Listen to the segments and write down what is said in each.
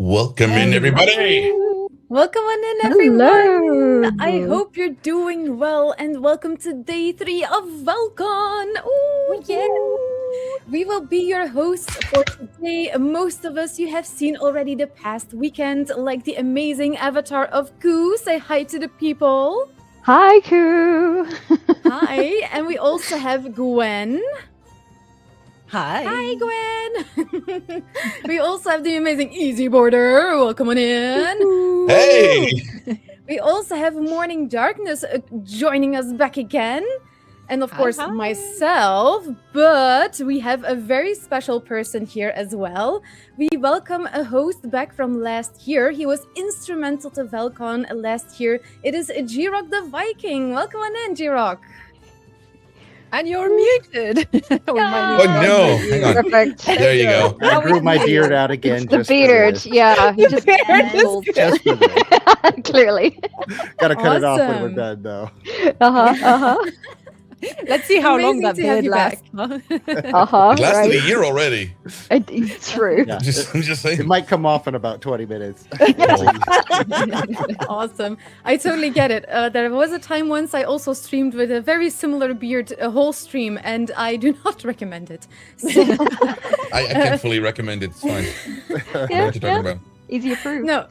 Welcome in, everybody. Welcome on in, everyone. Hello. I hope you're doing well, and welcome to day 3 of Val-Con. Ooh, yeah. We will be your hosts for today. Most of us you have seen already the past weekend, like the amazing avatar of Koo. Say hi to the people. Hi, Koo. Hi. And we also have Gwen. Hi. Hi, Gwen. We also have the amazing Easy Border. Welcome on in. Hey. We also have Morning Darkness joining us back again. And of course, Hi. myself. But we have a very special person here as well. We welcome a host back from last year. He was instrumental to Val-Con last year. It is G-Rock the Viking. Welcome on in, G-Rock. And you're muted. Oh no! Hang on. Perfect. There you go. I grew my beard out again. The just beard, yeah. You just just for this. clearly. Gotta cut it off when we're Awesome. done, though. Let's see how long Amazing that to have beard you back. lasts. It lasted Right. a year already. It's true. Yeah, I'm just saying. it might come off in about 20 minutes. Awesome. I totally get it. There was a time once I also streamed with a very similar beard, a whole stream, and I do not recommend it. So, I can't fully recommend it. It's fine. I know what you're talking about. Easy approved. no,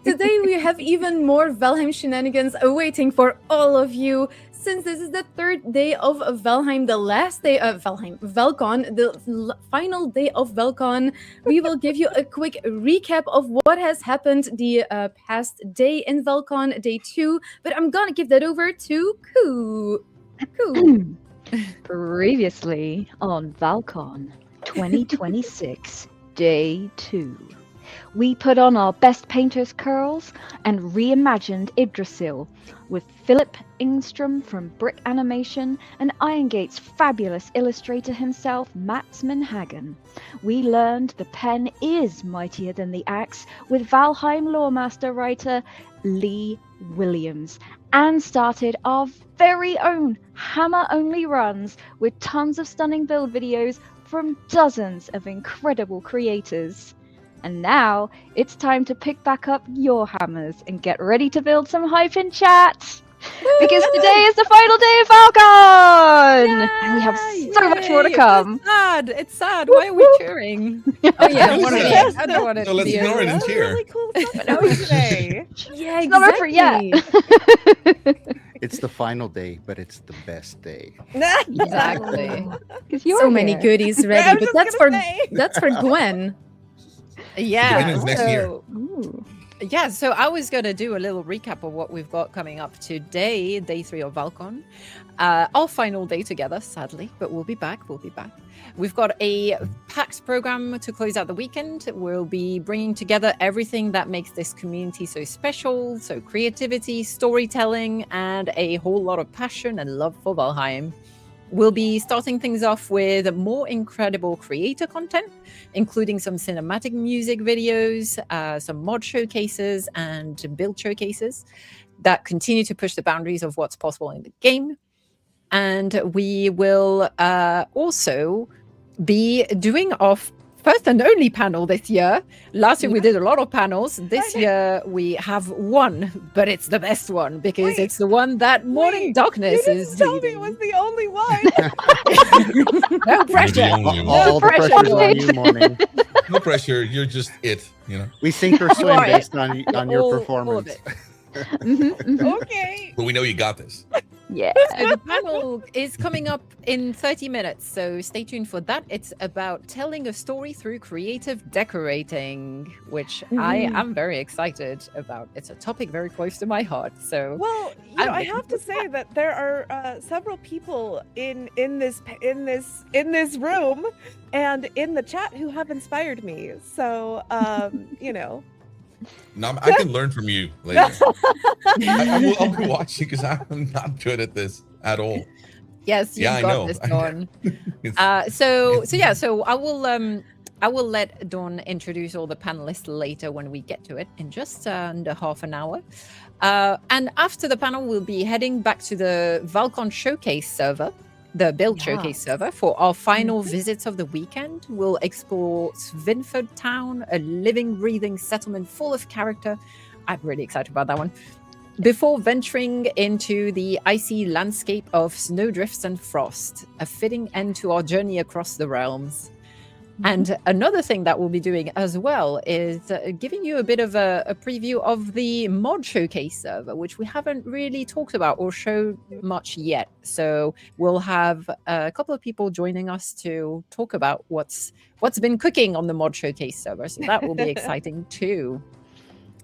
today we have even more Valheim shenanigans awaiting for all of you. Since this is the 3rd day of Valheim, the last day of Val-Con, the final day of Val-Con, we will give you a quick recap of what has happened the past day in Val-Con, day 2. But I'm gonna give that over to Koo. Koo. Previously on Val-Con 2026, day 2. We put on our best painter's curls and reimagined Yggdrasil with Philip Ingstrom from Brick Animation and Iron Gate's fabulous illustrator himself, Matsman Hagen. We learned the pen is mightier than the axe with Valheim loremaster writer Lee Williams, and started our very own hammer-only runs with tons of stunning build videos from dozens of incredible creators. And now it's time to pick back up your hammers and get ready to build some hype in chat. Because today is the final day of Val-Con! And we have so much more to come. It's sad. It's sad. Why are we cheering? Oh yeah, What one is of that? these. I don't want to So let's be ignore it and cheer. Really cool stuff today. Yeah, It's not over for yet. exactly. It's the final day, but it's the best day. Exactly. Because you're So many here. goodies I ready, was but just gonna say. that's for Gwen. Yeah. Beginning of next year. so- Ooh. Yeah, so I was going to do a little recap of what we've got coming up today, day 3 of Val-Con. Our final day together, sadly, but we'll be back. We've got a packed program to close out the weekend. We'll be bringing together everything that makes this community so special. So creativity, storytelling, and a whole lot of passion and love for Valheim. We'll be starting things off with more incredible creator content, including some cinematic music videos, some mod showcases, and build showcases that continue to push the boundaries of what's possible in the game. And we will also be doing our first and only panel this year. Last year we did a lot of panels. This year we have one, but it's the best one because Wait, it's the one that Morning Darkness You is didn't tell me leading. it was the only one. No You're pressure. the only one. All the pressure, pressure's on you, Morning. No pressure. You're just it. You know. We sink or swim are it. based on your All of performance. it. Mhm, mhm. Okay. But we know you got this. Yeah. So the panel is coming up in 30 minutes, so stay tuned for that. It's about telling a story through creative decorating, which I am very excited about. It's a topic very close to my heart. So Well, I have to say that there are several people in this room and in the chat who have inspired me. So, No, I can learn from you later. I'll be watching because I'm not good at this at all. yes, you've Yeah, I got know. this, Dawn. It's- So I will let Dawn introduce all the panelists later when we get to it in just under half an hour. And after the panel, we'll be heading back to the Val-Con showcase server the Build Yeah. Showcase server, for our final visits of the weekend. We'll explore Svinford Town, a living, breathing settlement full of character. I'm really excited about that one. Before venturing into the icy landscape of snowdrifts and frost, a fitting end to our journey across the realms. And another thing that we'll be doing as well is giving you a bit of a preview of the mod showcase server, which we haven't really talked about or showed much yet. So we'll have a couple of people joining us to talk about what's been cooking on the mod showcase server. So that will be exciting too.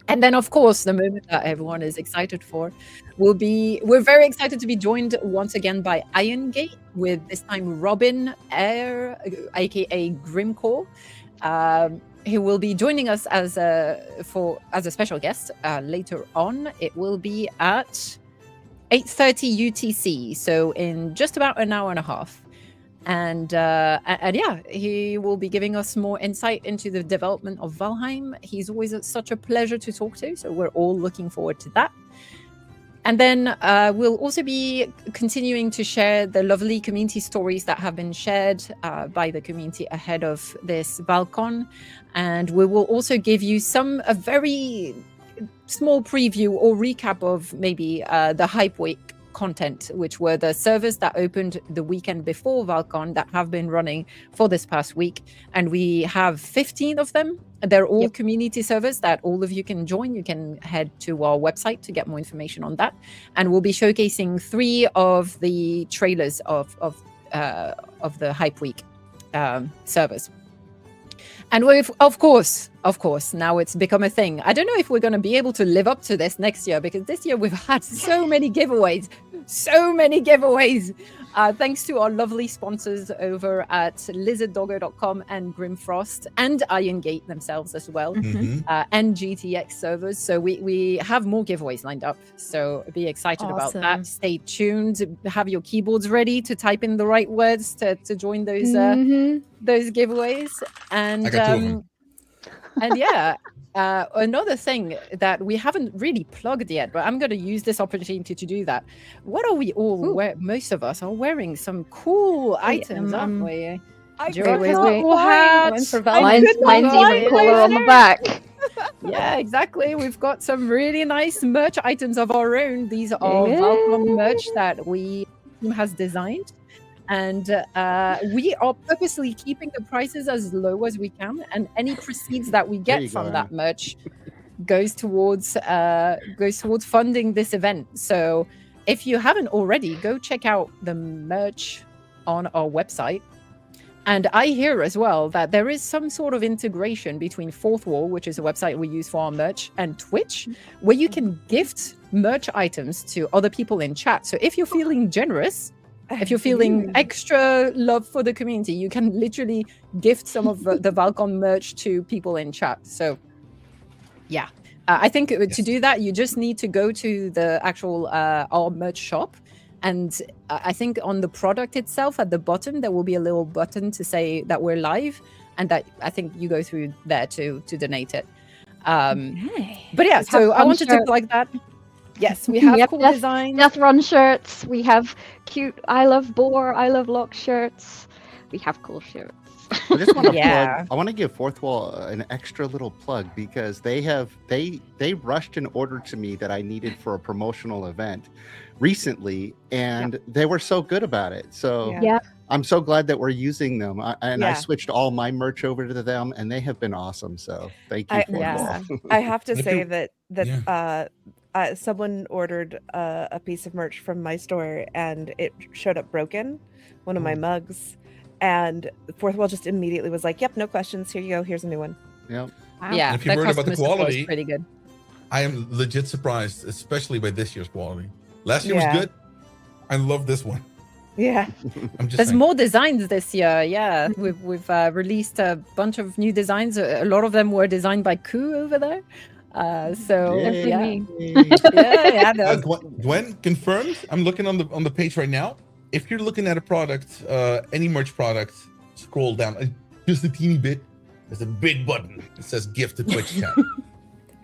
And then, of course, the moment that everyone is excited for we're very excited to be joined once again by Irongate, with this time Robin Eyre, aka Grimcore, who will be joining us as a special guest later on. It will be at 8:30 UTC, so in just about an hour and a half. And yeah, he will be giving us more insight into the development of Valheim. He's always such a pleasure to talk to, so we're all looking forward to that. And then we'll also be continuing to share the lovely community stories that have been shared by the community ahead of this Val-Con. And we will also give you a very small preview or recap of maybe the Hype Week content, which were the servers that opened the weekend before Val-Con that have been running for this past week. And we have 15 of them. They're all community servers that all of you can join. You can head to our website to get more information on that. And we'll be showcasing 3 of the trailers of the Hype Week servers. And we've, of course, now it's become a thing. I don't know if we're going to be able to live up to this next year, because this year we've had so many giveaways. Thanks to our lovely sponsors over at lizarddoggo.com and Grimfrost and Irongate themselves as well, and GTX servers. So we have more giveaways lined up. So be excited about that. Stay tuned. Have your keyboards ready to type in the right words to join those giveaways. And I got 2 of them. and yeah. Another thing that we haven't really plugged yet, but I'm going to use this opportunity to do that. What are we all wearing? Most of us are wearing some cool items, aren't we? I Wait, wait, wait. Mine's Mine's even cooler on the back. Yeah, exactly. We've got some really nice merch items of our own. These are Val-Con merch that we team has designed. And we are purposely keeping the prices as low as we can, and any proceeds that we get from that merch goes towards funding this event. So if you haven't already, go check out the merch on our website. And I hear as well that there is some sort of integration between Fourth Wall, which is a website we use for our merch, and Twitch, where you can gift merch items to other people in chat. So if you're feeling generous, if you're feeling extra love for the community, you can literally gift some of the Val-Con merch to people in chat. So, yeah. I think to do that, you just need to go to the actual our merch shop. And I think on the product itself, at the bottom, there will be a little button to say that we're live. And that I think you go through there to donate it. But yeah, so I wanted to plug that. Yes, we have cool designs. Death Run shirts. We have cute I Love Boar, I Love Lock shirts. We have cool shirts. I just want to plug. I want to give Fourth Wall an extra little plug, because they rushed an order to me that I needed for a promotional event recently, and they were so good about it. So I'm so glad that we're using them. I switched all my merch over to them, and they have been awesome. So thank you, Fourth Wall. I have to say that someone ordered a piece of merch from my store, and it showed up broken, one of my mugs, and Fourth Wall just immediately was like, "Yep, no questions. Here you go. Here's a new one." Yep. Wow. Yeah. And if you're worried about the quality, pretty good. I am legit surprised, especially by this year's quality. Last year was good. I love this one. Yeah. There's more designs this year. Yeah, we've released a bunch of new designs. A lot of them were designed by Ku over there. Gwen confirmed. I'm looking on the page right now. If you're looking at a product, any merch product, scroll down just a teeny bit. There's a big button that says "Gift to Twitch chat."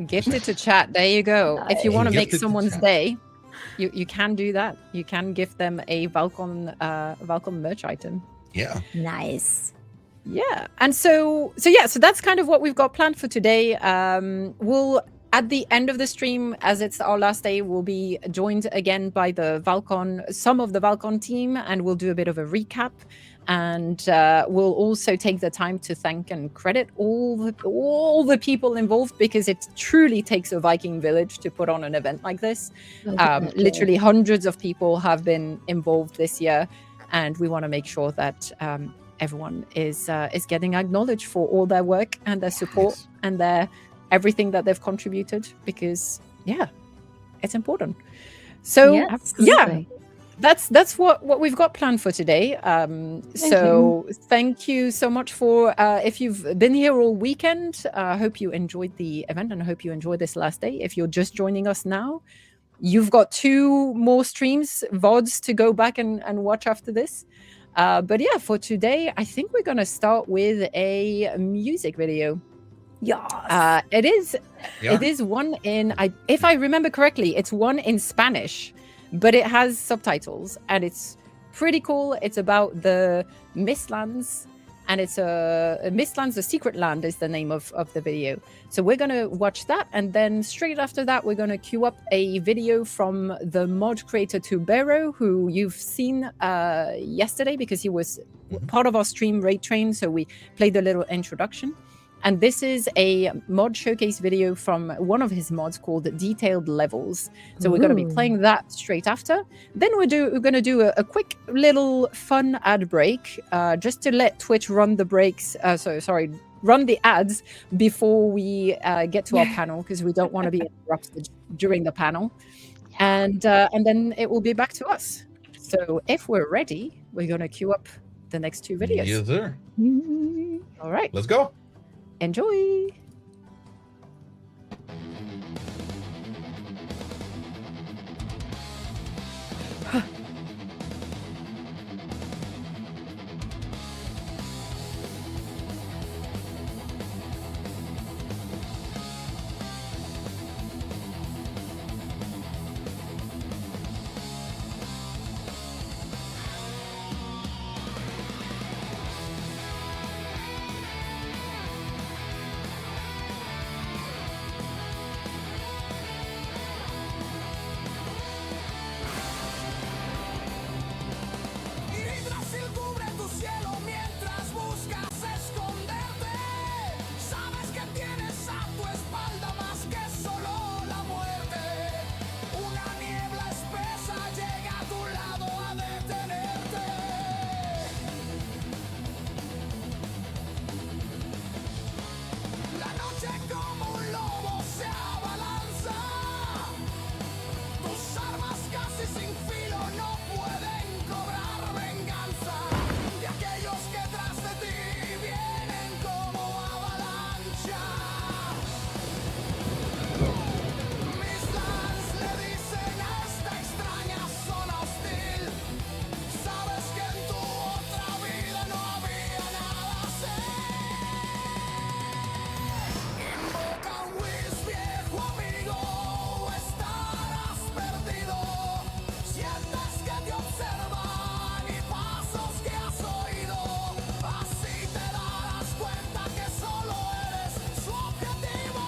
Gift it to chat. There you go. If you want to make someone's day, You can do that. You can give them a Valkcon merch item. Yeah. Nice. Yeah. And so that's kind of what we've got planned for today. We'll at the end of the stream, as it's our last day, we'll be joined again by some of the Valkcon team, and we'll do a bit of a recap. And we'll also take the time to thank and credit all the people involved, because it truly takes a Viking village to put on an event like this. Literally hundreds of people have been involved this year, and we want to make sure that everyone is getting acknowledged for all their work and their support and their everything that they've contributed, because it's important. So that's what we've got planned for today. Thank you so much for if you've been here all weekend. I hope you enjoyed the event, and I hope you enjoyed this last day. If you're just joining us now, you've got 2 more streams, VODs, to go back and watch after this. But yeah, for today, I think we're going to start with a music video. Yes. It is one in, if I remember correctly, it's one in Spanish, but it has subtitles, and it's pretty cool. It's about the Mistlands, and it's Mistlands, the Secret Land is the name of the video. So we're going to watch that, and then straight after that, we're going to queue up a video from the mod creator Tubero, who you've seen yesterday, because he was part of our stream Raid Train, so we played a little introduction. And this is a mod showcase video from one of his mods called Detailed Levels. So we're going to be playing that straight after. Then we're going to do a quick little fun ad break, just to let Twitch run the breaks. Run the ads before we get to our panel, because we don't want to be interrupted during the panel. And then it will be back to us. So if we're ready, we're going to queue up the next 2 videos. Yes, sir. All right. Let's go. Enjoy. Yggdrasil cubre tu cielo mientras buscas esconderte. Sabes que tienes a tu espalda más que solo la muerte. Una niebla espesa llega a tu lado a detenerte. La noche como un lobo se abalanza. Tus armas casi sin filo no pueden cobrar venganza de aquellos que tras de ti vienen como avalancha. Mis lands le dicen a esta extraña zona hostil. Sabes que en tu otra vida no había nada así. Invoca un whiz, viejo amigo, o estarás perdido. Sientes que te observan y pasos que has oído. Así te darás cuenta que solo eres su objetivo.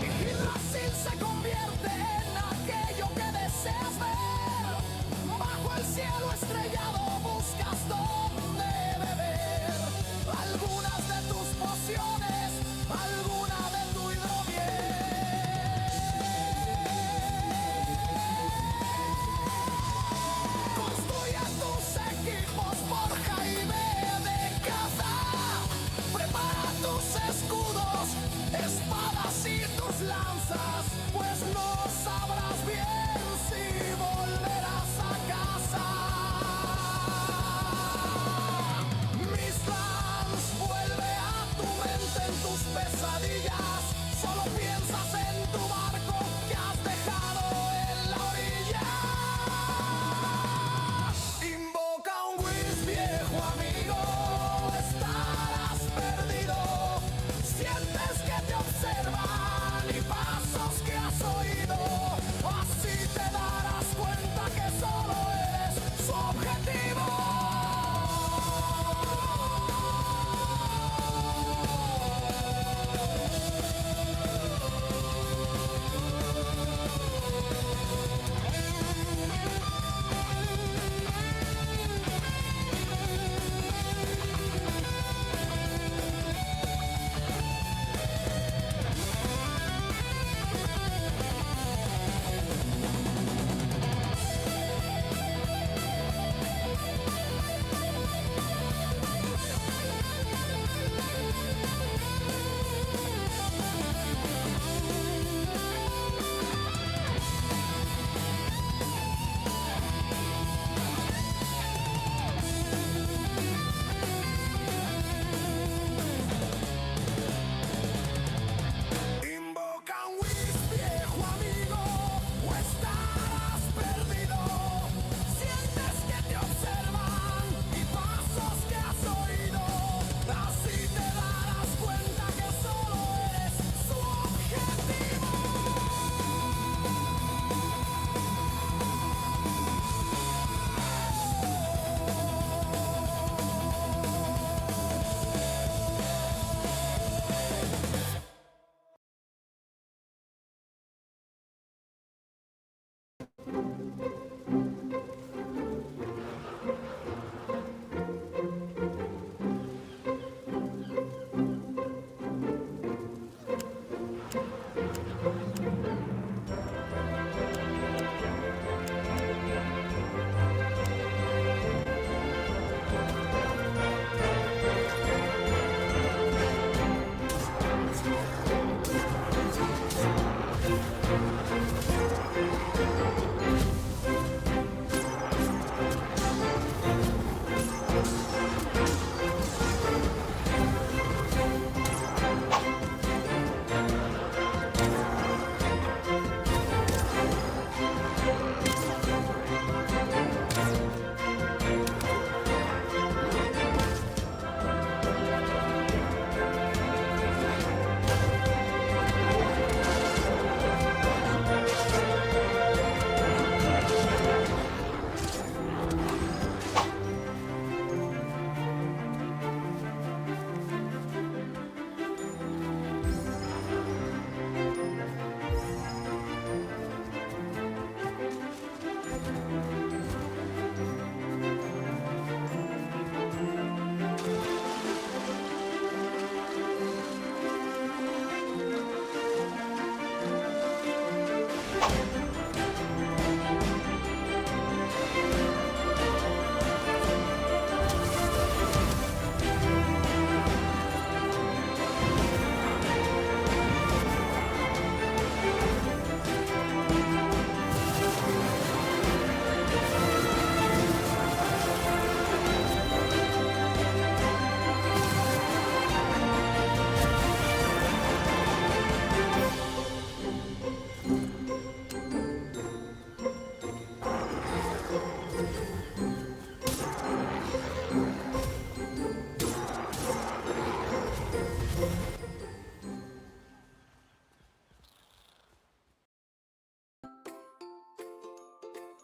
Yggdrasil se convierte en aquello que deseas ver. Bajo el cielo estrellado buscas dónde beber. Algunas de tus pociones, alguna de tu hidromiel. Construye tus equipos, forja y ve de caza. Prepara tus escudos, espadas y tus lanzas, pues no sabrás bien si volverás a casa. Mis plans vuelve a tu mente en tus pesadillas. Solo piensas en tu barco que has dejado en la orilla.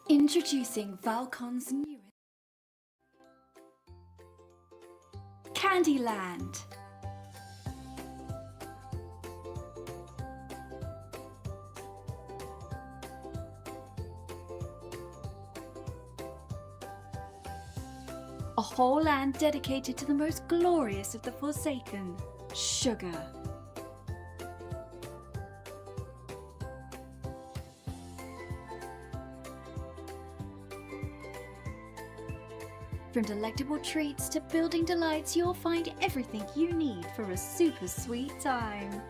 Introducing Val-Con's newest Candyland. A whole land dedicated to the most glorious of the Forsaken, sugar. From delectable treats to building delights, you'll find everything you need for a super sweet time.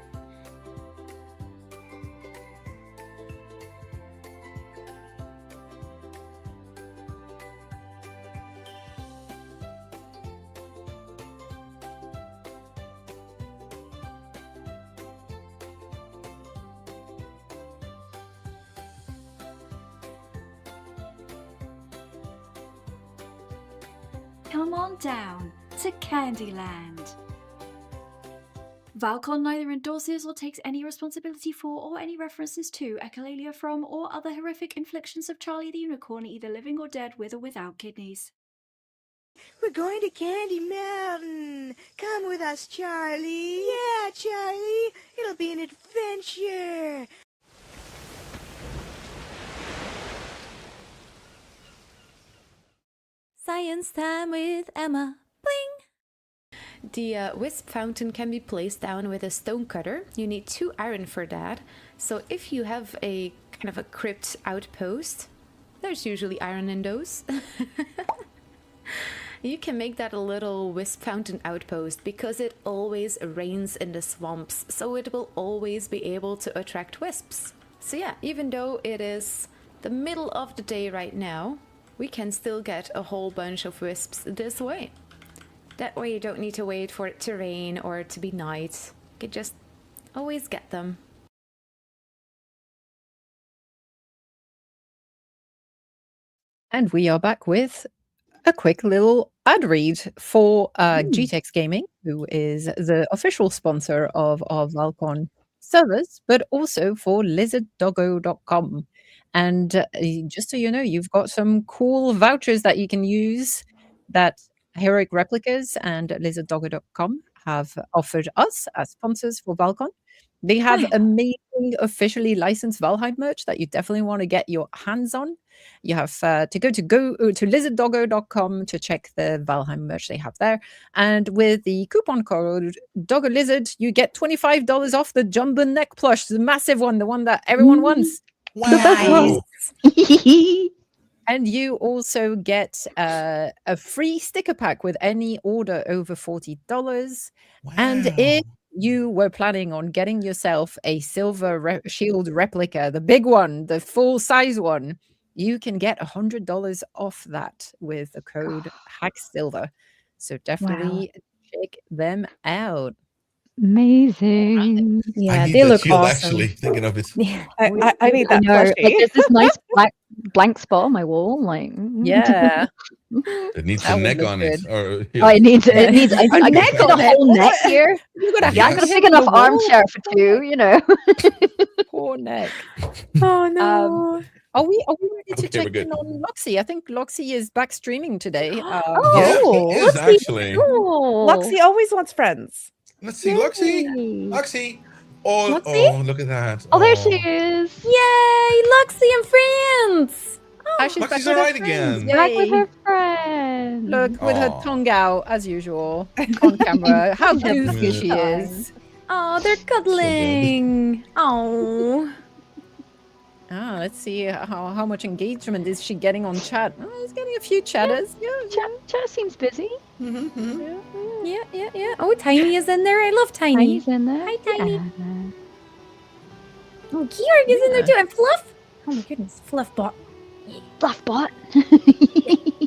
Come on down to Candyland. Val-Con neither endorses or takes any responsibility for or any references to, echolalia from, or other horrific inflictions of Charlie the Unicorn, either living or dead, with or without kidneys. We're going to Candy Mountain. Come with us, Charlie. Yeah, Charlie. It'll be an adventure. Science time with Emma. Bling! The wisp fountain can be placed down with a stone cutter. You need 2 iron for that. So if you have a kind of a crypt outpost, there's usually iron in those. You can make that a little wisp fountain outpost because it always rains in the swamps, so it will always be able to attract wisps. So yeah, even though it is the middle of the day right now, we can still get a whole bunch of wisps this way. That way you don't need to wait for it to rain or to be night. You can just always get them. And we are back with a quick little ad read for GTEX Gaming, who is the official sponsor of our Val-Con servers, but also for lizarddoggo.com. And just so you know, you've got some cool vouchers that you can use that Heroic Replicas and lizarddoggo.com have offered us as sponsors for Val-Con. They have amazing officially licensed Valheim merch that you definitely want to get your hands on. You have to go to lizarddoggo.com to check the Valheim merch they have there. And with the coupon code DoggoLizard, you get $25 off the Jumbo neck plush, the massive one, the one that everyone wants. Wow. And you also get a free sticker pack with any order over $40. Wow. And if you were planning on getting yourself a silver shield replica, the big one, the full size one, you can get $100 off that with the code HACKSILVER. So definitely check them out. Amazing. Yeah, I need they that look shield, awesome. actually, thinking of it. I need that I know, plushie. like there's this nice blank spot on my wall, like Yeah. It needs That a would neck look on good. it. Or, Oh, it needs I can neck fit on a it? whole neck here. You gotta Yeah, I Yes. got a big enough armchair for 2, you know. Poor neck. Oh no. Are we ready to Okay, we're check good. in on Loxy? I think Loxy is back streaming today. yeah, Oh, he is actually. Cool. Luxie always wants friends. Let's see, Luxy. Yay. Luxy. Oh, Luxy? oh, look at that. Oh, there she is. Yay, Luxy and friends! Ah, she's back Luxy's with her alright friends. again. Back with Yay. her friend. Look, with her Aw. tongue out, as usual, on camera. How goofy she is. Oh, they're cuddling. Oh. Ah, let's see how much engagement is she getting on chat. Oh, it's getting a few chatters. Yeah. Chat seems busy. Yeah. Oh, Tiny is in there. I love Tiny. Tiny's in there. Hi, Tiny. Yeah. Oh, Georg is in there too. And Fluff. Oh my goodness, Fluffbot. Fluffbot.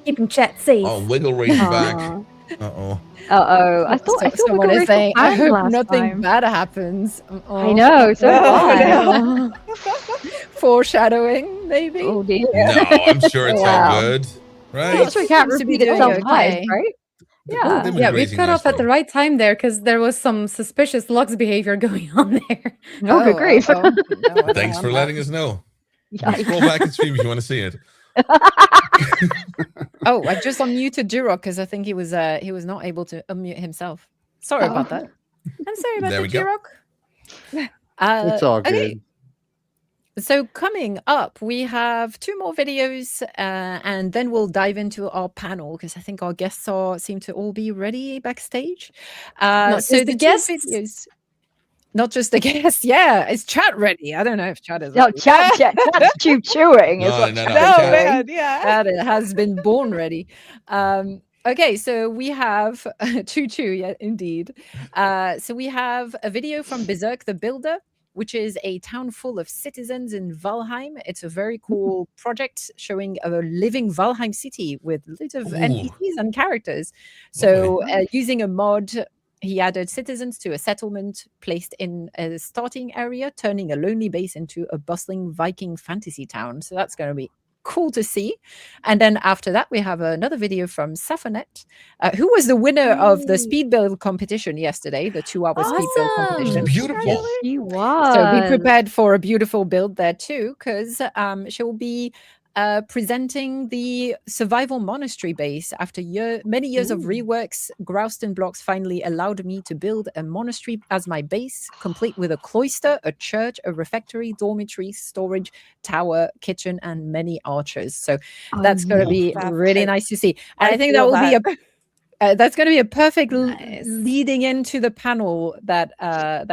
Keeping chat safe. Oh, Wiggle Ray's back. Aw. Uh-oh. Uh-oh. I thought we someone got is rid of saying, I Anne hope last nothing time." bad happens. I know, so do I. Foreshadowing, maybe. Oh dear. No, I'm sure it's Wow. all good. Right? History can't Seems to be repeat doing itself twice, okay. right? Yeah. They've been Yeah, we grazing cut off at the nicely. right time there because there was some suspicious Lux behavior going on there. No, good grief. No, I don't Thanks for want letting that. us know. Yikes. Scroll back and stream if you want to see it. Oh, I just unmuted Jiro because I think he was not able to unmute himself. Sorry Oh. about that. I'm sorry about There that, we go. Jirok. It's all good. Okay. So coming up, we have 2 more videos, and then we'll dive into our panel because I think our guests seem to all be ready backstage. Not So just the the 2 guests. videos, not just the guests. Yeah, is chat ready? I don't know if chat is No, ready. chat's chewing is No, what no, chat no, is No, chat. doing. man, yeah. Chat has been born ready. Okay, so we have Choo, yeah, indeed. So we have a video from Berserk the Builder, which is a town full of citizens in Valheim. It's a very cool project showing a living Valheim city with lots of Ooh. NPCs and characters. So using a mod, he added citizens to a settlement placed in a starting area, turning a lonely base into a bustling Viking fantasy town. So that's going to be cool to see. And then after that, we have another video from Safanet, who was the winner of the speed build competition yesterday, the 2-hour speed build competition. Beautiful. She was. So be prepared for a beautiful build there too, because she will be presenting the survival monastery base. After many years of reworks, Grouston blocks finally allowed me to build a monastery as my base, complete with a cloister, a church, a refectory, dormitory, storage, tower, kitchen, and many archers. So that's going to be That's really it. nice to see. And I think that feel will be a that's going to be a perfect Nice. leading into the panel that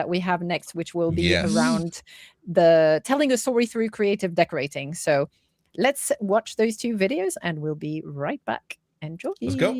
we have next, which will be Yes. around the telling a story through creative decorating. So let's watch those 2 videos and we'll be right back. Enjoy. Let's go.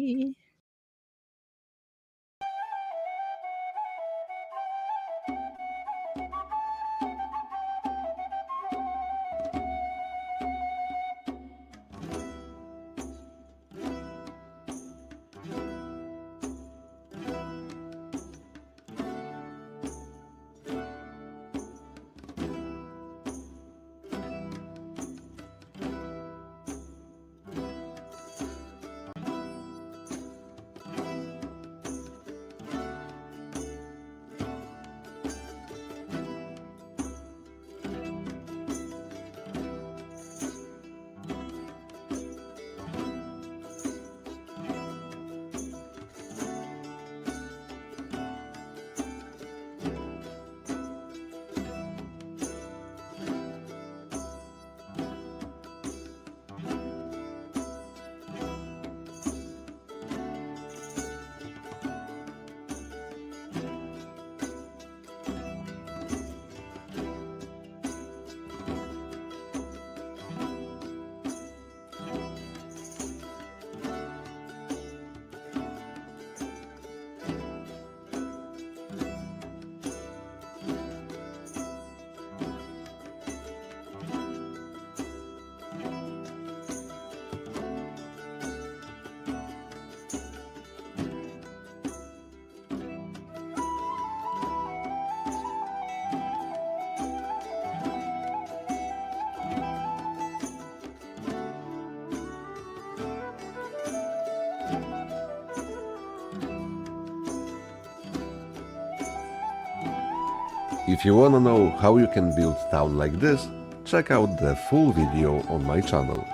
If you wanna know how you can build town like this, check out the full video on my channel.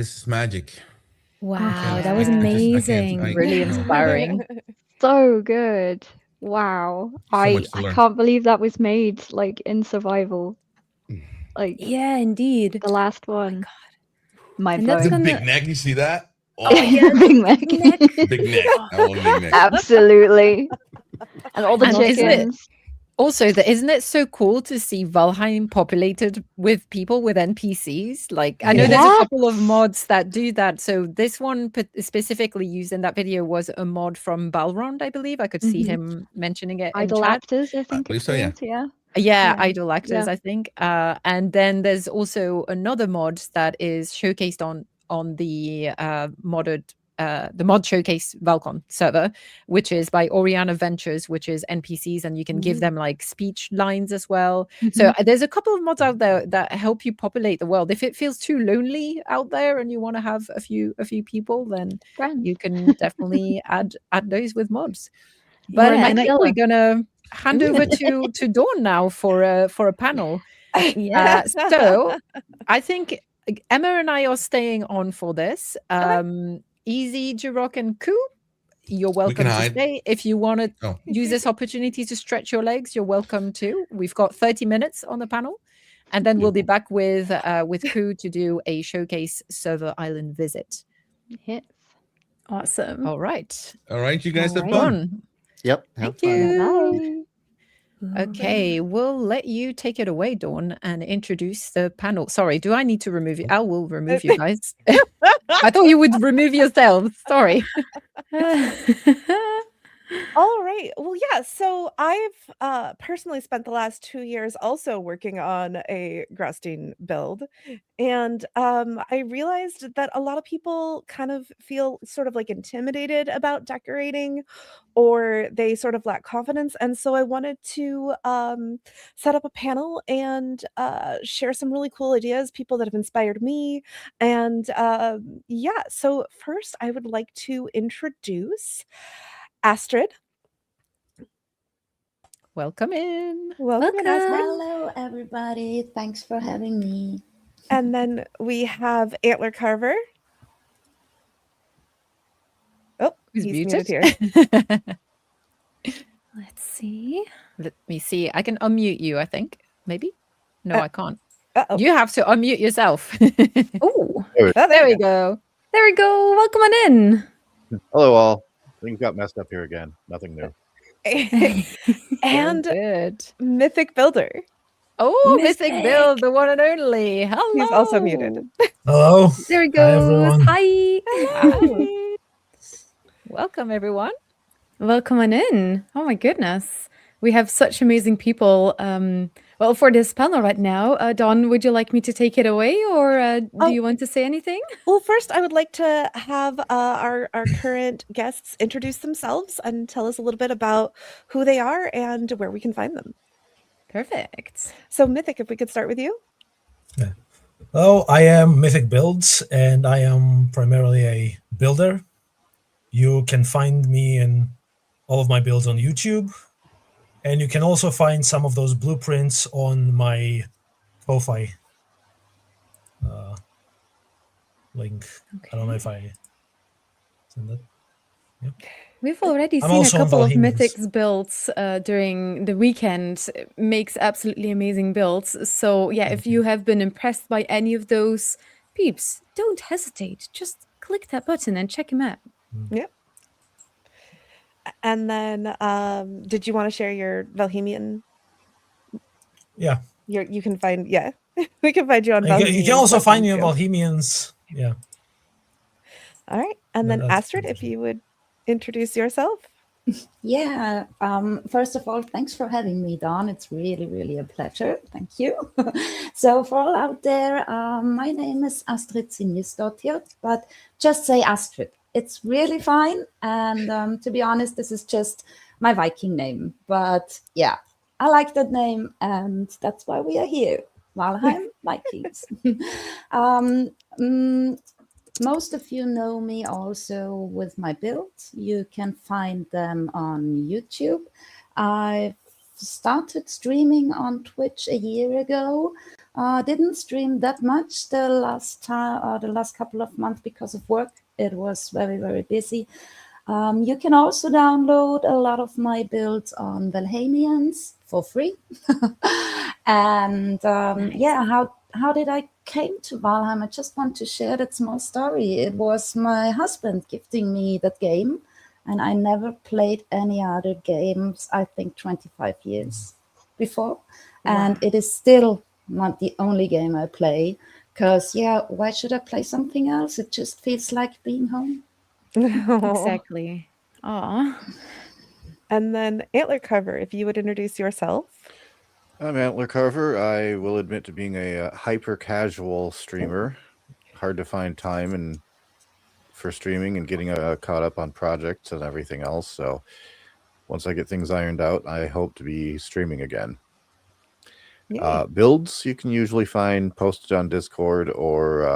This is magic. Wow, Can't that was explain- amazing. Really inspiring. So good. Wow. So much to I learn. can't believe that was made like in survival. Like Yeah, indeed. the last one. Mind And that's The blowing. gonna- big neck, you see that? Oh yeah, Big Mac. neck. Big neck. I want big neck. Absolutely. And all the And isn't it- chickens. Also, isn't it so cool to see Valheim populated with people with NPCs? Like, I know there's a couple of Yes. mods that do that. So this one specifically used in that video was a mod from Balrond, I believe. I could see Mhm. him mentioning it in Idol chat. actors, I think believe it's so, yeah. called. Yeah. Yeah, Yeah. idol actors, Yeah. I think. And then there's also another mod that is showcased on the the mod showcase Val-Con server, which is by Oriana Ventures, which is NPCs, and you can give them like speech lines as well. So there's a couple of mods out there that help you populate the world. If it feels too lonely out there and you want to have a few people, then Friends. you can definitely add those with mods. But Yeah, I and think we're gonna hand over to Dawn now for a panel. Yeah. So I think Emma and I are staying on for this. Easy, Jirok, and Ku, you're welcome to hide. stay. If you want to Oh. use this opportunity to stretch your legs, you're welcome to. We've got 30 minutes on the panel, and then we'll be back with Ku to do a showcase server island visit. Yes. Awesome. All right. All right, you guys have All fun. Dawn. Yep. have Thank fun. you. Bye. Okay, we'll let you take it away, Dawn, and introduce the panel. Sorry, do I need to remove you? I will remove you guys. I thought you would remove yourselves. Sorry. All right. Well, yeah. So I've personally spent the last 2 years also working on a Grosstein build, and I realized that a lot of people kind of feel sort of like intimidated about decorating, or they sort of lack confidence. And so I wanted to set up a panel and share some really cool ideas, people that have inspired me, and yeah. So first, I would like to introduce Astrid. Welcome in. Welcome, in, Astrid. Hello, everybody. Thanks for having me. And then we have Antler Carver. Oh, Who's he's muted? muted here. Let's see. Let me see. I can unmute you, I think. Maybe? No, I can't. Uh-oh. You have to unmute yourself. Oh, Oh, there we go. there we go. Welcome on in. Hello, all. Things got messed up here again. Nothing new. And Good. Mythic Builder. Oh, Mythic Mystic. Build, the one and only. Hello. He's also muted. Hello. There he Hi, goes. everyone. Hi. Hi. Welcome, everyone. Welcome on in. Oh my goodness. We have such amazing people. Well, for this panel right now, Dawn, would you like me to take it away, or do you want to say anything? Well, first, I would like to have our current guests introduce themselves and tell us a little bit about who they are and where we can find them. Perfect. So, Mythic, if we could start with you. Hello, I am Mythic Builds, and I am primarily a builder. You can find me in all of my builds on YouTube, and you can also find some of those blueprints on my Ko-Fi link. I don't know if I send that. We've already I'm seen a also on couple of Valheim. Mythic's builds during the weekend. It makes absolutely amazing builds. So yeah, if you have been impressed by any of those peeps, don't hesitate. Just click that button and check him out. Yep. And then, did you want to share your Valhemian? Yeah. You can find, yeah, we can find you on You can Valhemian. also find me on too. Valhemians. Yeah. All right. And then, That's Astrid, if you would introduce yourself. Yeah, first of all, thanks for having me, Dawn. It's really, really a pleasure. Thank you. So for all out there, my name is Astrid Sinjesdottir, but just say Astrid. It's really fine. And to be honest, this is just my Viking name. But yeah, I like that name, and that's why we are here. Valheim Vikings. Most of you know me also with my builds. You can find them on YouTube. I've started streaming on Twitch a year ago. Didn't stream that much the last time or the last couple of months because of work. It was very, very busy. You can also download a lot of my builds on Valheimians for free. And yeah, how did I came to Valheim? I just want to share that small story. It was my husband gifting me that game, and I never played any other games, I think 25 years before. And it is still not the only game I play, because yeah, why should I play something else? It just feels like being home. Exactly. Aw. And then Antler Cover, if you would introduce yourself. I'm Antler Carver. I will admit to being a hyper casual streamer. Hard to find time and for streaming and getting caught up on projects and everything else. So once I get things ironed out, I hope to be streaming again. Builds you can usually find posted on Discord or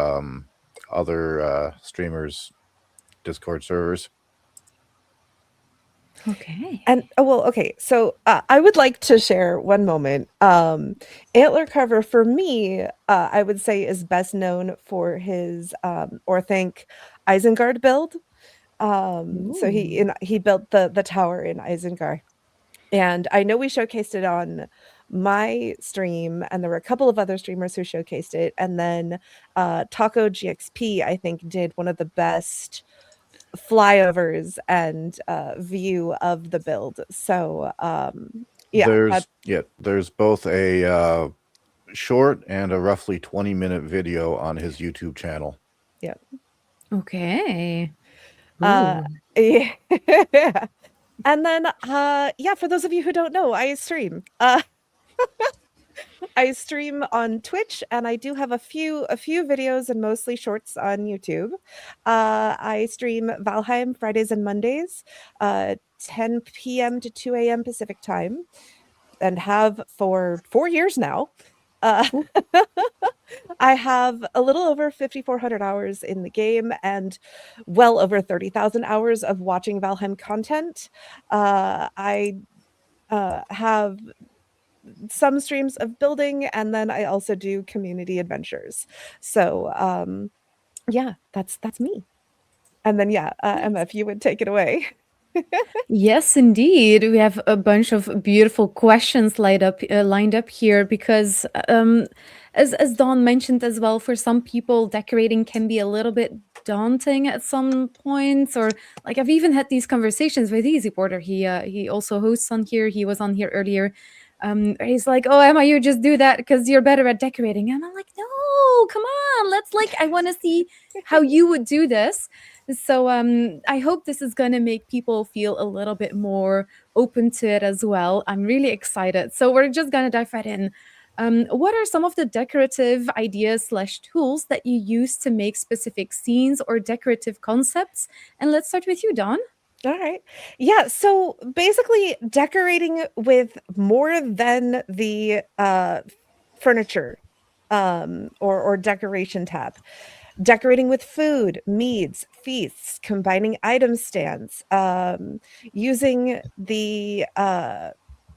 other streamers' Discord servers. Okay. And okay. So I would like to share one moment. Antler Carver for me, I would say is best known for his Orthanc Isengard build. So he built the tower in Isengard. And I know we showcased it on my stream, and there were a couple of other streamers who showcased it. And then Taco GXP, I think, did one of the best flyovers and view of the build. So yeah, there's both a short and a roughly 20-minute video on his YouTube channel. Yeah. Okay. Yeah. And then yeah, for those of you who don't know, I stream. I stream on Twitch, and I do have a few videos and mostly shorts on YouTube. I stream Valheim Fridays and Mondays, 10 p.m. to 2 a.m. Pacific time, and have for 4 years now. I have a little over 5,400 hours in the game and well over 30,000 hours of watching Valheim content. I have some streams of building, and then I also do community adventures. So yeah, that's me. And then yeah, Emma, if you would take it away. Yes, indeed. We have a bunch of beautiful questions lined up here because, as Dawn mentioned as well, for some people, decorating can be a little bit daunting at some points. Or like I've even had these conversations with Easy Porter. He also hosts on here. He was on here earlier. He's like, "Oh, Emma, you just do that because you're better at decorating." And I'm like, "No, come on. I want to see how you would do this." So I hope this is going to make people feel a little bit more open to it as well. I'm really excited. So we're just going to dive right in. What are some of the decorative ideas / tools that you use to make specific scenes or decorative concepts? And let's start with you, Dawn. All right. Yeah. So basically, decorating with more than the furniture or decoration tab. Decorating with food, meads, feasts, combining item stands, using the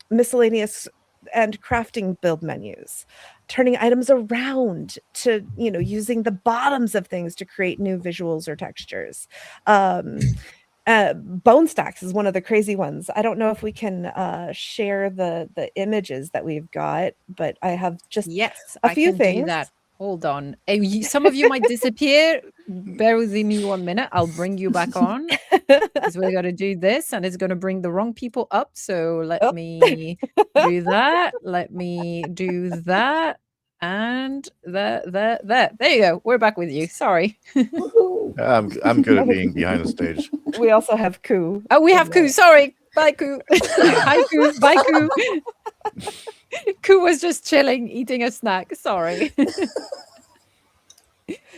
miscellaneous and crafting build menus, turning items around to, using the bottoms of things to create new visuals or textures. Bone stacks is one of the crazy ones. I don't know if we can share the images that we've got, but I have just a few things. Do that. Hold on. Some of you might disappear. Bear with me 1 minute. I'll bring you back on because we're going to do this, and it's going to bring the wrong people up. So let me do that. Let me do that. And there. There you go. We're back with you. Sorry. I'm good at being behind the stage. We also have Koo. Oh, we have Koo. Sorry. Bye, Koo. Hi, Koo. Bye, Koo. Koo was just chilling, eating a snack. Sorry.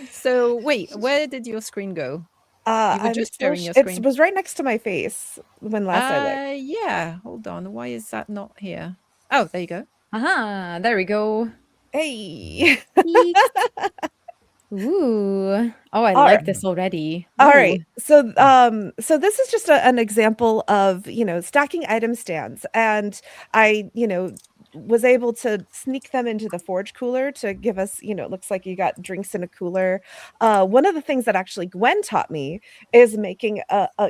So wait, where did your screen go? You were just sharing your screen. It was right next to my face when last I looked. Yeah. Hold on. Why is that not here? Oh, there you go. Aha, there we go. Hey. Ooh. Oh, I All like right. this already. All Ooh. right. So this is just an example of, stacking item stands. And I, was able to sneak them into the forge cooler to give us, it looks like you got drinks in a cooler. One of the things that actually Gwen taught me is making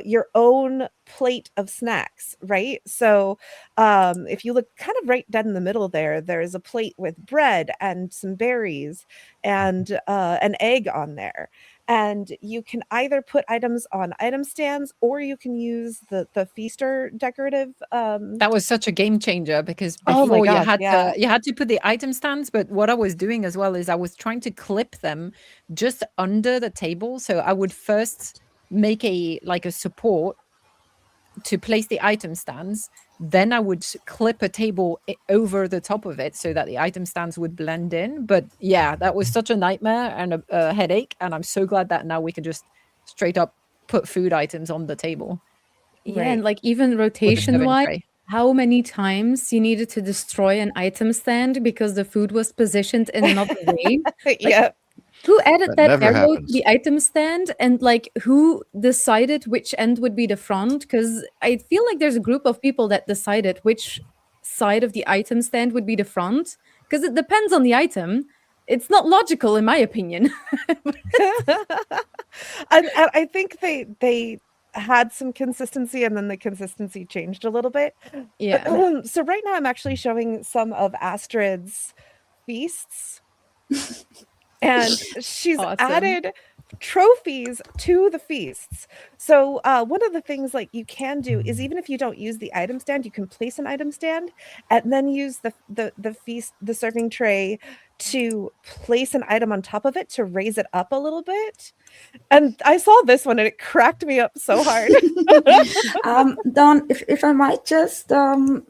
your own plate of snacks, right? So if you look kind of right dead in the middle there's a plate with bread and some berries and an egg on there. And you can either put items on item stands or you can use the feaster decorative. That was such a game changer because Oh my before gosh, yeah. you had to put the item stands, but what I was doing as well is I was trying to clip them just under the table. So I would first make a support to place the item stands. Then I would clip a table over the top of it so that the item stands would blend in. But yeah, that was such a nightmare and a headache. And I'm so glad that now we can just straight up put food items on the table. Yeah, Right. and like even With the rotation-wise, tray. how many times you needed to destroy an item stand because the food was positioned in another way? Like, Yeah. who added That that never arrow to happens. the item stand, and like who decided which end would be the front? Because I feel like there's a group of people that decided which side of the item stand would be the front, because it depends on the item. It's not logical, in my opinion. And I think they had some consistency and then the consistency changed a little bit. Yeah. So right now I'm actually showing some of Astrid's feasts. And she's Awesome. added trophies to the feasts. So one of the things like you can do is even if you don't use the item stand, you can place an item stand and then use the feast, the serving tray to place an item on top of it to raise it up a little bit. And I saw this one and it cracked me up so hard. Don, if I might just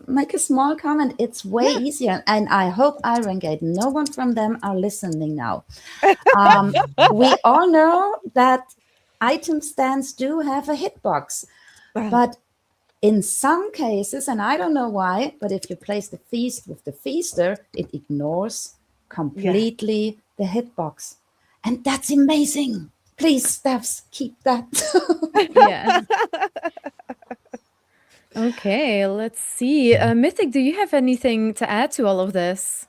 make a small comment, it's way easier, and I hope Irongate, no one from them are listening now. We all know that item stands do have a hitbox, but in some cases, and I don't know why, but if you place the feast with the feaster, it ignores completely the hitbox. And that's amazing. Please, staffs, keep that. Yeah. Okay, let's see. Mythic, do you have anything to add to all of this?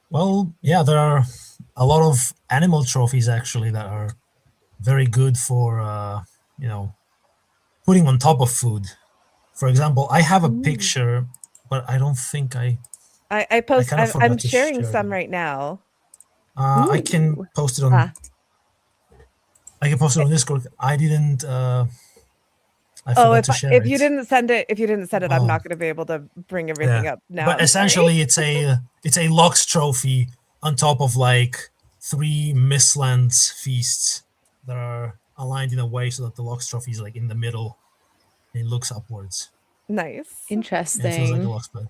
Well, yeah, there are a lot of animal trophies actually that are very good for putting on top of food. For example, I have a picture, but I don't think I post. kind of forgot I'm to sharing share some them. right now. I can post it on. I can post it on Discord. I didn't. I forgot to share if it. you didn't send it, I'm Oh. not going to be able to bring everything up now. But I'm essentially, sorry. it's a Lux trophy on top of like 3 Mistlands feasts that are aligned in a way so that the Lux trophy is like in the middle and it looks upwards. Nice. Interesting. Yeah, it feels like a Lux play.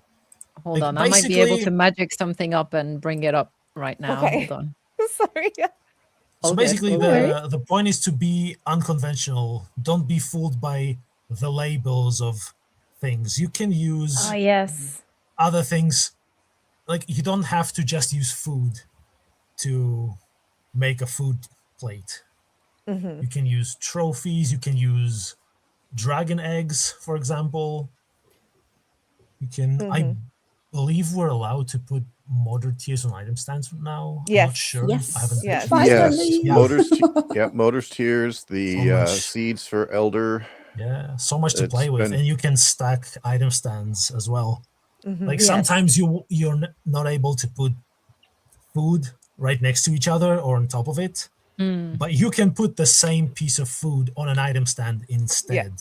Hold Like, on, I might be able basically- to magic something up and bring it up right now. Okay. Hold on. Sorry. So All good, basically, all good. the point is to be unconventional. Don't be fooled by the labels of things. You can use Oh, yes. other things. Like, you don't have to just use food to make a food plate. Mhm. You can use trophies. You can use dragon eggs, for example. You can. I Mhm. believe we're allowed to put modder tiers on item stands now. I'm Yes. not sure. Yes. I haven't. Yes. Yes, Yeah. Motors tiers, the So much. seeds for elder. Yeah, so much to It's play with, been- and you can stack item stands as well. Mhm. Like Yes. sometimes you're not able to put food right next to each other or on top of it, but you can put the same piece of food on an item stand instead,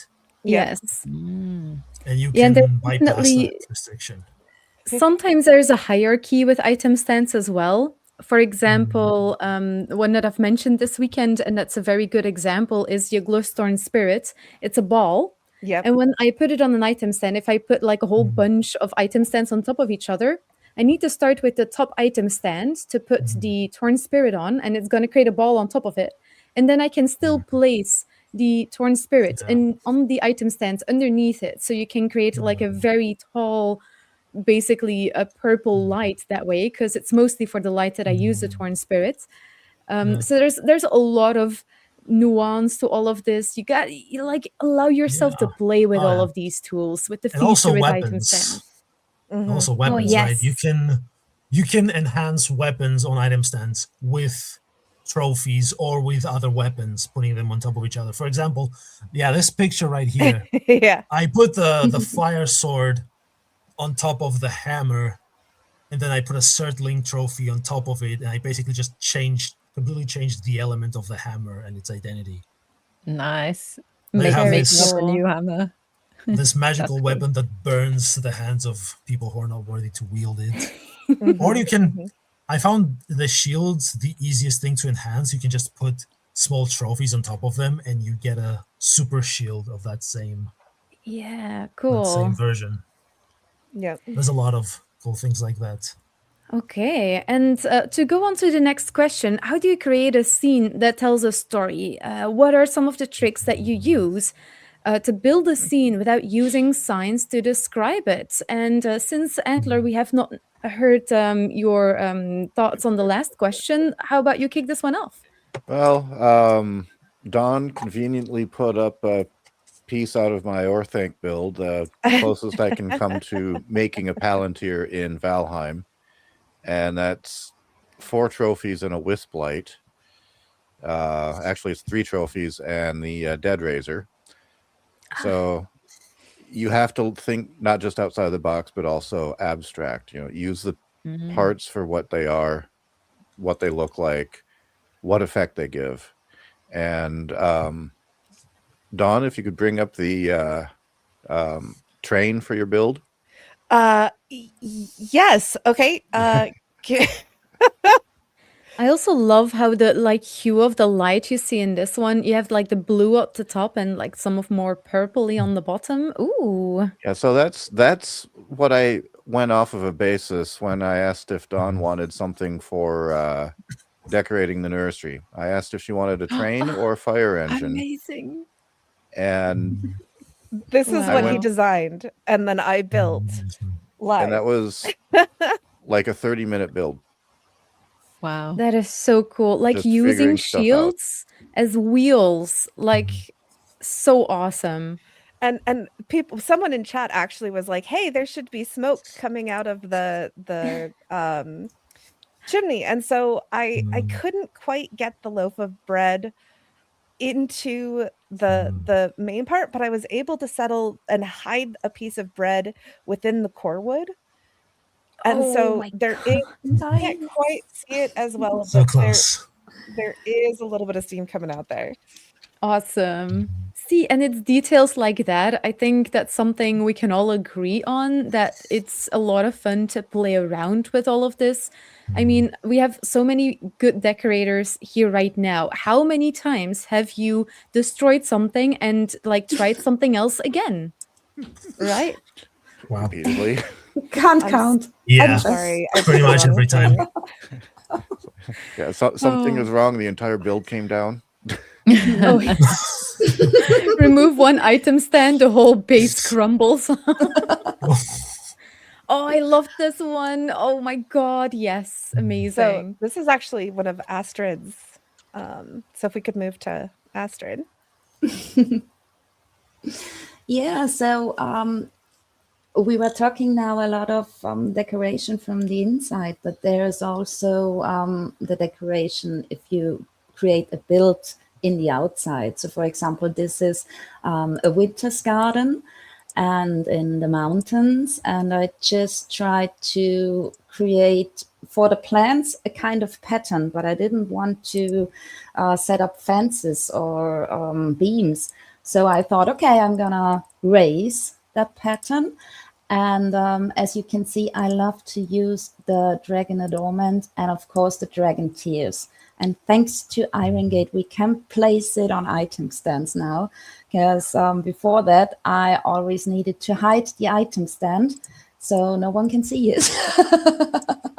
Yeah. Yes. and you Yeah, and can there's bypass definitely that restriction. sometimes there's a hierarchy with item stands as well. For example, one that I've mentioned this weekend, and that's a very good example, is Yggdrasil Spirit. It's a ball. Yep. And when I put it on an item stand, if I put like a whole bunch of item stands on top of each other, I need to start with the top item stand to put the Torn Spirit on, and it's going to create a ball on top of it. And then I can still place the Torn Spirit on the item stands underneath it. So you can create like a very tall basically a purple light that way, because it's mostly for the light that I use the Torn Spirit. So there's a lot of nuance to all of this. You like allow yourself to play with all of these tools, with the And also feature, with item weapons. stands. Also Oh, weapons, right? yes. You can enhance weapons on item stands with trophies or with other weapons, putting them on top of each other. For example, this picture right here. Yeah. I put the fire sword on top of the hammer, and then I put a circling trophy on top of it, and I basically just completely changed the element of the hammer and its identity. Nice. Making up a new hammer. This magical That's weapon that burns the hands of people who are not worthy to wield it. Or you can, I found the shields the easiest thing to enhance. You can just put small trophies on top of them, and you get a super shield of that same cool. version. Yeah. There's a lot of cool things like that. Okay, and to go on to the next question, how do you create a scene that tells a story? What are some of the tricks that you use to build a scene without using signs to describe it? And since Antler, we have not heard your thoughts on the last question, how about you kick this one off? Well, Don conveniently put up a piece out of my Orthanc build, closest I can come to making a Palantir in Valheim. And that's 4 trophies and a Wisp Light. Actually, it's 3 trophies and the Dead Razor. So you have to think not just outside the box, but also abstract. Use the parts for what they are, what they look like, what effect they give. And Dawn, if you could bring up the train for your build. Yes. Okay. I also love how the hue of the light you see in this one, you have the blue at the top and some of more purpley on the bottom. Ooh. Yeah, so that's what I went off of a basis when I asked if Dawn wanted something for decorating the nursery. I asked if she wanted a train or a fire engine. Amazing. And this is what he designed, and then I built live. And that was like a 30-minute build. Wow. That is so cool. Just using figuring stuff out. shields as wheels, so awesome. And someone in chat actually was like, "Hey, there should be smoke coming out of the chimney." And so I couldn't quite get the loaf of bread into the main part, but I was able to settle and hide a piece of bread within the core wood. And so there is, you can't quite see it as well, So but close. there is a little bit of steam coming out there. Awesome. See, and it's details like that. I think that's something we can all agree on, that it's a lot of fun to play around with all of this. I mean, we have so many good decorators here right now. How many times have you destroyed something and tried something else again? Right? Wow. Repeatedly. Can't count. Yeah, I'm sorry. pretty much every time. Yeah, something is wrong. The entire build came down. Oh, remove one item stand, the whole base crumbles. Oh, I love this one. Oh my god, yes. Amazing. So this is actually one of Astrid's. So if we could move to Astrid. Yeah, so we were talking now a lot of decoration from the inside, but there's also the decoration if you create a build in the outside. So for example, this is a winter's garden and in the mountains, and I just tried to create for the plants a kind of pattern, but I didn't want to set up fences or beams. So I thought, okay, I'm gonna raise that pattern. And as you can see, I love to use the dragon adornment and of course the dragon tears. And thanks to Iron Gate, we can place it on item stands now, because before that, I always needed to hide the item stand so no one can see it.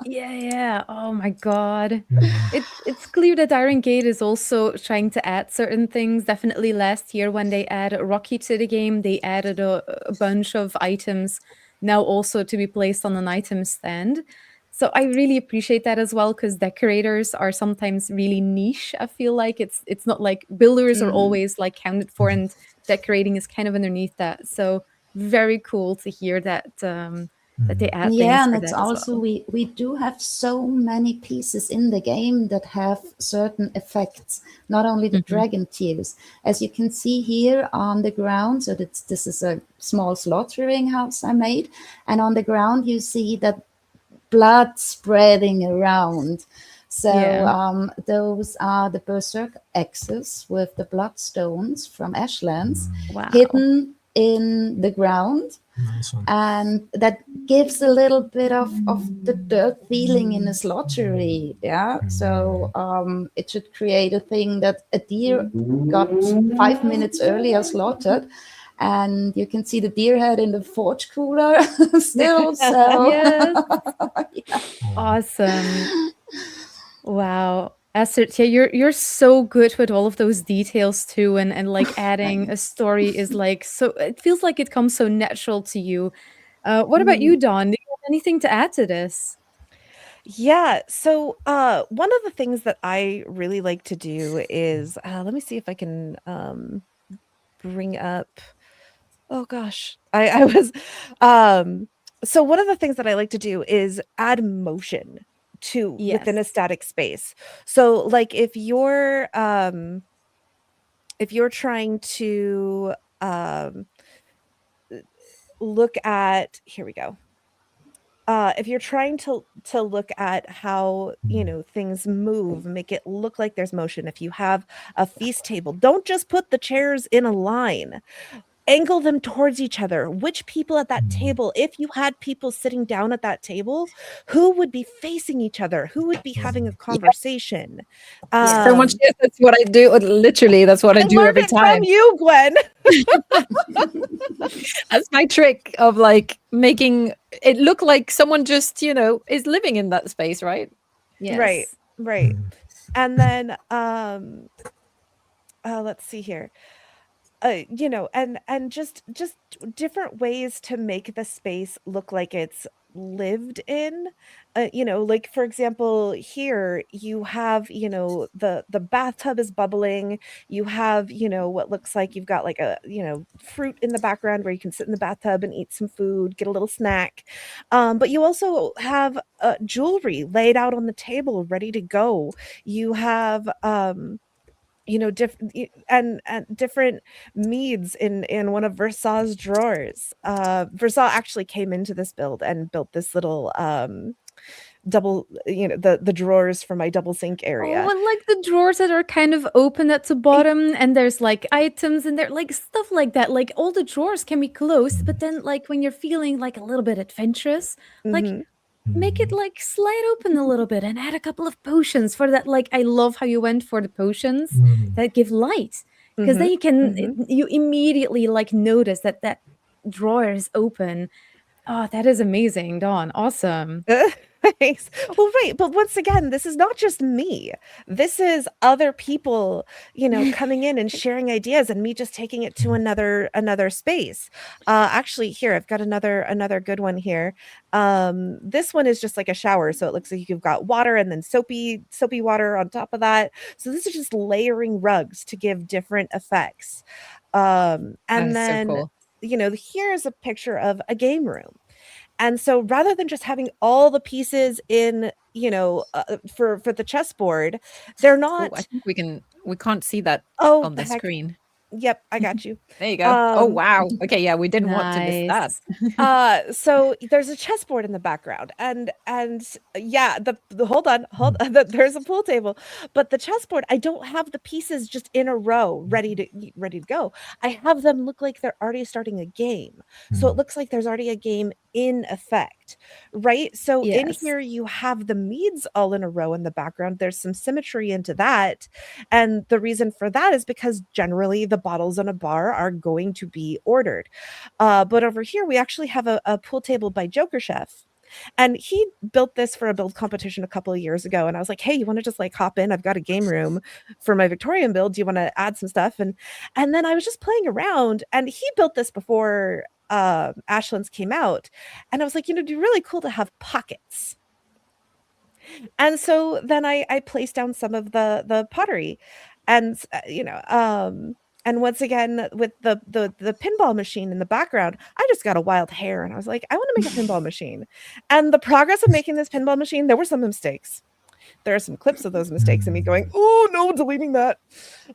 Yeah. Oh my god. It's clear that Iron Gate is also trying to add certain things. Definitely last year when they added Rocky to the game, they added a bunch of items now also to be placed on an item stand. So I really appreciate that as well, because decorators are sometimes really niche. I feel like it's not like builders are always like counted for, and decorating is kind of underneath that. So very cool to hear that that they add things Yeah, and for it's that as also well. we do have so many pieces in the game that have certain effects, not only the dragon tears. As you can see here on the ground, so this is a small slaughtering house I made, and on the ground you see that blood spreading around. So Yeah. those are the berserk axes with the bloodstones from Ashlands Wow. hidden in the ground. And that gives a little bit of the dirt feeling in a slaughtery. Yeah. So it should create a thing that a deer got 5 minutes earlier slaughtered. And you can see the deer head in the forge cooler still. So Yes. yeah. Awesome. Wow. Esther, yeah, you're so good with all of those details too, and like adding a story is like so, it feels like it comes so natural to you. What about you, Dawn? Do you have anything to add to this? Yeah, so one of the things that I really like to do is let me see if I can bring up, oh gosh, I was so one of the things that I like to do is add motion to within a Yes. static space. So like if you're trying to look at, here we go. If you're trying to look at how, you know, things move, make it look like there's motion. If you have a feast table, don't just put the chairs in a line. Angle them towards each other. Which people at that table, if you had people sitting down at that table, who would be facing each other? Who would be having a conversation? So much. Yes, that's what I do. Literally, that's what I do learned every it from time. you, Gwen. That's my trick of like making it look like someone just, you know, is living in that space, right? Right, Yes. right. And then let's see here. You know, and just different ways to make the space look like it's lived in. You know, like for example, here you have, you know, the bathtub is bubbling. You have, you know, what looks like you've got like a, you know, fruit in the background where you can sit in the bathtub and eat some food, get a little snack. But you also have jewelry laid out on the table, ready to go. You have you know, and different meads in one of Versaw's drawers. Versaw actually came into this build and built this little double, you know, the drawers for my double sink area. Oh, and like the drawers that are kind of open at the bottom, and there's like items in there, like stuff like that. Like all the drawers can be closed, but then like when you're feeling like a little bit adventurous, like make it like slide open a little bit and add a couple of potions for that. Like I love how you went for the potions that give light, because then you can you immediately like notice that that drawer is open. Oh, that is amazing, Dawn. Awesome. Thanks. Well, right, but once again, this is not just me. This is other people, you know, coming in and sharing ideas, and me just taking it to another space. Actually, here I've got another good one here. This one is just like a shower, so it looks like you've got water and then soapy water on top of that. So this is just layering rugs to give different effects. And That is so then, cool. you know, here's a picture of a game room. And so rather than just having all the pieces in, you know, for the chessboard, they're Oh, not. I think we can't see that Oh, on the heck. screen. Yep, I got you. There you go. Oh wow. Okay, yeah, we didn't want to miss that. So there's a chessboard in the background, and yeah, the hold on, there's a pool table, but the chessboard, I don't have the pieces just in a row ready to go. I have them look like they're already starting a game, so it looks like there's already a game in effect, right? So in Yes. here you have the meads all in a row in the background. There's some symmetry into that, and the reason for that is because generally the bottles on a bar are going to be ordered. But over here, we actually have a pool table by Joker Chef. And he built this for a build competition a couple of years ago. And I was like, hey, you want to just like hop in? I've got a game room for my Victorian build. Do you want to add some stuff? And then I was just playing around, and he built this before Ashlands came out, and I was like, it'd be really cool to have pockets. And so then I placed down some of the pottery, and and once again with the pinball machine in the background, I just got a wild hair, and I was like, I want to make a pinball machine. And the progress of making this pinball machine, there were some mistakes. There are some clips of those mistakes and me going, oh no, deleting that.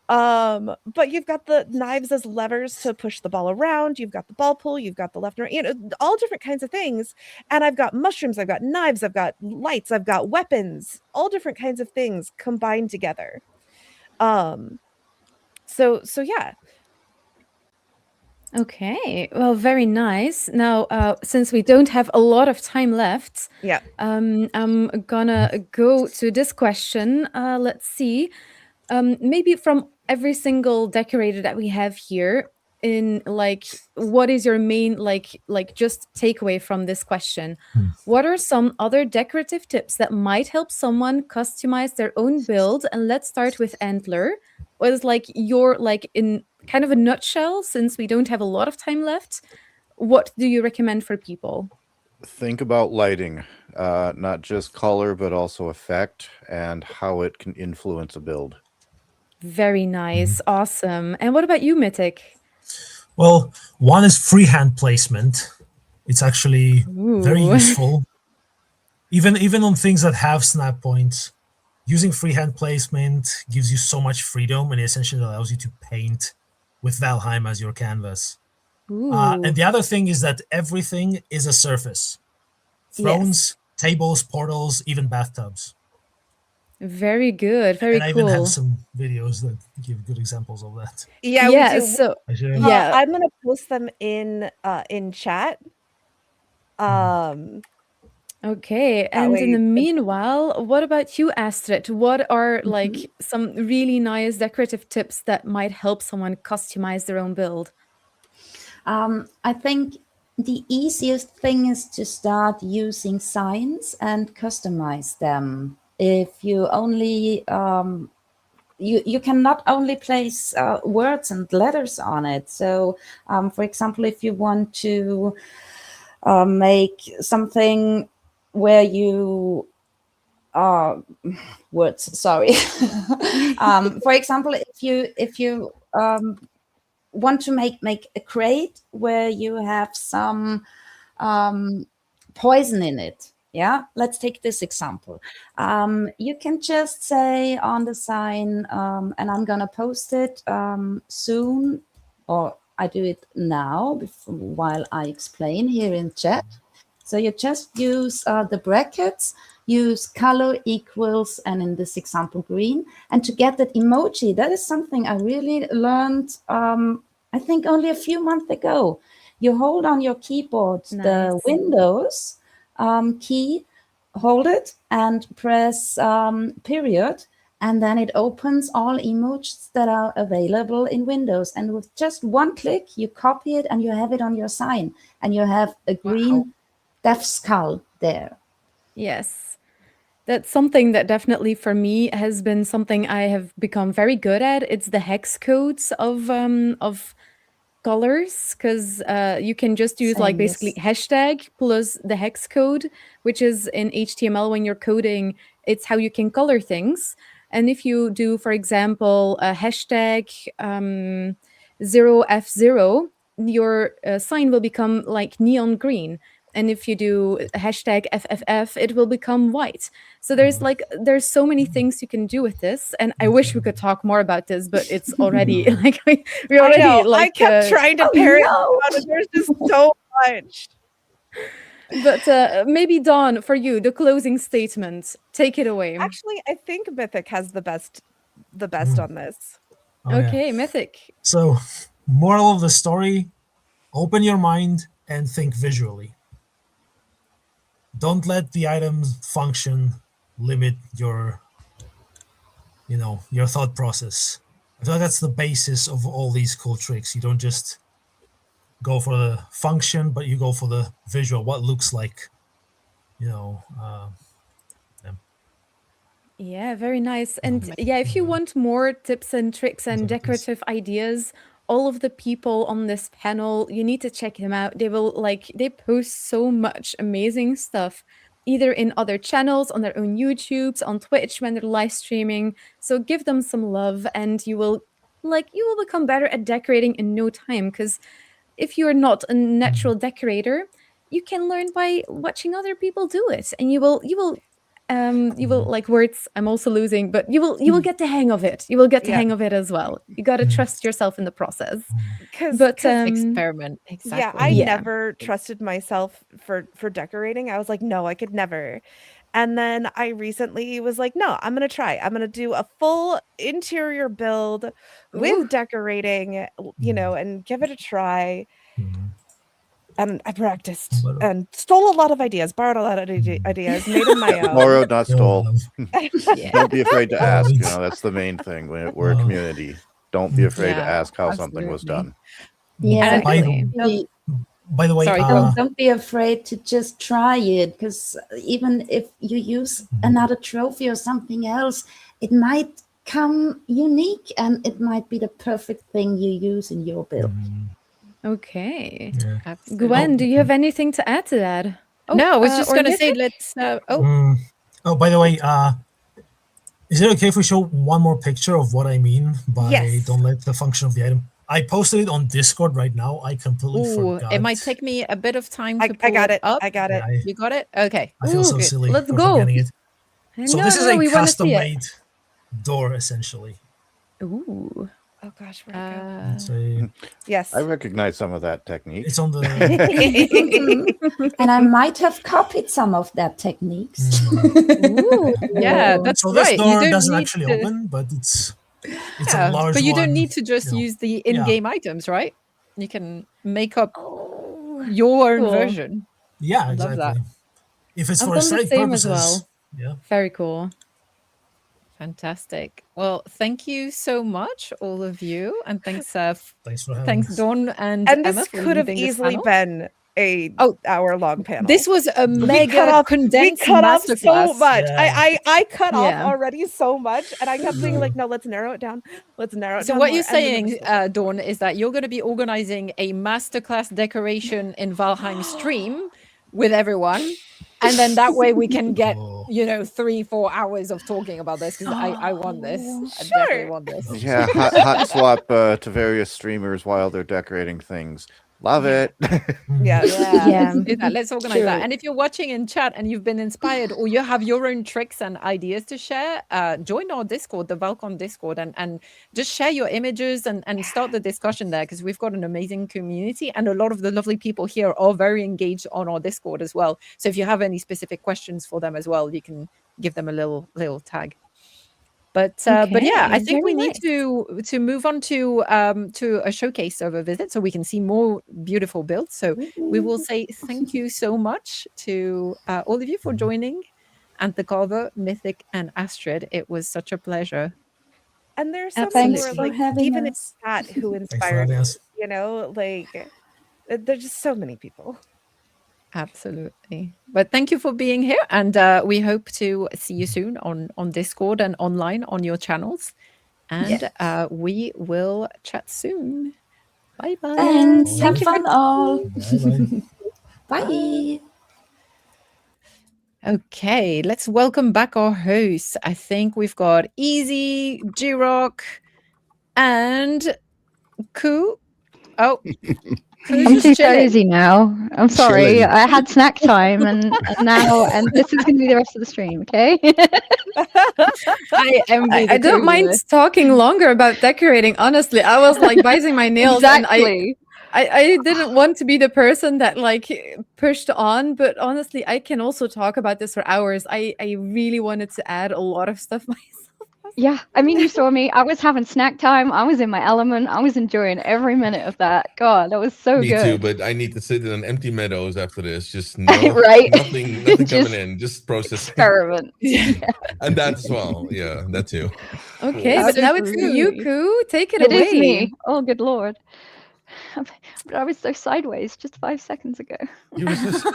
But you've got the knives as levers to push the ball around. You've got the ball pull. You've got the left and right, all different kinds of things. And I've got mushrooms. I've got knives. I've got lights. I've got weapons. All different kinds of things combined together. So yeah. Okay, well, very nice. Now, since we don't have a lot of time left, yeah, I'm gonna go to this question. Let's see, maybe from every single decorator that we have here, in like, what is your main like just takeaway from this question? What are some other decorative tips that might help someone customize their own build? And let's start with Antler. What is like your in kind of a nutshell, since we don't have a lot of time left, what do you recommend for people? Think about lighting, not just color, but also effect and how it can influence a build. Very nice. Awesome. And what about you, Mythic? Well, one is freehand placement. It's actually very useful. Even on things that have snap points, using freehand placement gives you so much freedom, and it essentially allows you to paint with Valheim as your canvas. And the other thing is that everything is a surface. Thrones, tables, portals, even bathtubs. Very good. Very and I cool. even have some videos that give good examples of that. Yeah, yeah, we do. so yeah, I'm gonna post them in chat. Okay, and in the meanwhile, what about you, Astrid? What are like some really nice decorative tips that might help someone customize their own build? I think the easiest thing is to start using signs and customize them. If you only you can not only place words and letters on it. So, for example, if you want to make something where you words, sorry. For example, if you want to make a crate where you have some poison in it. Yeah, let's take this example. You can just say on the sign, and I'm gonna post it soon, or I do it now while I explain here in chat. So you just use the brackets, use color equals, and in this example, green. And to get that emoji, that is something I really learned, I think only a few months ago. You hold on your keyboard, the Windows key, hold it and press period. And then it opens all emojis that are available in Windows. And with just one click, you copy it and you have it on your sign. And you have a green death skull there. Yes. That's something that definitely for me has been something I have become very good at. It's the hex codes of colors, because you can just use like basically hashtag plus the hex code, which is in HTML when you're coding, it's how you can color things. And if you do, for example, a hashtag 0F0, your sign will become like neon green. And if you do hashtag FFF, it will become white. So there's so many things you can do with this. And I wish we could talk more about this, but it's already like we already I kept trying to pair it down, and there's just so much. But maybe Dawn, for you, the closing statement. Take it away. Actually, I think Mythic has the best on this. Okay, Mythic. So, moral of the story, open your mind and think visually. Don't let the item's function limit your thought process. I feel like that's the basis of all these cool tricks. You don't just go for the function, but you go for the visual, what looks like, Yeah, very nice. And yeah, if you want more tips and tricks and decorative ideas all of the people on this panel, you need to check them out. They post so much amazing stuff, either in other channels, on their own YouTubes, on Twitch when they're live streaming. So give them some love, and you will become better at decorating in no time. Because if you're not a natural decorator, you can learn by watching other people do it, and you will like words I'm also losing, but you will get the hang of it. You will get the hang of it as well. You got to trust yourself in the process. But experiment. Exactly. Yeah, I never trusted myself for decorating. I was like, no, I could never. And then I recently was like, no, I'm going to try. I'm going to do a full interior build with decorating, and give it a try. And I practiced and stole a lot of ideas, borrowed a lot of ideas, made them my own. Borrowed, not stole. Don't be afraid to ask. That's the main thing. We're a community. Don't be afraid to ask how something was done. Yeah. By the way, sorry, don't be afraid to just try it, because even if you use another trophy or something else, it might come unique and it might be the perfect thing you use in your build. Okay. Gwen, do you have anything to add to that? No, I was just going to say, let's... by the way, is it okay if we show one more picture of what I mean by don't let the function of the item? I posted it on Discord right now. I completely forgot. It might take me a bit of time to pull I got it. up. I got it. You got it? Okay. I feel so silly. Let's for go. forgetting it. So this is a custom-made it. door, essentially. Ooh. Oh gosh, Yes. I recognize some of that technique. It's on the and I might have copied some of that techniques. Ooh. Yeah, that's so right. This door you doesn't actually open, but it's a large but you one, don't need to just use the in-game items, right? You can make up your own version. Yeah, I love exactly. that. If it's I've for done the aesthetic same as purposes, well. Very cool. Fantastic. Well, thank you so much, all of you, and thanks for having us. Dawn and this Emma for could have leading this easily panel. been a hour-long panel. This was a mega condensed We cut off so masterclass. much. Yeah. I cut off Yeah. already so much, and I kept being like, no, let's narrow it down. Let's narrow it So down. what more. you're And then saying, it was- Dawn, is that you're going to be organizing a masterclass decoration in Valheim stream with everyone, and then that way we can get 3-4 hours of talking about this, because I want this. I definitely want this. Yeah, hot swap to various streamers while they're decorating things. Love it. Yeah. Let's do that. Let's organize True. that. And if you're watching in chat and you've been inspired, or you have your own tricks and ideas to share, join our Discord, the Val-Con Discord, and just share your images and start the discussion there, because we've got an amazing community, and a lot of the lovely people here are very engaged on our Discord as well. So if you have any specific questions for them as well, you can give them a little tag. But yeah, I think we need to move on to a showcase of a visit, so we can see more beautiful builds. So we will say thank you so much to all of you for joining, and the Carver, Mythic, and Astrid. It was such a pleasure. And there's some Thanks who are for like having even in us. chat who Thanks for inspired having me, us. there's just so many people. Absolutely. But thank you for being here, and we hope to see you soon on Discord and online on your channels. And we will chat soon. Bye bye. Thanks. Thank Have you fun all. Bye-bye. Bye. Okay, let's welcome back our hosts. I think we've got Easy, G-Rock, and Koo. Oh, Koo's I'm just too chilling. cozy now. I'm sorry. Chilling. I had snack time and now this is going to be the rest of the stream. Okay. I envy the I don't Koo mind here. talking longer about decorating. Honestly, I was like biting my nails, Exactly. and I didn't want to be the person that like pushed on. But honestly, I can also talk about this for hours. I really wanted to add a lot of stuff myself. Yeah. I mean, you saw me. I was having snack time. I was in my element. I was enjoying every minute of that. God, that was so Me good. too, but I need to sit in empty meadows after this. Just no, Right. nothing Just coming in. Just processing. Experiment. And that as well. Yeah, that too. Okay, Cool. but now it's you, Absolutely. Koo. Take it It away. is me. Oh, good Lord. But I was so sideways just 5 seconds ago. You were just-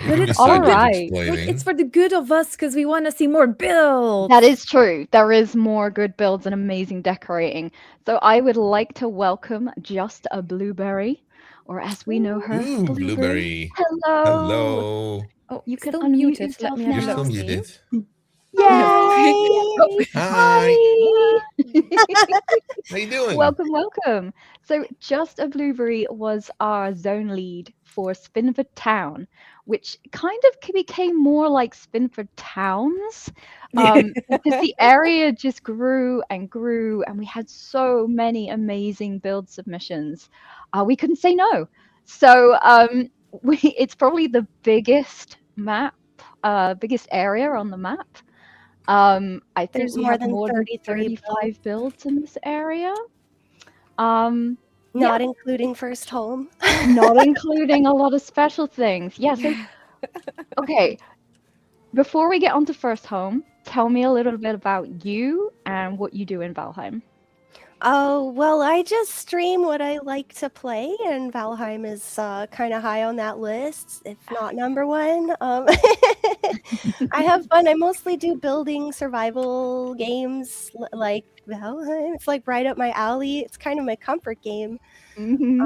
But it's All for the, right. like, it's for the good of us because we want to see more builds. That is true. There is more good builds and amazing decorating. So I would like to welcome Just a Blueberry, or as we know her, Ooh, Blueberry. Hello. Hello. Oh, You can still unmute muted. Let yourself me have You're a now. still look. muted. Yay! Hi. Hi. How you doing? Welcome, welcome. So Just a Blueberry was our zone lead for Spinford Town, which kind of became more like Spinford Towns, because the area just grew and grew, and we had so many amazing build submissions. We couldn't say no. So it's probably the biggest biggest area on the map. I think There's we more have than more than 33 35 builds in this area. Not including first home. Not including a lot of special things. Yeah, so okay. Before we get on to first home, tell me a little bit about you and what you do in Valheim. Oh, well, I just stream what I like to play, and Valheim is kind of high on that list, if not number one. I have fun. I mostly do building survival games like Valheim. It's like right up my alley. It's kind of my comfort game. Mm-hmm.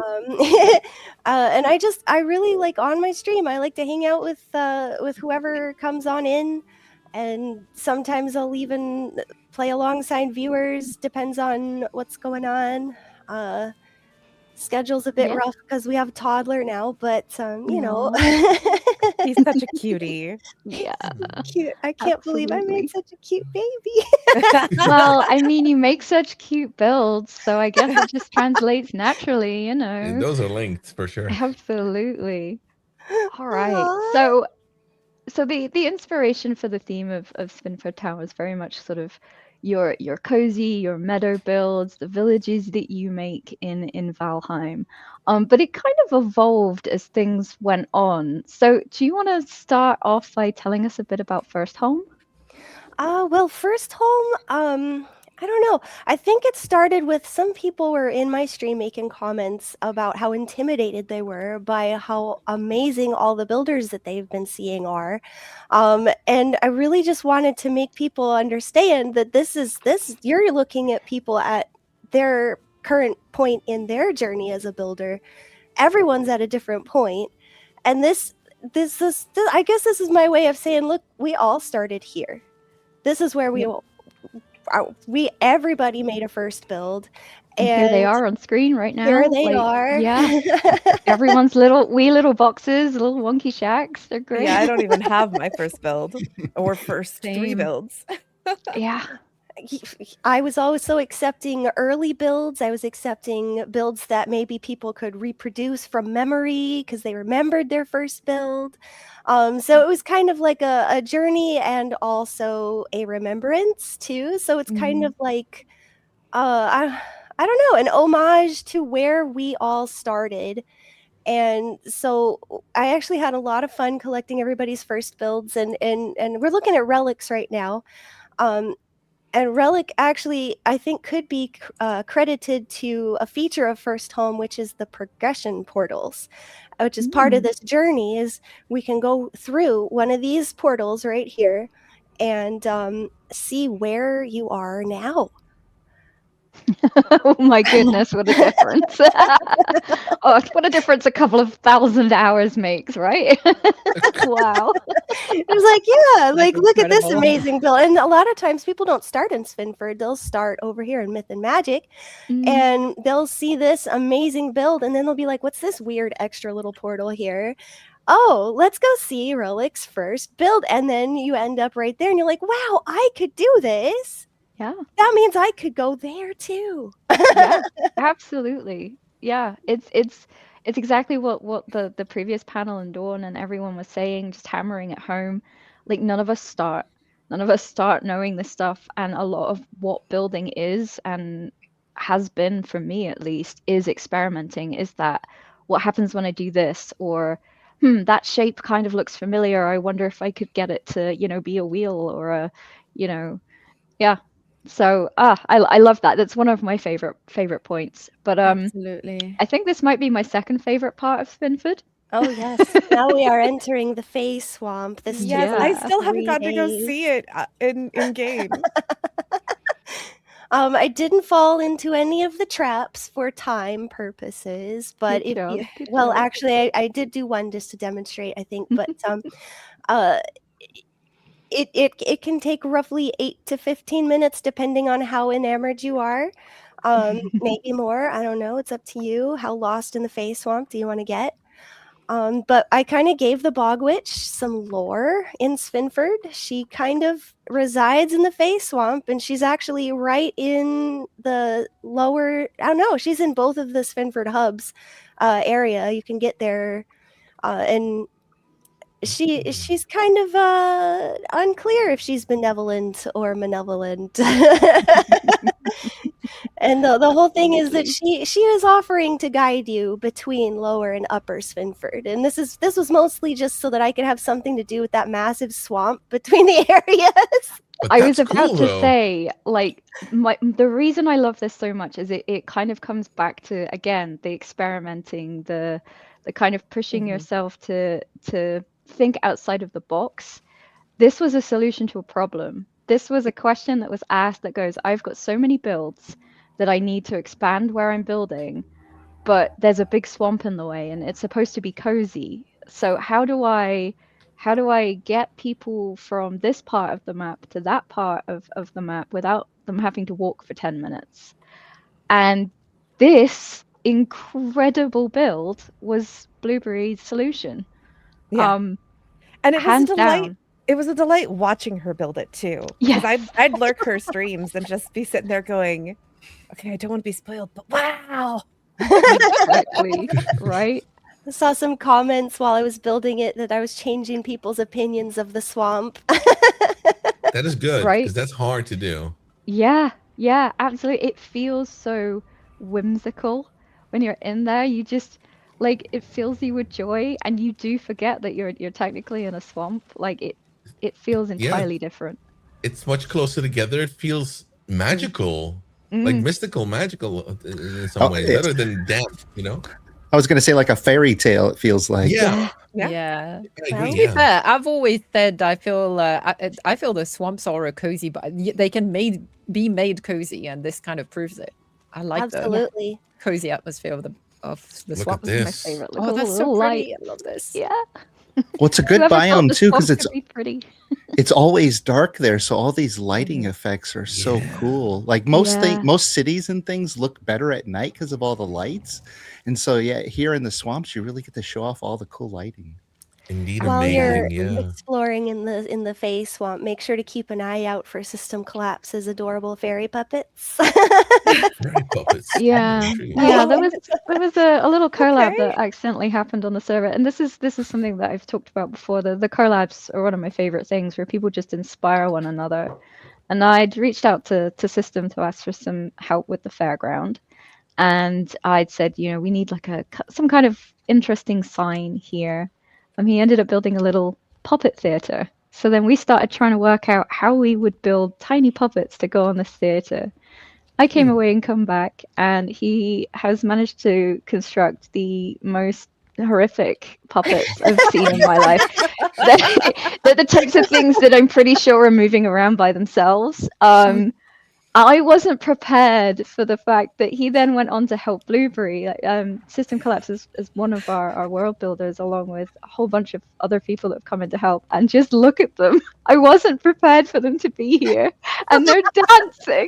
And I really like on my stream, I like to hang out with whoever comes on in, and sometimes I'll even play alongside viewers, depends on what's going on. Schedule's a bit rough because we have a toddler now, but you know. He's such a cutie. Yeah. Cute. I can't believe I made such a cute baby. Well, I mean, you make such cute builds, so I guess it just translates naturally, you know. Those are linked for sure. Absolutely. All right. So the inspiration for the theme of Spinford Town was very much sort of your cozy, your meadow builds, the villages that you make in Valheim. But it kind of evolved as things went on. So do you want to start off by telling us a bit about First Home? Well, first home, I don't know. I think it started with some people were in my stream making comments about how intimidated they were by how amazing all the builders that they've been seeing are. And I really just wanted to make people understand that this you're looking at people at their current point in their journey as a builder. Everyone's at a different point. And this I guess this is my way of saying, look, we all started here. This is where everybody made a first build, and here they are on screen right now. Here they are. Yeah, everyone's wee little boxes, little wonky shacks. They're great. Yeah, I don't even have my first build or first 3 builds. Yeah. I was always so accepting early builds. I was accepting builds that maybe people could reproduce from memory because they remembered their first build. So it was kind of like a journey and also a remembrance too. So it's kind of like, I don't know, an homage to where we all started. And so I actually had a lot of fun collecting everybody's first builds, and we're looking at relics right now. And Relic actually, I think, could be credited to a feature of First Home, which is the progression portals, which is part of this journey. Is we can go through one of these portals right here and see where you are now. Oh my goodness, what a difference. Oh, what a difference a couple of 1,000 hours makes, right? Wow. It was like, yeah, like, look at this amazing build. And a lot of times people don't start in Spinford. They'll start over here in Myth and Magic, and they'll see this amazing build, and then they'll be like, what's this weird extra little portal here? Oh, let's go see Relic's first build. And then you end up right there, and you're like, wow, I could do this. Yeah. That means I could go there too. Yeah, absolutely. Yeah, it's exactly what the previous panel and Dawn and everyone was saying, just hammering it home. Like none of us start knowing this stuff, and a lot of what building is and has been for me at least is experimenting. Is that what happens when I do this, or that shape kind of looks familiar. I wonder if I could get it to, be a wheel or a, yeah. So I love that. That's one of my favorite points. But absolutely, I think this might be my second favorite part of Spinford. Oh yes, now we are entering the Fey Swamp. This Yes, took I us still haven't 3 gotten to go days. see it in game. I didn't fall into any of the traps for time purposes, but Good if job, you, good well, job. actually, I did do one just to demonstrate, I think, but uh, it can take roughly 8 to 15 minutes, depending on how enamored you are. Maybe more. I don't know. It's up to you. How lost in the Fey Swamp do you want to get? But I kind of gave the Bog Witch some lore in Svinford. She kind of resides in the Fey Swamp, and she's actually right in the lower. I don't know. She's in both of the Svinford hubs area. You can get there, and she's kind of unclear if she's benevolent or malevolent. And the whole thing is that she is offering to guide you between lower and upper Svinford, and this was mostly just so that I could have something to do with that massive swamp between the areas. But I was that's about cool, to though. say, like, the reason I love this so much is it kind of comes back to, again, the experimenting, the kind of pushing yourself to think outside of the box. This was a solution to a problem. This was a question that was asked that goes, I've got so many builds that I need to expand where I'm building, but there's a big swamp in the way and it's supposed to be cozy. So how do I get people from this part of the map to that part of the map without them having to walk for 10 minutes? And this incredible build was Blueberry's solution. Yeah. And it was a hands delight. down. It was a delight watching her build it too. Yes. Because I'd lurk her streams and just be sitting there going, okay, I don't want to be spoiled, but wow. Exactly. Right? I saw some comments while I was building it that I was changing people's opinions of the swamp. That is good, Right? because that's hard to do. Yeah, absolutely. It feels so whimsical when you're in there. You just like it fills you with joy, and you do forget that you're technically in a swamp. Like it feels entirely different. It's much closer together. It feels magical, like mystical, magical in some ways, better than damp, you know? I was going to say like a fairy tale, it feels like. Yeah. Yeah. I agree, To be yeah. fair, I've always said I feel the swamps are a cozy, but they can be made cozy, and this kind of proves it. I like Absolutely. the cozy atmosphere of the Look swamp. at this. My favorite. Oh, that's so pretty. I love this. Yeah. Well, it's a good Whoever thought biome the too, because swamp it's could be pretty. it's always dark there, so all these lighting effects are so cool. Like most most cities and things look better at night because of all the lights, and so here in the swamps you really get to show off all the cool lighting. Indeed, While you're amazing, yeah. exploring in the Fey Swamp, make sure to keep an eye out for System Collapse's adorable fairy puppets. Fairy puppets. Yeah, there was a little collab that accidentally happened on the server, and this is something that I've talked about before. The collabs are one of my favorite things, where people just inspire one another. And I'd reached out to System to ask for some help with the fairground, and I'd said, we need like some kind of interesting sign here. And he ended up building a little puppet theater. So then we started trying to work out how we would build tiny puppets to go on this theater. I came away and come back, and he has managed to construct the most horrific puppets I've seen in my life. They're the types of things that I'm pretty sure are moving around by themselves. I wasn't prepared for the fact that he then went on to help Blueberry. System Collapse is one of our world builders, along with a whole bunch of other people that have come in to help. And just look at them. I wasn't prepared for them to be here. And they're dancing.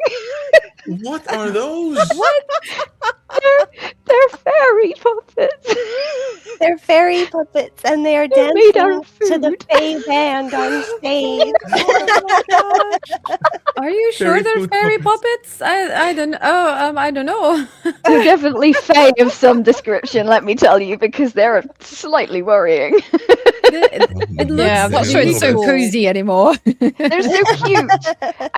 What are those? What? They're fairy puppets. They're fairy puppets, and they are They're made out dancing of to the Fey band on stage. Are you sure they're fairy puppets? I don't. I don't know. They're definitely fey of some description, let me tell you, because they're slightly worrying. It looks I'm not sure it's so cozy anymore. They're so cute,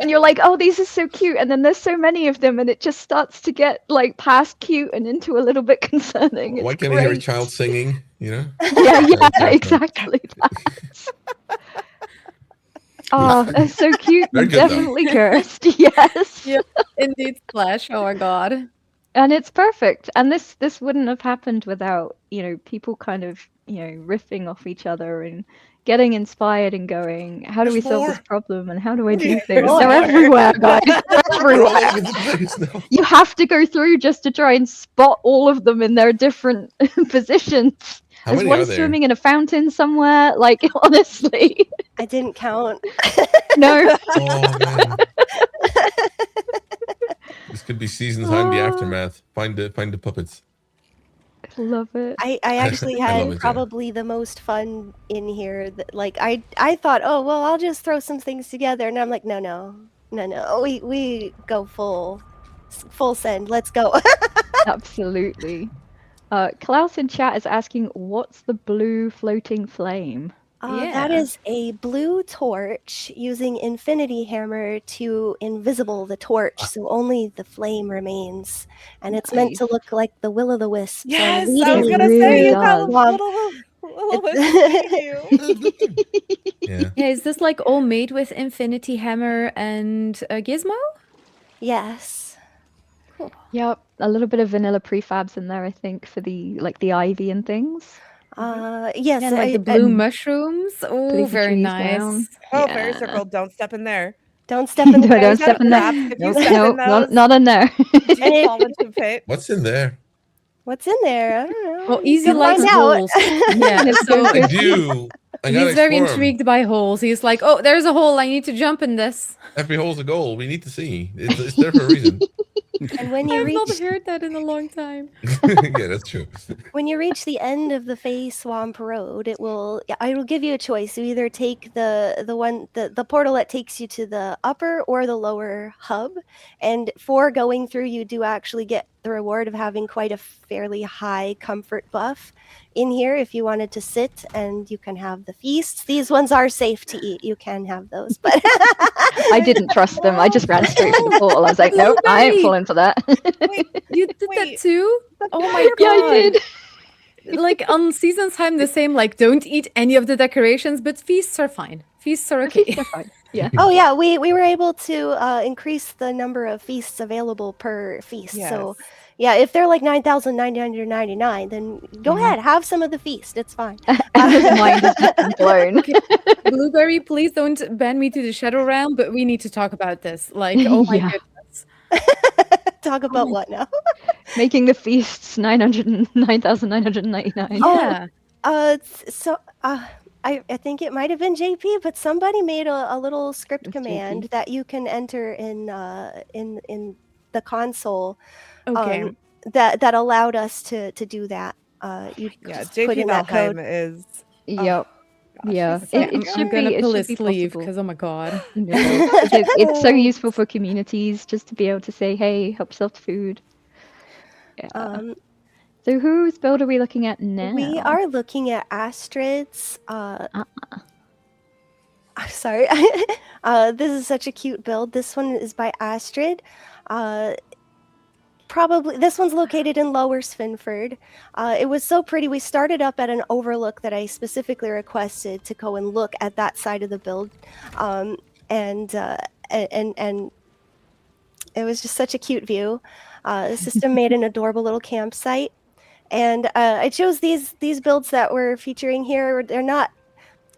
and you're like, oh, these are so cute, and then there's so many of them, and it just starts to get like past cute and into a little bit concerning. Why It's can't I hear a great. child singing? You know? Yeah, exactly. Oh, they're so cute. They're They're good, though. definitely cursed. Yes. Yeah, indeed, Splash. Oh my god. And it's perfect. And this wouldn't have happened without, people kind of, riffing off each other and getting inspired and going, how do we solve this problem and how do I do things? They're everywhere, guys. They're everywhere. You have to go through just to try and spot all of them in their different positions. How There's many one are there? swimming in a fountain somewhere. Like, honestly. I didn't count. No. Oh man. This could be seasons high in the aftermath. Find the puppets. Love it. I actually I love had it, yeah. probably the most fun in here. Like I thought, oh well, I'll just throw some things together, and I'm like, no. We go full send. Let's go. Absolutely. Klaus in chat is asking, what's the blue floating flame? That is a blue torch using Infinity Hammer to invisible the torch, so only the flame remains. And it's meant to look like the Will-o'-the-Wisp. Yes, so I was gonna say you got Will-o'-the-Wisp. Yeah. Yeah, is this like all made with Infinity Hammer and Gizmo? Yes. Yep, a little bit of vanilla prefabs in there, I think, for the ivy and things. Yes, Yeah, like the blue mushrooms. Oh, Leafy very trees nice. down. Oh, fairy circle! Don't step in there. Don't step in the No, fairy don't step in there. circle. If you No, step in those, not in there. do you fall into a pit? What's in there? What's in there? I don't know. Well, Easy You'll likes find out. holes. Yeah, so I do. I gotta he's very explore 'em. intrigued by holes. He's like, oh, there's a hole. I need to jump in this. Every hole's a goal. We need to see. It's there for a reason. And when you I've not reach heard that in a long time. Yeah, that's true. when you reach the end of the Fey Swamp Road, it will give you a choice. You either take the portal that takes you to the upper or the lower hub. And for going through, you do actually get the reward of having quite a fairly high comfort buff in here if you wanted to sit, and you can have the feasts. These ones are safe to eat. You can have those, but I didn't trust them. I just ran straight for the portal. I was like, nope, I ain't falling for that. You did that too? Oh my god. Yeah, I did. Like on Season's Time, the same, like don't eat any of the decorations, but feasts are fine. Feasts are okay. They're fine. Yeah. oh yeah, we were able to increase the number of feasts available per feast. So yeah, if they're like 9,999, then go ahead, have some of the feast. It's fine. His mind is just blown. Blueberry, please don't ban me to the Shadow Realm, but we need to talk about this. Like, oh my Yeah. goodness. Talk about what now? Making the feasts 9,999. Yeah. I think it might have been JP, but somebody made a little script command that you can enter in the console. Okay. That allowed us to do that. You just put JP in that code. Valheim is. Yep. Yeah. It should I'm gonna be, pull it his should be sleeve possible. because oh my god. No, it's so useful for communities just to be able to say, hey, help yourself to food. Yeah. So whose build are we looking at now? We are looking at Astrid's. I'm sorry. This is such a cute build. This one is by Astrid. Probably this one's located in Lower Svinford. It was so pretty. We started up at an overlook that I specifically requested to go and look at that side of the build, and it was just such a cute view. The system made an adorable little campsite, and I chose these builds that we're featuring here. They're not.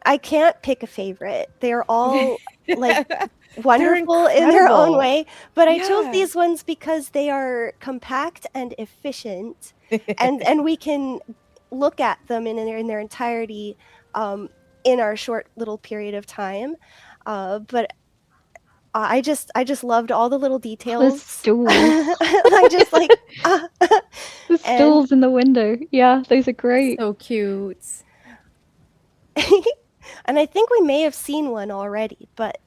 I can't pick a favorite. They're all like wonderful in their own way, but I chose these ones because they are compact and efficient, and we can look at them in their entirety in our short little period of time. But I just loved all the little details. The stools. I just like the stools in the window. Yeah, those are great. So cute. And I think we may have seen one already, but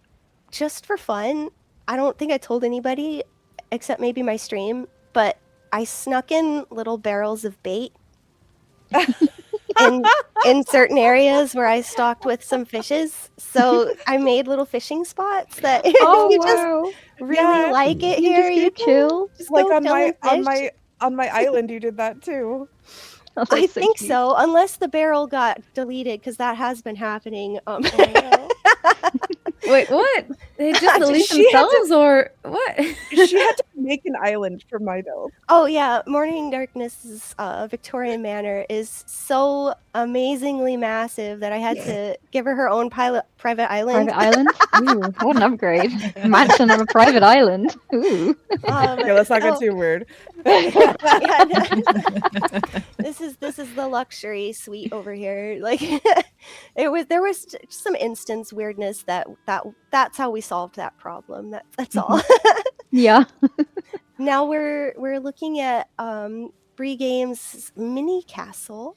just for fun, I don't think I told anybody except maybe my stream, but I snuck in little barrels of bait in certain areas where I stocked with some fishes. So I made little fishing spots that if you just really like it here, you can chill. just Like go on chill my and fish. on my island, you did that too. Oh, I that's so think cute. so, unless the barrel got deleted, because that has been happening. Wait, what? They just delete She had themselves or what? She had to make an island for my build. Oh yeah, Morning Darkness's Victorian Manor is so amazingly massive that I had to give her her own private island. Private island? Ooh, what an upgrade. Mansion on a private island. Ooh. Okay, let's not get too weird. Yeah, no. This is the luxury suite over here. Like there was just some instance weirdness that's how we solved that problem. That's all. Yeah. Now we're looking at Bree Games mini castle.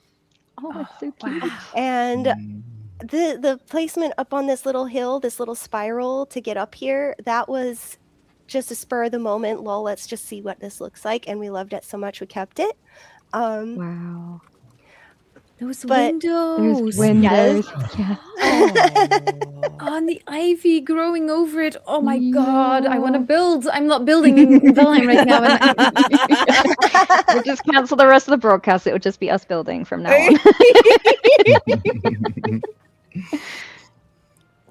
Oh, it's so cute. And the placement up on this little hill, this little spiral to get up here, that was just a spur of the moment. Lol, let's just see what this looks like, and we loved it so much we kept it. Wow. Those But- windows. Those windows. Yeah. Oh, and the ivy growing over it. Oh my god, I want to build. I'm not building in Valheim right now. We'll just cancel the rest of the broadcast. It will just be us building from now on.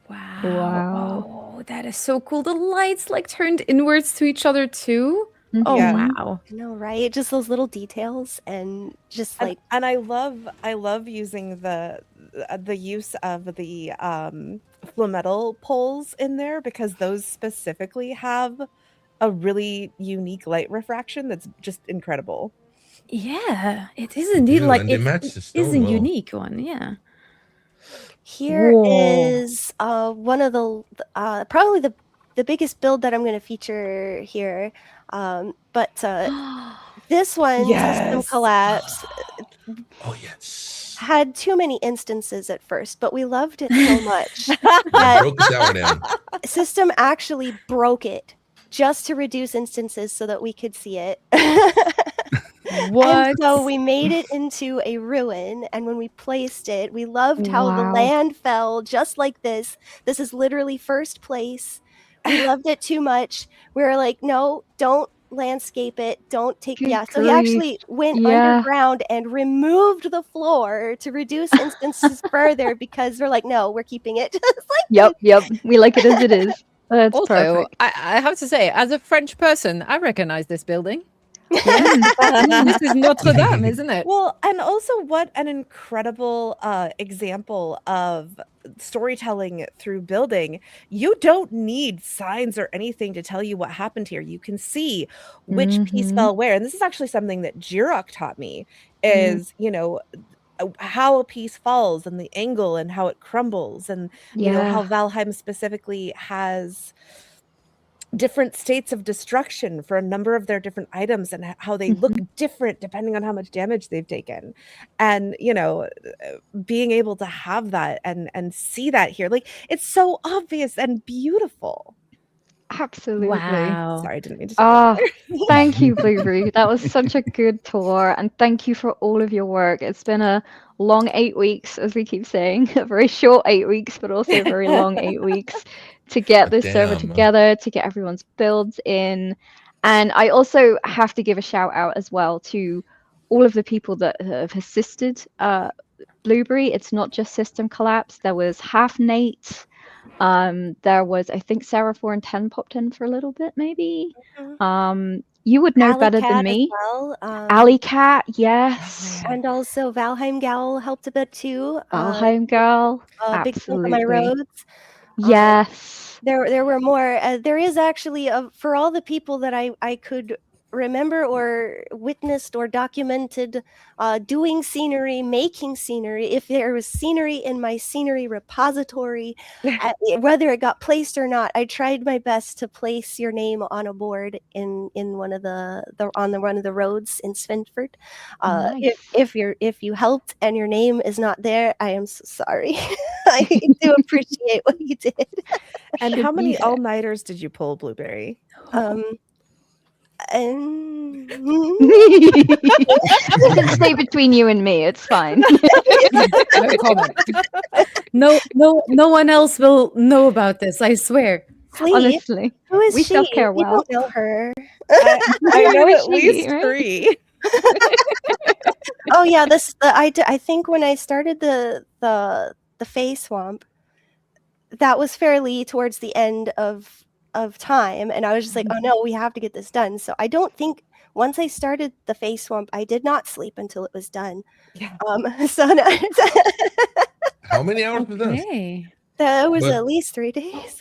Wow. Wow. Oh, that is so cool. The lights like turned inwards to each other too. Oh Yeah. wow. I know, right? Just those little details and just like And I love using the use of the metal poles in there, because those specifically have a really unique light refraction that's just incredible. Yeah, it is indeed Yeah, like and they it match the is stone a well. unique one. Yeah. here Whoa. is one of the probably the biggest build that I'm going to feature here. But this one, System Yes. Collapse, Oh yes. had too many instances at first, but we loved it so much You that broke the tower down. System actually broke it just to reduce instances so that we could see it. What? And so we made it into a ruin, and when we placed it, we loved how the Wow. land fell just like this. This is literally first place. We loved it too much. We were like, no, don't landscape it. Don't take Good So he grief. actually went Yeah. underground and removed the floor to reduce instances further, because we're like, no, we're keeping it just like Yep. We like it as it is. That's Also, perfect. I have to say, as a French person, I recognize this building. This is Notre Dame, isn't it? Well, and also what an incredible example of storytelling through building. You don't need signs or anything to tell you what happened here. You can see which piece Mhm. fell where. And this is actually something that Jirok taught me is, how a piece falls and the angle and how it crumbles, and how Yeah. Valheim specifically has different states of destruction for a number of their different items, and how they look different depending on how much damage they've taken. And being able to have that and see that here, like, it's so obvious and beautiful. Absolutely. Wow. Sorry, I didn't mean to Ah, say thank you, Blueberry. That was such a good tour, and thank you for all of your work. It's been a long 8 weeks, as we keep saying, a very short 8 weeks, but also a very long 8 weeks to get this server Damn. together, to get everyone's builds in. And I also have to give a shout out as well to all of the people that have assisted Blueberry. It's not just System Collapse. There was Half Nate. There was, I think, Sarah 4 and 10 popped in for a little bit, maybe. You would know Alley better Cat than as me. well. Alley Cat, yes. And also Valheim Gal helped a bit too. Valheim Girl, Big Smoke on My absolutely. Roads. Yes. There were more. There is actually for all the people that I could remember or witnessed or documented doing scenery, making scenery. If there was scenery in my scenery repository, whether it got placed or not, I tried my best to place your name on a board in one of one of the roads in Svenford. Nice. If you helped and your name is not there, I am so sorry. I do appreciate what you did. And Should how be many there. all-nighters did you pull, Blueberry? Stay between you and me. It's fine. No comment. No one else will know about this, I swear. Please. Honestly, Who is we she? self-care We well. don't know her. I know Who is at least she, right? 3. Oh yeah, I think when I started the Fey Swamp, that was fairly towards the end of of time, and I was just like, oh no, we have to get this done. So I don't think once I started the face swamp, I did not sleep until it was done. Yeah. So How many hours was that? Okay. that was But- at least 3 days.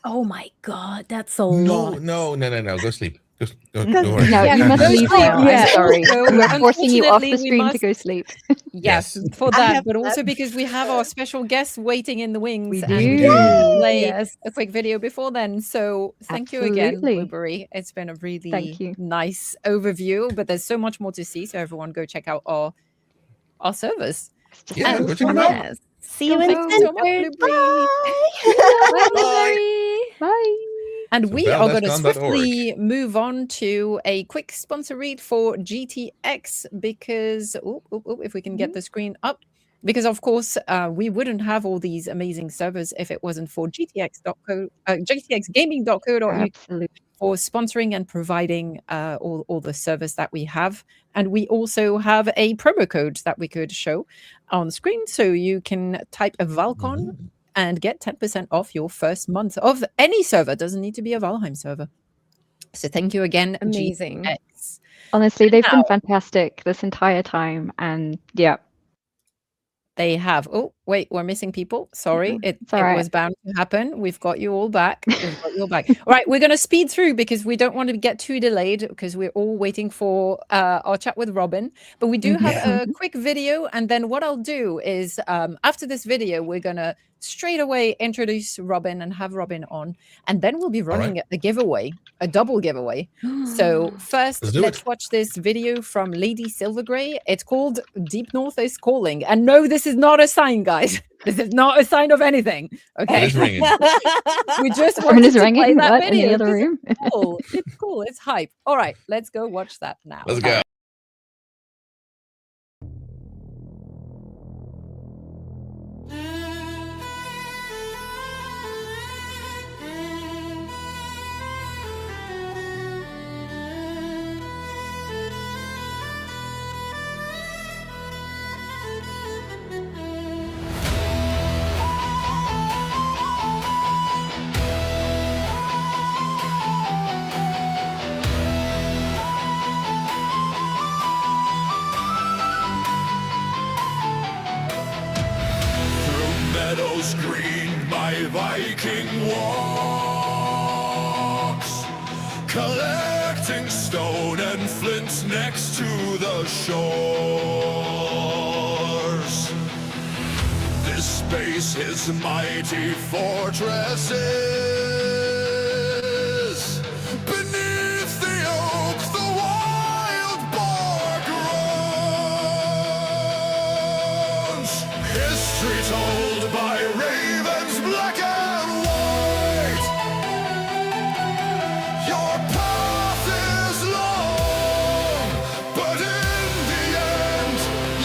Oh my god, that's a No, lot. no. Go sleep. Go Because- worry. No, Yeah, you must go leave sleep. now. Yeah. I'm sorry. So, We're forcing you off the unfortunately, we stream to must- go sleep. Yes, for I that, have but also slept. because we have our special guests waiting in the wings. We and do. we can play Yes. a quick video before then. So thank you again, Absolutely. Blueberry. It's been a really Thank you. nice overview, but there's so much more to see. So everyone go check out our servers. It's just Yeah, so go check 'em out. Yes. See you in Thank you so much, Stanford. Blueberry. Bye, Blueberry. Bye. And So we are going to valvescon.org. swiftly move on to a quick sponsor read for GTX because, if we can get the screen up, because of course we wouldn't have all these amazing servers if it wasn't for gtxgaming.co.uk Absolutely. for sponsoring and providing all the service that we have. And we also have a promo code that we could show on screen. So you can type a Val-Con and get 10% off your first month of any server. Doesn't need to be a Valheim server. So thank you again, Amazing. GTX. Honestly, they've been Now- fantastic this entire time. And yeah, They have. Oh, wait, we're missing people. Sorry, it all right. was bound to happen. We've got you all back. We've got you all back. All right, we're going to speed through because we don't want to get too delayed because we're all waiting for our chat with Robin. But we do have a quick video. And then what I'll do is after this video, we're going to straight away introduce Robin and have Robin on. And then we'll be running a giveaway, a double giveaway. So first, Let's do let's it. watch this video from Lady Silvergrey. It's called Deep North is Calling. And no, this is not a sign, guys. This is not a sign of anything. Okay. It is ringing. We just Phone wanted is to play ringing. that What? In the video. other 'cause room? It's cool. It's cool. It's hype. All right, let's go watch that now. Let's go. Through meadows green my Viking walks, collecting stone and flint next to the shores. This space his mighty fortresses. Beneath the oak the wild boar groans. History told by ravens black and white. Your path is long, but in the end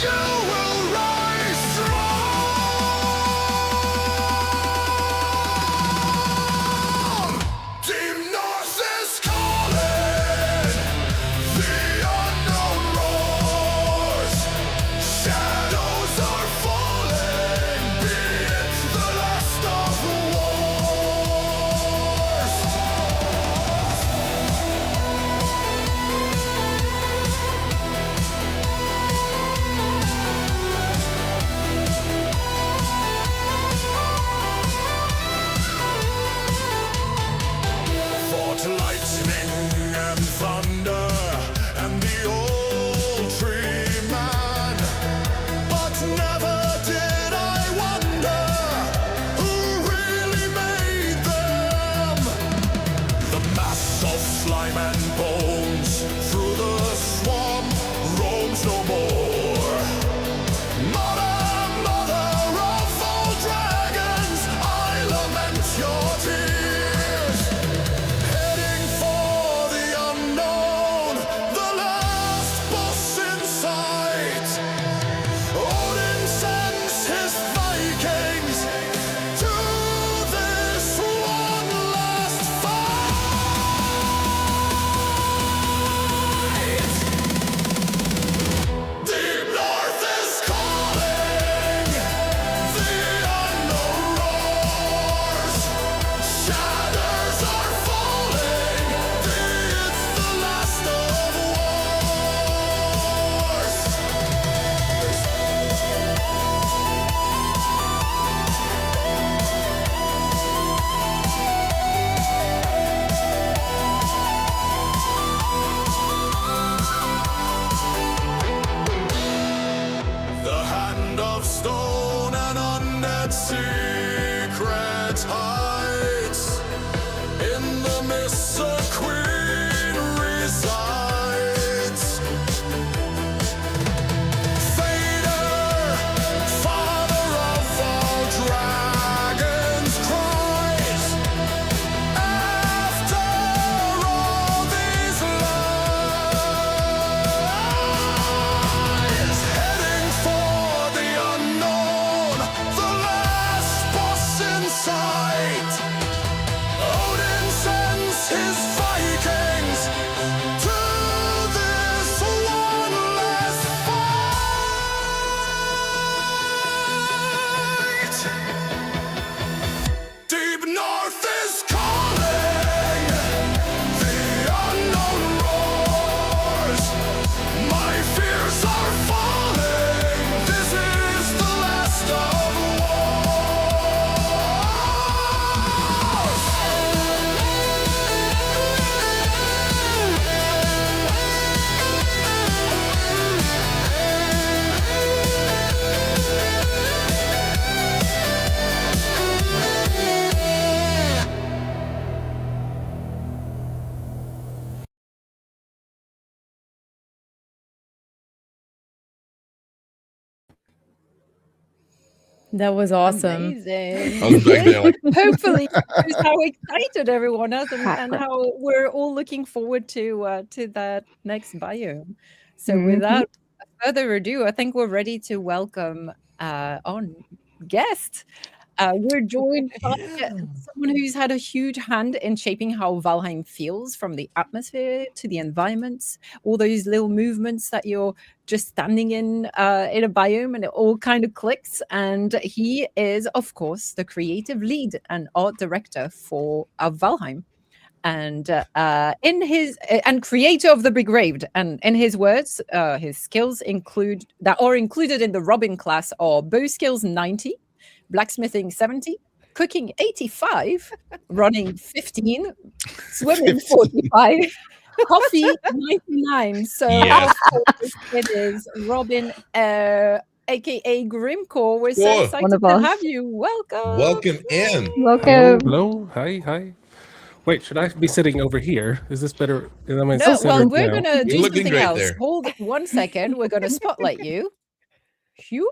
you will rise strong. Deep North is calling, the unknown roars. Shadows are falling, be it the last of the war. That was awesome. Amazing. I was back there like, Hopefully, shows how excited everyone is and Cracker. how we're all looking forward to that next biome. So, Mhm. without further ado, I think we're ready to welcome on guest. We're joined by someone who's had a huge hand in shaping how Valheim feels, from the atmosphere to the environments, all those little movements that you're just standing in a biome, and it all kind of clicks. And he is, of course, the creative lead and art director for Valheim. And and creator of the Begraved. And in his words, his skills include that are included in the Robin class are bow skills 90, blacksmithing 70, cooking 85, running 15, swimming 45, coffee 99. So Yes. of course it is Robin, aka Grimcore. We're so Whoa. excited One of to us. have you. Welcome. welcome in. Welcome. Hello. Hi. Wait, should I be sitting over here? Is this better? Am I No, well, centered we're now? gonna do You're looking something great else. there. Hold 1 second. We're gonna spotlight you. Phew.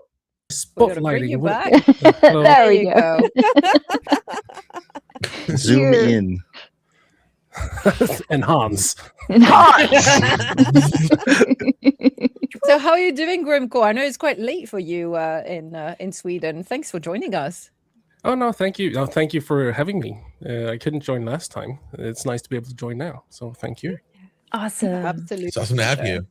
We're gonna bring Spotlighting. you What- back. Hello. There we you go. Zoom Here. in. Enhance. So, how are you doing, Grimcore? I know it's quite late for you in Sweden. Thanks for joining us. Oh no, thank you. Oh, thank you for having me. I couldn't join last time. It's nice to be able to join now. So thank you. Awesome. Absolutely. It's awesome to have you.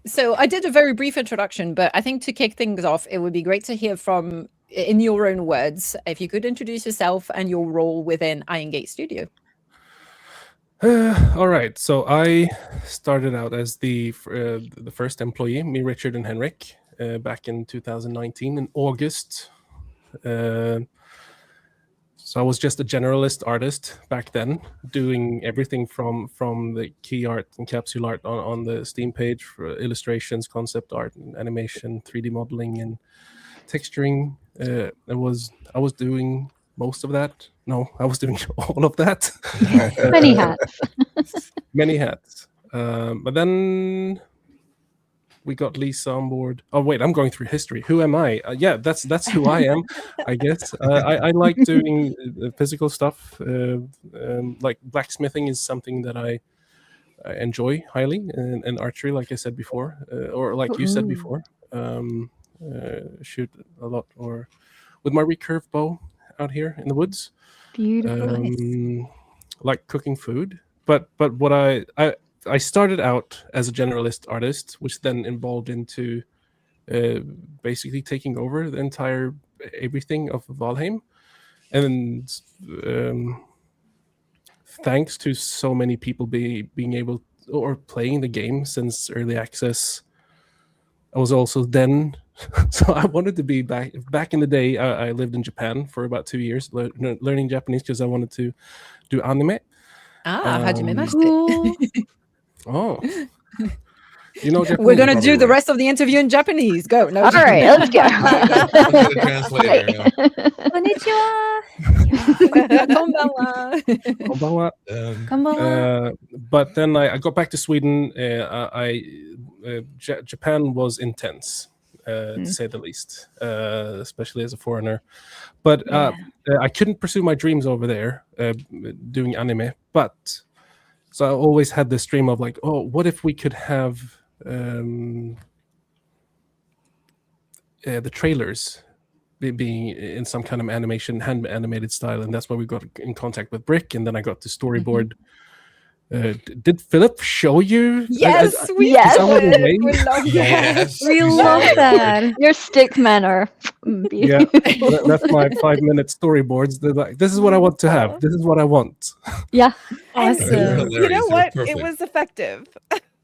So, I did a very brief introduction, but I think to kick things off, it would be great to hear from, in your own words, if you could introduce yourself and your role within Iron Gate Studio. All right. So I started out as the first employee, me, Richard, and Henrik, back in 2019 in August. So I was just a generalist artist back then, doing everything from the key art and capsule art on the Steam page, for illustrations, concept art, and animation, 3D modeling, and texturing. I was doing most of that. No, I was doing all of that. Many hats. Many hats. But then we got Lisa on board. Oh wait, I'm going through history. Who am I? Yeah, that's who I am. I guess I like doing physical stuff. Like blacksmithing is something that I enjoy highly, and archery, like I said before, or like you said before. Shoot a lot, or with my recurve bow out here in the woods. Beautiful. Like cooking food, but what I started out as a generalist artist, which then evolved into basically taking over the entire everything of Valheim, and thanks to so many people being able or playing the game since early access, I was also then. So I wanted to be back in the day. I lived in Japan for about 2 years, learning Japanese because I wanted to do anime. Hajimemashite. Oh, you know Japanese. We're gonna do probably, the right? rest of the interview in Japanese. Go. No, All right, let's go. I'll get a translator. Konnichiwa. Konbanwa. Konbanwa. Konbanwa. But then I got back to Sweden. Japan was intense, to say the least, especially as a foreigner. But I couldn't pursue my dreams over there doing anime. But so I always had this dream of like, oh, what if we could have the trailers being in some kind of animation, hand animated style, and that's why we got in contact with Brick, and then I got the storyboard. Did Philip show you? Yes, we yes. did. We love Yes. We love that. Your stick manner. Yeah, that's my 5-minute storyboards. They're like, this is what I want to have. This is what I want. Yeah. Awesome. You know what? Perfect. It was effective.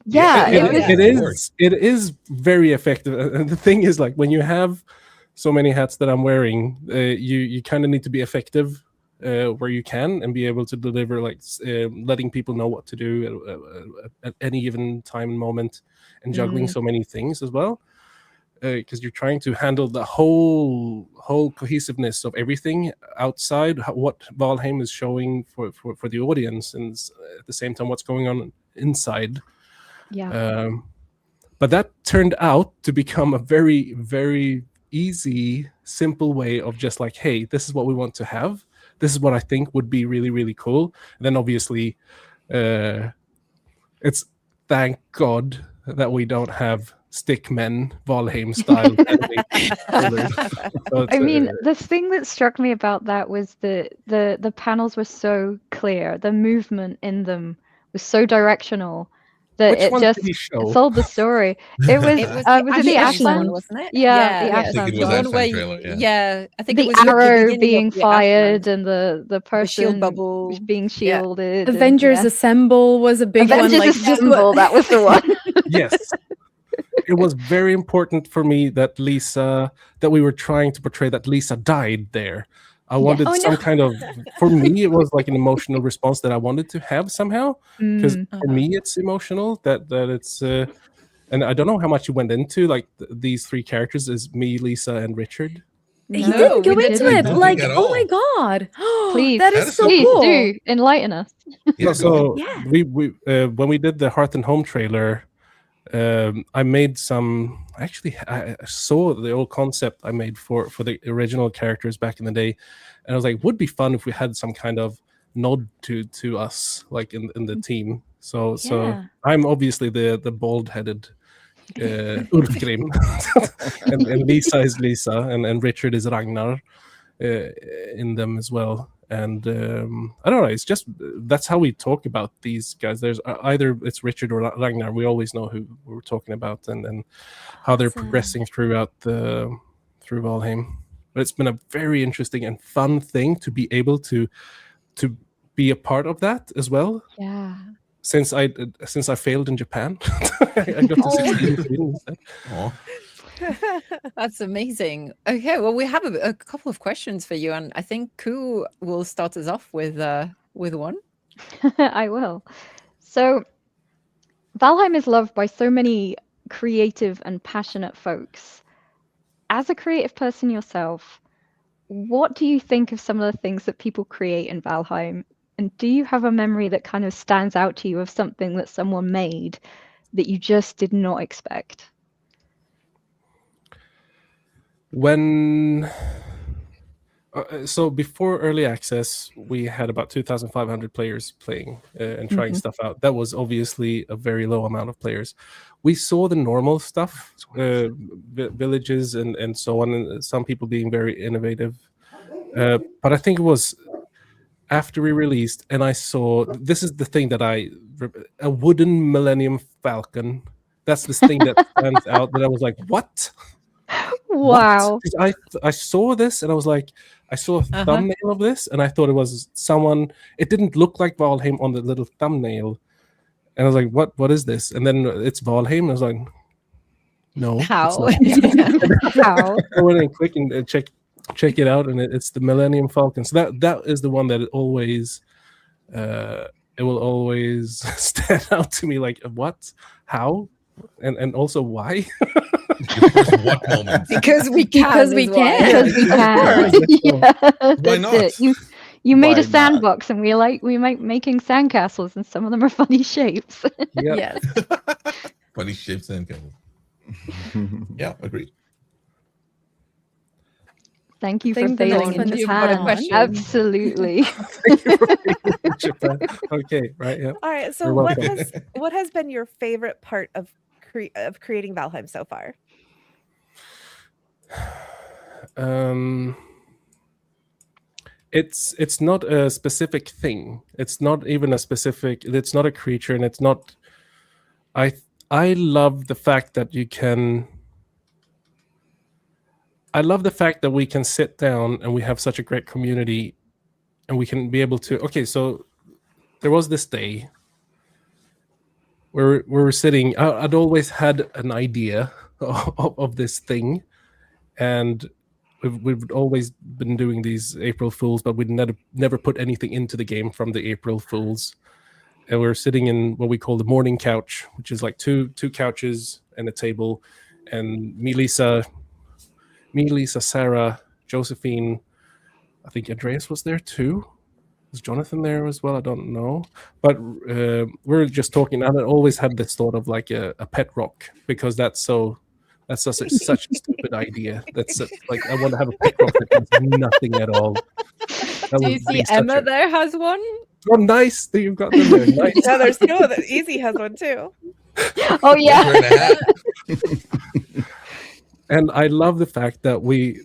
Yeah. It is very effective. And the thing is, like, when you have so many hats that I'm wearing, you kind of need to be effective where you can and be able to deliver, like letting people know what to do at any given time and moment, and juggling so many things as well, because you're trying to handle the whole cohesiveness of everything outside what Valheim is showing for the audience, and at the same time what's going on inside. Yeah. But that turned out to become a very, very easy simple way of just like, hey, this is what we want to have. This is what I think would be really, really cool. And then obviously, it's thank God that we don't have stickmen Valheim style. I mean, the thing that struck me about that was the panels were so clear. The movement in them was so directional that Which it one just did he show? told the story. It was was it the Ashland Ashland? wasn't it? Yeah, the yeah. I think Ashland it was one. One where Ashland trailer. yeah, I think it The was at the arrow beginning being of the fired Ashland. and the person shield bubble. being Yeah. shielded. and- Avengers yeah. Assemble was a big Avengers one. Like just Assemble, that was the one. Yes. It was very important for me that we were trying to portray that Lisa died there. I wanted Oh, some no. kind of, for me, it was like an emotional response that I wanted to have somehow. Because for me, it's emotional that it's, and I don't know how much you went into, like these three characters is me, Lisa, and Richard. He No, didn't go we into didn't. it. Nothing Like, at oh my all. god, Please, that That is is so so Please cool. do enlighten us. Yeah, So Yeah. we when we did the Hearth and Home trailer, I made some. Actually, I saw the old concept I made for the original characters back in the day, and I was like, would be fun if we had some kind of nod to us, like in the team. So Yeah. I'm obviously the bald headed Ulfgrim, and Lisa is Lisa, and Richard is Ragnar in them as well. And I don't know, it's just that's how we talk about these guys. There's either it's Richard or Ragnar. We always know who we're talking about and how they're Awesome. progressing through Valheim. But it's been a very interesting and fun thing to be able to be a part of that as well. Yeah. Since I failed in Japan, I got to 16 in Sweden instead. Aw. That's amazing. Okay, well, we have a couple of questions for you, and I think Ku will start us off with one. I will. So, Valheim is loved by so many creative and passionate folks. As a creative person yourself, what do you think of some of the things that people create in Valheim? And do you have a memory that kind of stands out to you of something that someone made that you just did not expect? When so before early access, we had about 2,500 players playing and trying stuff out. That was obviously a very low amount of players. We saw the normal stuff, villages and so on, and some people being very innovative. But I think it was after we released, and I saw, this is the thing that a wooden Millennium Falcon. That's this thing that stands out that I was like, what? Wow. What? I saw this and I was like, I saw a thumbnail of this and I thought it was someone, it didn't look like Valheim on the little thumbnail. And I was like, what is this? And then it's Valheim. And I was like, no. How? How? I went and click and check it out, and it's the Millennium Falcon. So that is the one that it will always stand out to me. Like, what? How? And also why? What moment? Because we can. Because we is why. can. Because we can. Yeah, Why that's not? it. You made Why a not? sandbox, and we like making sandcastles, and some of them are funny shapes. Yeah. Yes. Funny shapes and candles. Yeah, agreed. Thank you for Think the next failing one in is Japan. fun. Question. Absolutely. Japan. Okay, right. Yeah. All right. So You're what welcome. has been your favorite part of creating Valheim so far? It's not a specific thing. It's not even a specific. It's not a creature, and it's not. I love the fact that you can. I love the fact that we can sit down and we have such a great community, and we can be able to. Okay, so there was this day where we were sitting. I'd always had an idea of this thing, and we've always been doing these April Fools, but we'd never put anything into the game from the April Fools. And we were sitting in what we call the morning couch, which is like two couches and a table, and me, Lisa, Sarah, Josephine. I think Andreas was there too. Was Jonathan there as well? I don't know. But we're just talking, and I always had this thought of like a pet rock, because that's so That's such a stupid idea. That's like I want to have a pet rock that does nothing at all. That Do you would see be such Emma a- there has one? Oh, nice that you've got them there. Nice. Yeah, there's two of them. Easy has one too. Oh yeah. And I love the fact that we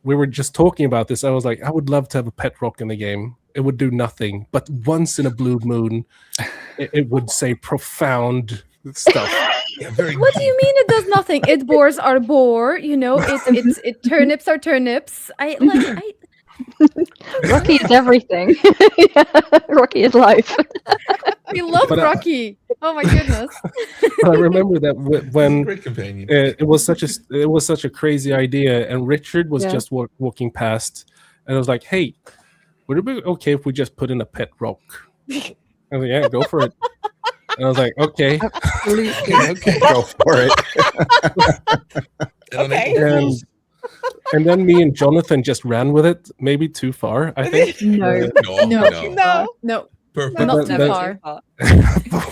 were just talking about this. I was like, I would love to have a pet rock in the game. It would do nothing, but once in a blue moon, it would say profound stuff. Yeah, very What do you mean it does nothing? It boars are boar, you know, it turnips are turnips. Rocky is everything. Rocky is life. We love But, Rocky. Oh my goodness. I remember that when Great companion. it was such a crazy idea, and Richard was Yeah. just walking past, and I was like, "Hey, would it be okay if we just put in a pet rock?" I was like, "Yeah, go for it." And I was like, "Okay." Okay. Go for it. Okay. And then me and Jonathan just ran with it, maybe too far, I think. No. No. Perfect. Not But too then- far.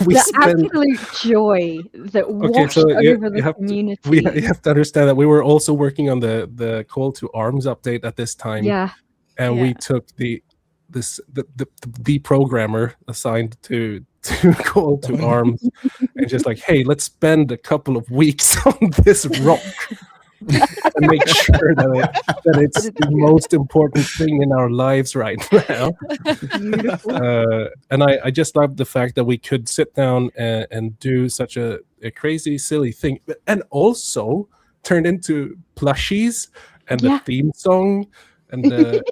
We The spent absolute joy that Okay, washed so you over the community. you have to understand that we were also working on the call to arms update at this time. Yeah. And we took the programmer assigned to call to arms and just like, hey, let's spend a couple of weeks on this rock and make sure that it's the most important thing in our lives right now. And I just love the fact that we could sit down and do such a crazy, silly thing, and also turned into plushies and the theme song. And it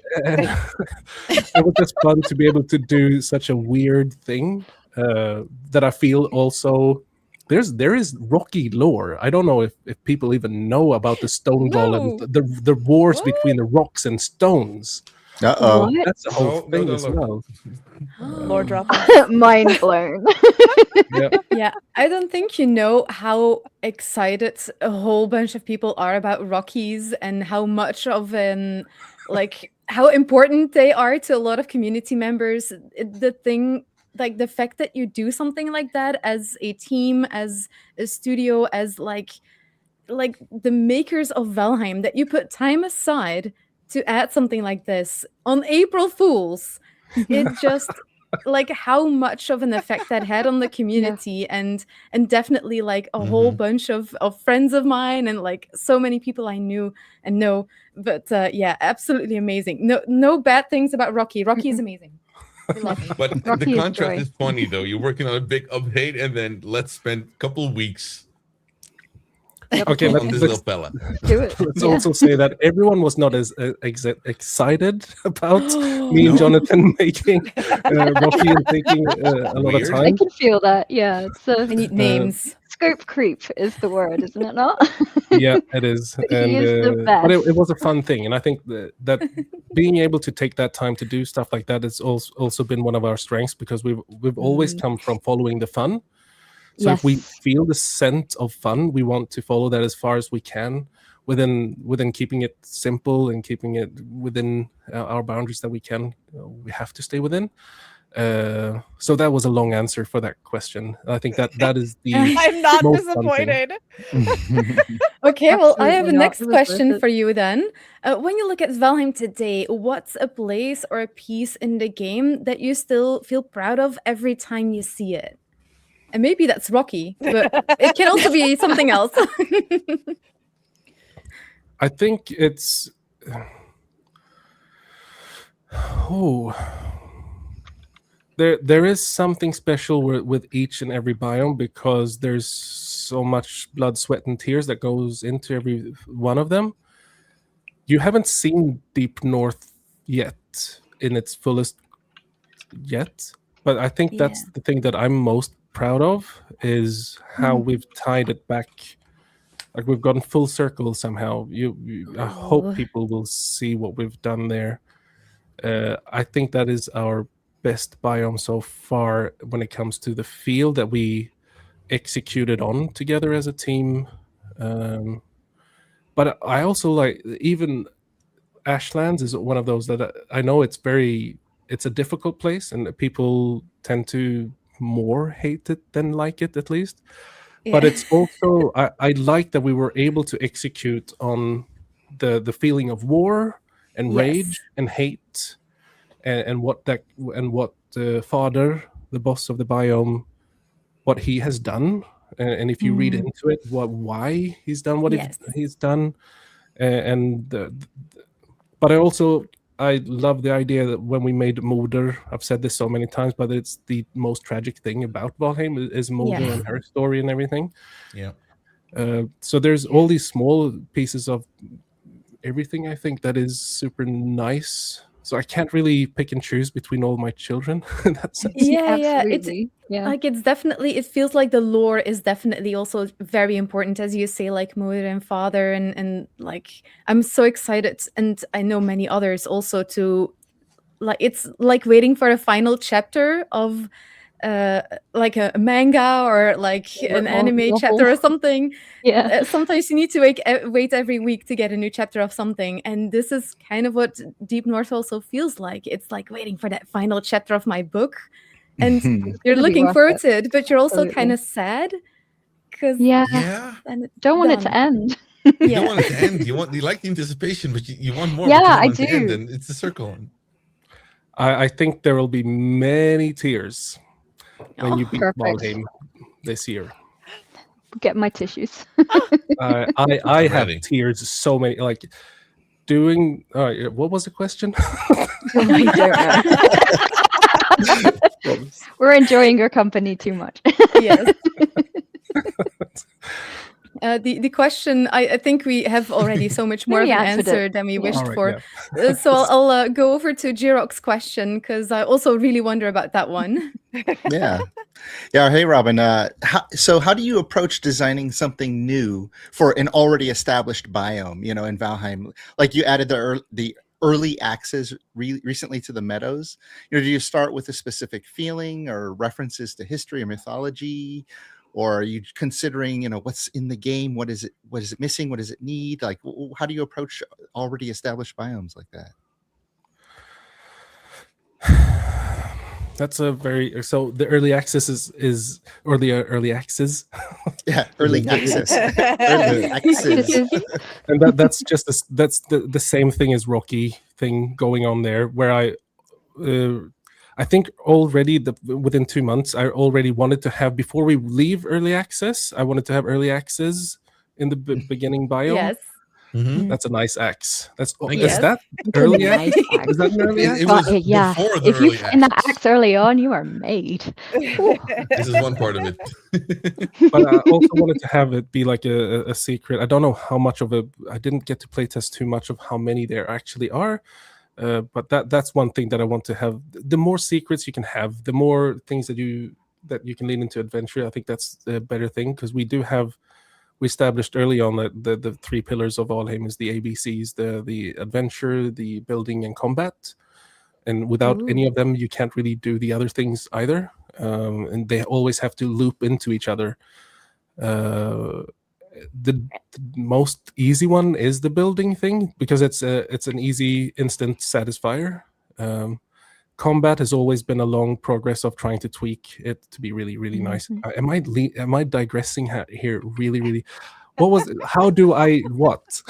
was just fun to be able to do such a weird thing that I feel also there is Rocky lore. I don't know if people even know about the stone ball and the wars between the rocks and stones. Uh-oh. What? That's the whole thing no, as no. well. Lore dropping. Mind blown. Yeah, I don't think you know how excited a whole bunch of people are about Rockies and how much of an how important they are to a lot of community members. The fact that you do something like that as a team, as a studio, as like the makers of Valheim, that you put time aside to add something like this on April Fools. It just like how much of an effect that had on the community and definitely like a whole bunch of friends of mine and like so many people I knew and know. But yeah, absolutely amazing. No bad things about Rocky. Rocky is amazing. We love him. But Rocky the is contrast joy. is funny though. You're working on a big update and then let's spend a couple of weeks Okay, on this little fella. Do it. let's Yeah. also say that everyone was not as excited about me and Jonathan making Rocky and taking a lot of Weird. I time. can feel that. Yeah, it's I need names. scope creep is the word, isn't it not? Yeah, it is. He And is the but it best. was a fun thing, and I think that being able to take that time to do stuff like that has also been one of our strengths, because we've always come from following the fun. So if we Yes. feel the scent of fun, we want to follow that as far as we can, within keeping it simple and keeping it within our boundaries that we can. We have to stay within. So that was a long answer for that question. I think that is the I'm not most fun thing. disappointed. Okay, well, I have a Absolutely not. next It was worth question it. for you then. When you look at Valheim today, what's a place or a piece in the game that you still feel proud of every time you see it? And maybe that's Rocky, but it can also be something else. I think it's there is something special with each and every biome, because there's so much blood, sweat, and tears that goes into every one of them. You haven't seen Deep North yet in its fullest yet, but I think that's the thing that I'm most proud of, is how we've tied it back. Like we've gone full circle somehow. I hope people will see what we've done there. I think that is our best biome so far when it comes to the feel that we executed on together as a team. But I also like, even Ashlands is one of those that I know it's a difficult place, and people tend to more hate it than like it, at least. But it's also I like that we were able to execute on the feeling of war and rage and hate, and what the father, the boss of the biome, what he has done, and if you read into it, why he's done what he's done, but I love the idea that when we made Moder, I've said this so many times, but it's the most tragic thing about Valheim is Moder and her story and everything. Yeah. So there's all these small pieces of everything, I think, that is super nice. So I can't really pick and choose between all my children in that sense. Absolutely. Like it's definitely, it feels like the lore is definitely also very important, as you say, like mother and father, and like I'm so excited, and I know many others also, to like, it's like waiting for a final chapter of like a manga or like an anime chapter or something. Sometimes you need to wait every week to get a new chapter of something, and this is kind of what Deep North also feels like. It's like waiting for that final chapter of my book, and you're looking forward to it, but you're also kind of sad because don't want it to end. You don't want it to end. You like the anticipation, but you want more. I do. To end, and it's a circle. I think there will be many tears when you beat Valheim this year. Get my tissues. I have tears so many, like doing. What was the question? We're enjoying your company too much. Yes. The question, I think we have already so much more of an answer than we wished for. So I'll go over to Jirok's question, because I also really wonder about that one. Hey, Robin. How do you approach designing something new for an already established biome? You know, in Valheim, like you added the early access recently to the meadows. You know, do you start with a specific feeling or references to history or mythology? Or are you considering, you know, what's in the game? What is it missing? What does it need? Like, how do you approach already established biomes like that? That's a very, so the early access is or the early access. Early access. Early access. And that's just that's the same thing as Rocky thing going on there, where I think already within 2 months, I already wanted to have, before we leave early access, I wanted to have early access in the beginning biome. Yes. Mm-hmm. That's a nice axe. Is Yes. that early axe? Is that an early axe? It was yeah. before the If you early find that axe early on, you are made. This is one part of it. But I also wanted to have it be like a secret. I don't know how much of I didn't get to playtest too much of how many there actually are. But that's one thing that I want to have. The more secrets you can have, the more things that you can lean into adventure. I think that's a better thing, because we established early on that the 3 pillars of Valheim is the ABCs, the adventure, the building, and combat. And without any of them, you can't really do the other things either. And they always have to loop into each other. The most easy one is the building thing, because it's an easy instant satisfier. Combat has always been a long progress of trying to tweak it to be really, really nice. Am I digressing here? Really? What was it? How do I what?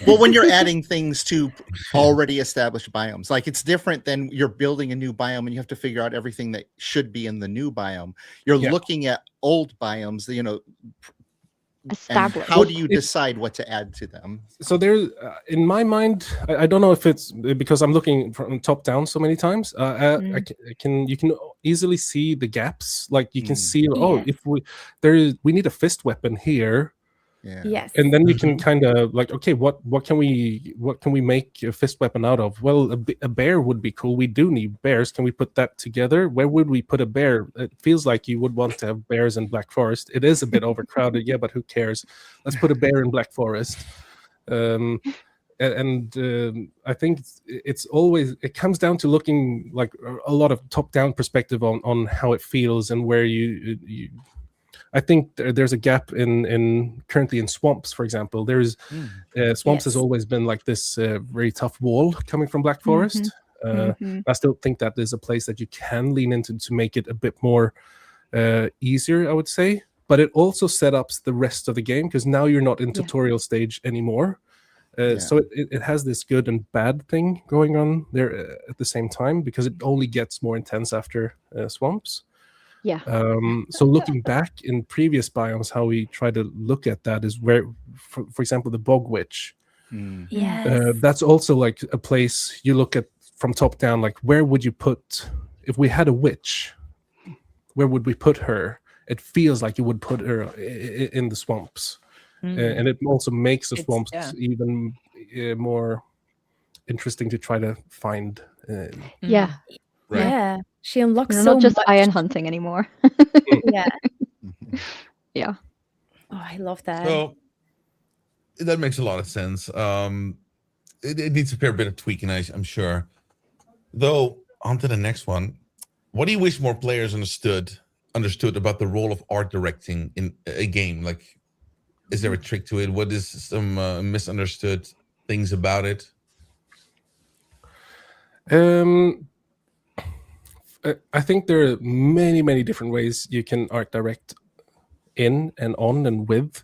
Well, when you're adding things to already established biomes, like it's different than you're building a new biome and you have to figure out everything that should be in the new biome. You're looking at old biomes, you know, established. How do you decide what to add to them? So there, in my mind, I don't know if it's because I'm looking from top down so many times. You can easily see the gaps. Like you can see, if we need a fist weapon here. Yes. And then you can kind of like, okay, what can we make a fist weapon out of? Well, a bear would be cool. We do need bears. Can we put that together? Where would we put a bear? It feels like you would want to have bears in Black Forest. It is a bit overcrowded, but who cares? Let's put a bear in Black Forest. I think it comes down to looking like a lot of top-down perspective on how it feels and where you I think there's a gap currently in swamps, for example. There's swamps has always been like this very tough wall coming from Black Forest. I still think that there's a place that you can lean into to make it a bit more easier, I would say. But it also set up the rest of the game, because now you're not in Yeah. tutorial stage anymore. So it has this good and bad thing going on there at the same time, because it only gets more intense after swamps. Yeah. So looking back in previous biomes, how we try to look at that is where, for example, the Bog Witch. Yes. That's also like a place you look at from top down, like where would you put, if we had a witch, where would we put her? It feels like you would put her in the swamps. And it also makes the swamps even more interesting to try to find. Yeah. Right. Yeah. She unlocks You're so not just much. iron hunting anymore. Yeah. Yeah. Oh, I love that. So that makes a lot of sense. It needs a fair bit of tweaking, I'm sure. Though, on to the next one. What do you wish more players understood about the role of art directing in a game? Like, is there a trick to it? What is some misunderstood things about it? I think there are many different ways you can art direct in and on and with.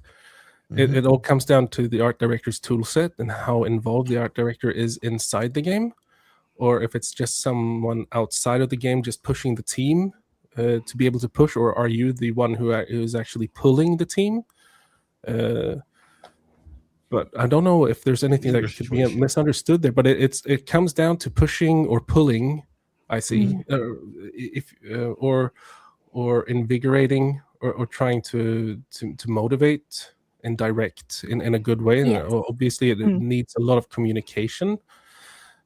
It all comes down to the art director's tool set and how involved the art director is inside the game, or if it's just someone outside of the game just pushing the team to be able to push, or are you the one who is actually pulling the team? But I don't know if there's anything that could be misunderstood there. But it comes down to pushing or pulling. I see, or invigorating, or trying to motivate and direct in a good way. And obviously, it needs a lot of communication.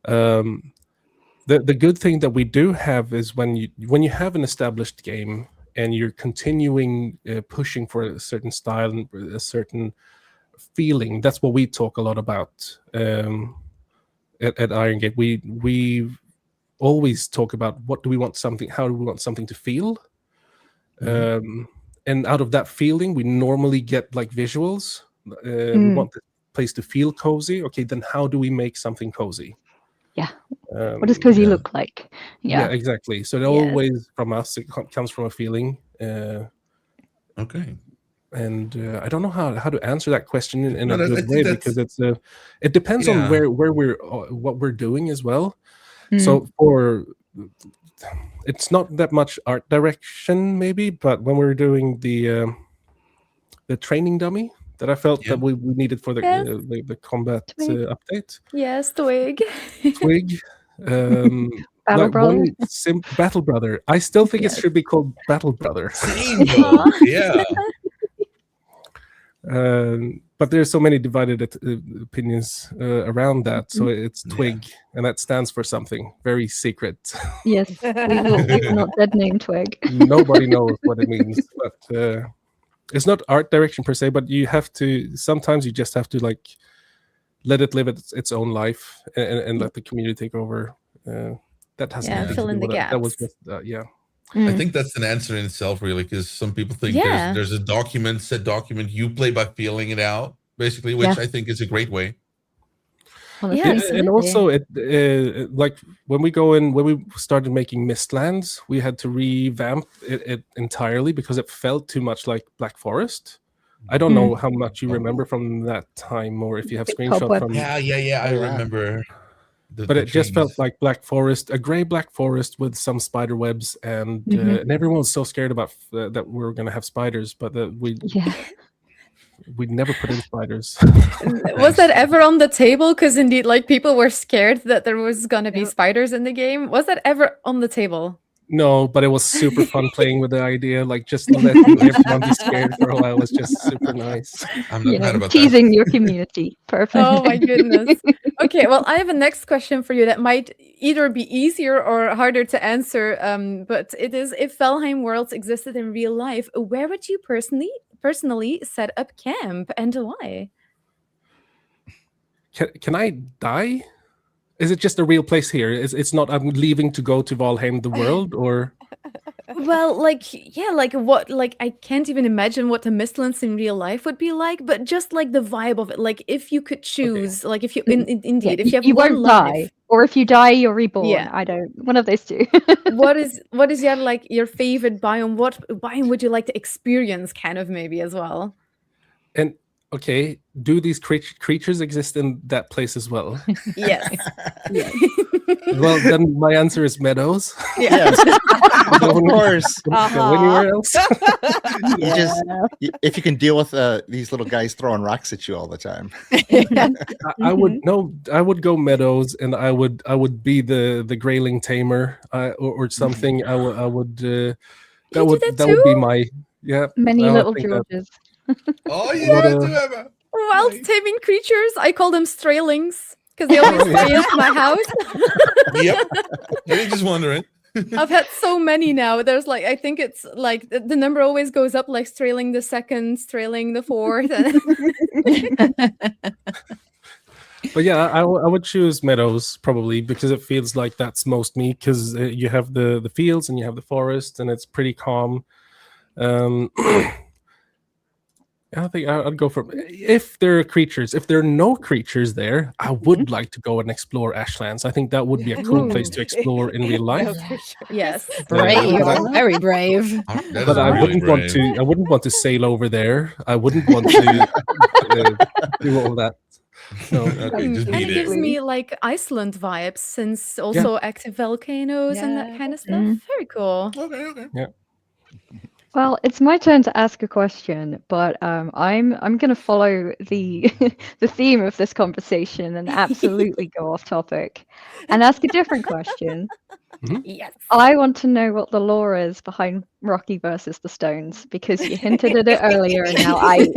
The good thing that we do have is when you have an established game and you're continuing pushing for a certain style and a certain feeling. That's what we talk a lot about at Iron Gate. We always talk about how do we want something to feel, and out of that feeling we normally get like visuals. We want the place to feel cozy. Okay, then how do we make something cozy? What does cozy look like? Yeah, exactly. So it always from us, it comes from a feeling. Okay. And I don't know how to answer that question in a good way, because it depends on where we're what we're doing as well. So it's not that much art direction maybe, but when we're doing the training dummy that I felt that we needed for the combat update. Yes, Twig. Battle Brother. Battle Brother. I still think it should be called Battle Brother. Same though. Yeah. But there's so many divided opinions around that. So it's Twig, and that stands for something very secret. Yes, we will not dead name Twig. Nobody knows what it means, but it's not art direction per se. But you have to. Sometimes you just have to like let it live its own life and let the community take over. That has fill in the gaps. That was just I think that's an answer in itself, really, because some people think there's a set document, you play by feeling it out, basically, which I think is a great way. And also it like when we started making Mistlands, we had to revamp it entirely because it felt too much like Black Forest. I don't know how much you remember from that time, or if you have screenshots from. I remember. But it just felt like Black Forest, a gray Black Forest with some spider webs, and everyone was so scared about that we were going to have spiders, but we never put in spiders. Was that ever on the table? Because indeed, like people were scared that there was going to be spiders in the game. Was that ever on the table? No, but it was super fun playing with the idea. Like just letting everyone be scared for a while was just super nice. I'm not mad about teasing your community. Perfect. Oh my goodness. Okay, well, I have a next question for you that might either be easier or harder to answer. But it is: if Valheim worlds existed in real life, where would you personally set up camp, and why? Can I die? Is it just a real place here? It's not I'm leaving to go to Valheim the world, or? Well, like what? Like I can't even imagine what the Mistlands in real life would be like. But just like the vibe of it, like if you could choose, like if you indeed, if you have you one won't life, die. Or if you die, you're reborn. Yeah. I don't. One of those two. what is your like your favorite biome? What biome would you like to experience? Kind of maybe as well. And okay, do these creatures exist in that place as well? Yes. Well, then my answer is meadows. Yes, of course. Don't go anywhere else. You just if you can deal with these little guys throwing rocks at you all the time. I would go meadows, and I would be the grayling tamer or something. I would that would be my Many I little think that- Georges. Oh yeah, Emma. Wild taming creatures. I call them straylings because they always stray into my house. Yep. You're just wondering. I've had so many now. There's like I think it's like the number always goes up, like strailing the second, strailing the fourth. But yeah, I would choose meadows probably because it feels like that's most me because you have the fields and you have the forest and it's pretty calm. I think I'd go for if there are creatures. If there are no creatures there, I would like to go and explore Ashlands. I think that would be a cool place to explore in real life. Yes, brave, very brave. But I wouldn't want to. I wouldn't want to sail over there. I wouldn't want to do all that. No. Okay, just And be it there. gives me like Iceland vibes since also active volcanoes and that kind of stuff. Very cool. Okay. Yeah. Well, it's my turn to ask a question, but I'm going to follow the the theme of this conversation and absolutely go off topic and ask a different question. Yes. I want to know what the lore is behind Rocky versus the Stones because you hinted at it earlier, and now I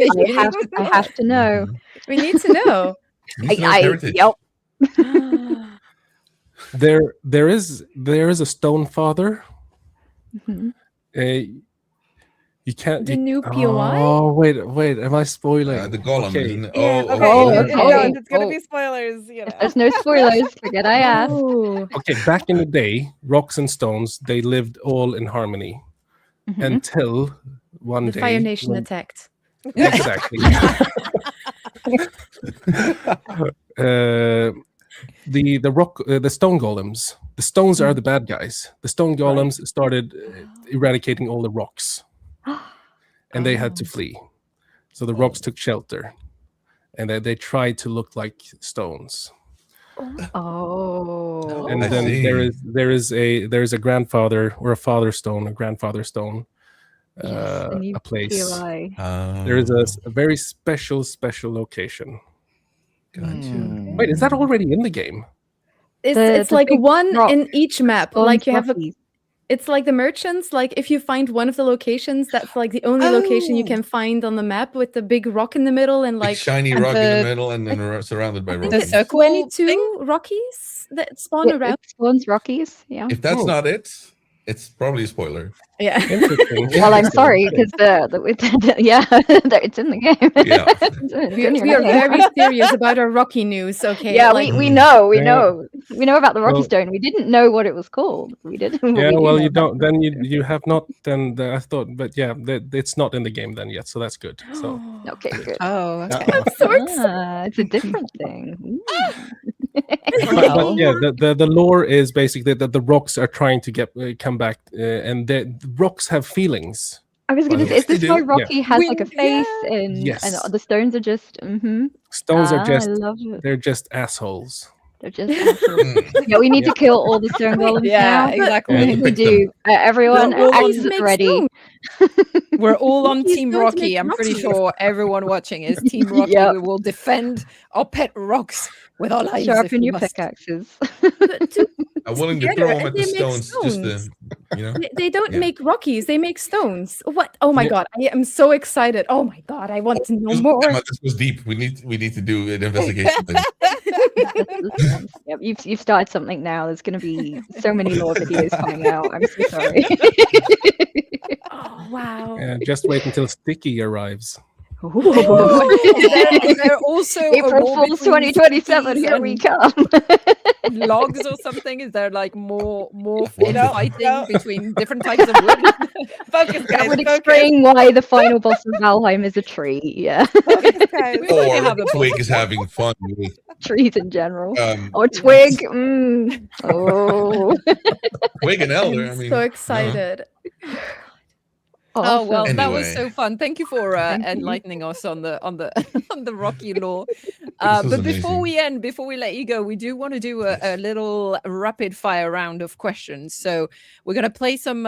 have to know. We need to know. Yep. There is a stone father. You can't. The new POI? Oh wait! Am I spoiling? The golem. Okay. Isn't it? Yeah, okay. It's gonna be spoilers. You know. There's no spoilers. Forget I asked. Okay, back in the day, rocks and stones they lived all in harmony until one The day. Fire Nation attacked. Exactly. The stone golems. The stones are the bad guys. The stone golems started eradicating all the rocks, and they had to flee. So the rocks took shelter, and they tried to look like stones. Oh. And I then see. there is a grandfather or a father stone, a grandfather stone, Yes, a place. POI. There is a very special location. Gotcha. Wait, is that already in the game? It's The like big one rock. in each map. Bones Like you have a. Rockies. It's like the merchants. Like if you find one of the locations, that's like the only location you can find on the map with the big rock in the middle and Big like shiny rock in the middle and then surrounded by I think rocks. it's circle 22 Rockies that spawn It around. spawns Rockies. Yeah. If that's not it, it's probably a spoiler. Yeah. Interesting. Well, I'm sorry because it's in the game. Yeah. It's in your We are name. very serious about our Rocky news. Okay. Yeah, like, we know about the Rocky Well- Stone. We didn't know what it was called. We didn't. Yeah, we well, know you about don't. Then you have not. Then I thought, but yeah, it's not in the game then yet. So that's good. So Okay, good. Oh, okay. I'm so excited. It's a different thing. but yeah, the lore is basically that the rocks are trying to come back, and the rocks have feelings. I was gonna Well, say, is they this do. why Rocky has We- like a face and Yes. the stones are just Stones are just I love it. they're just assholes. They're just assholes. Yeah, we need to kill all the stone golems Yeah, now. exactly. I think we do. Everyone, We're all axes makes ready. stones. We're all on Rockies Team don't Rocky. make I'm pretty Rockies. sure everyone watching is Team Rocky. Yep. We will defend our pet rocks with our lives. if Sharpen we your must. pickaxes. I'm willing to Together, throw them and at the they make stones, just stones. to, you know. They don't Yeah. make Rockies, they make stones. What? Oh my god, I am so excited. Oh my god, I want to know more. Emma, this was deep. We need to do an investigation thing. Yep, you've started something now. There's going to be so many more videos coming out. I'm so sorry. Oh wow. And just wait until Sticky arrives. Is there also a April war Fools between 2027. Stickies Here we and- come. logs or something? Is there like more No, fighting no. between different types of wood? Focus, That guys. would Focus. explain why the final boss of Valheim is a tree. Yeah, Focus, guys. We already or have a Twig is having fun with trees in general. yes. Or Twig. Oh. Twig and Elder. I'm I mean, so excited. Oh well, Awesome. that was Anyway. so fun. Thank you for Thank you. enlightening us on the on the Rocky lore. was But before amazing. we end, before we let you go, we do want to do a little rapid fire round of questions. So we're gonna play some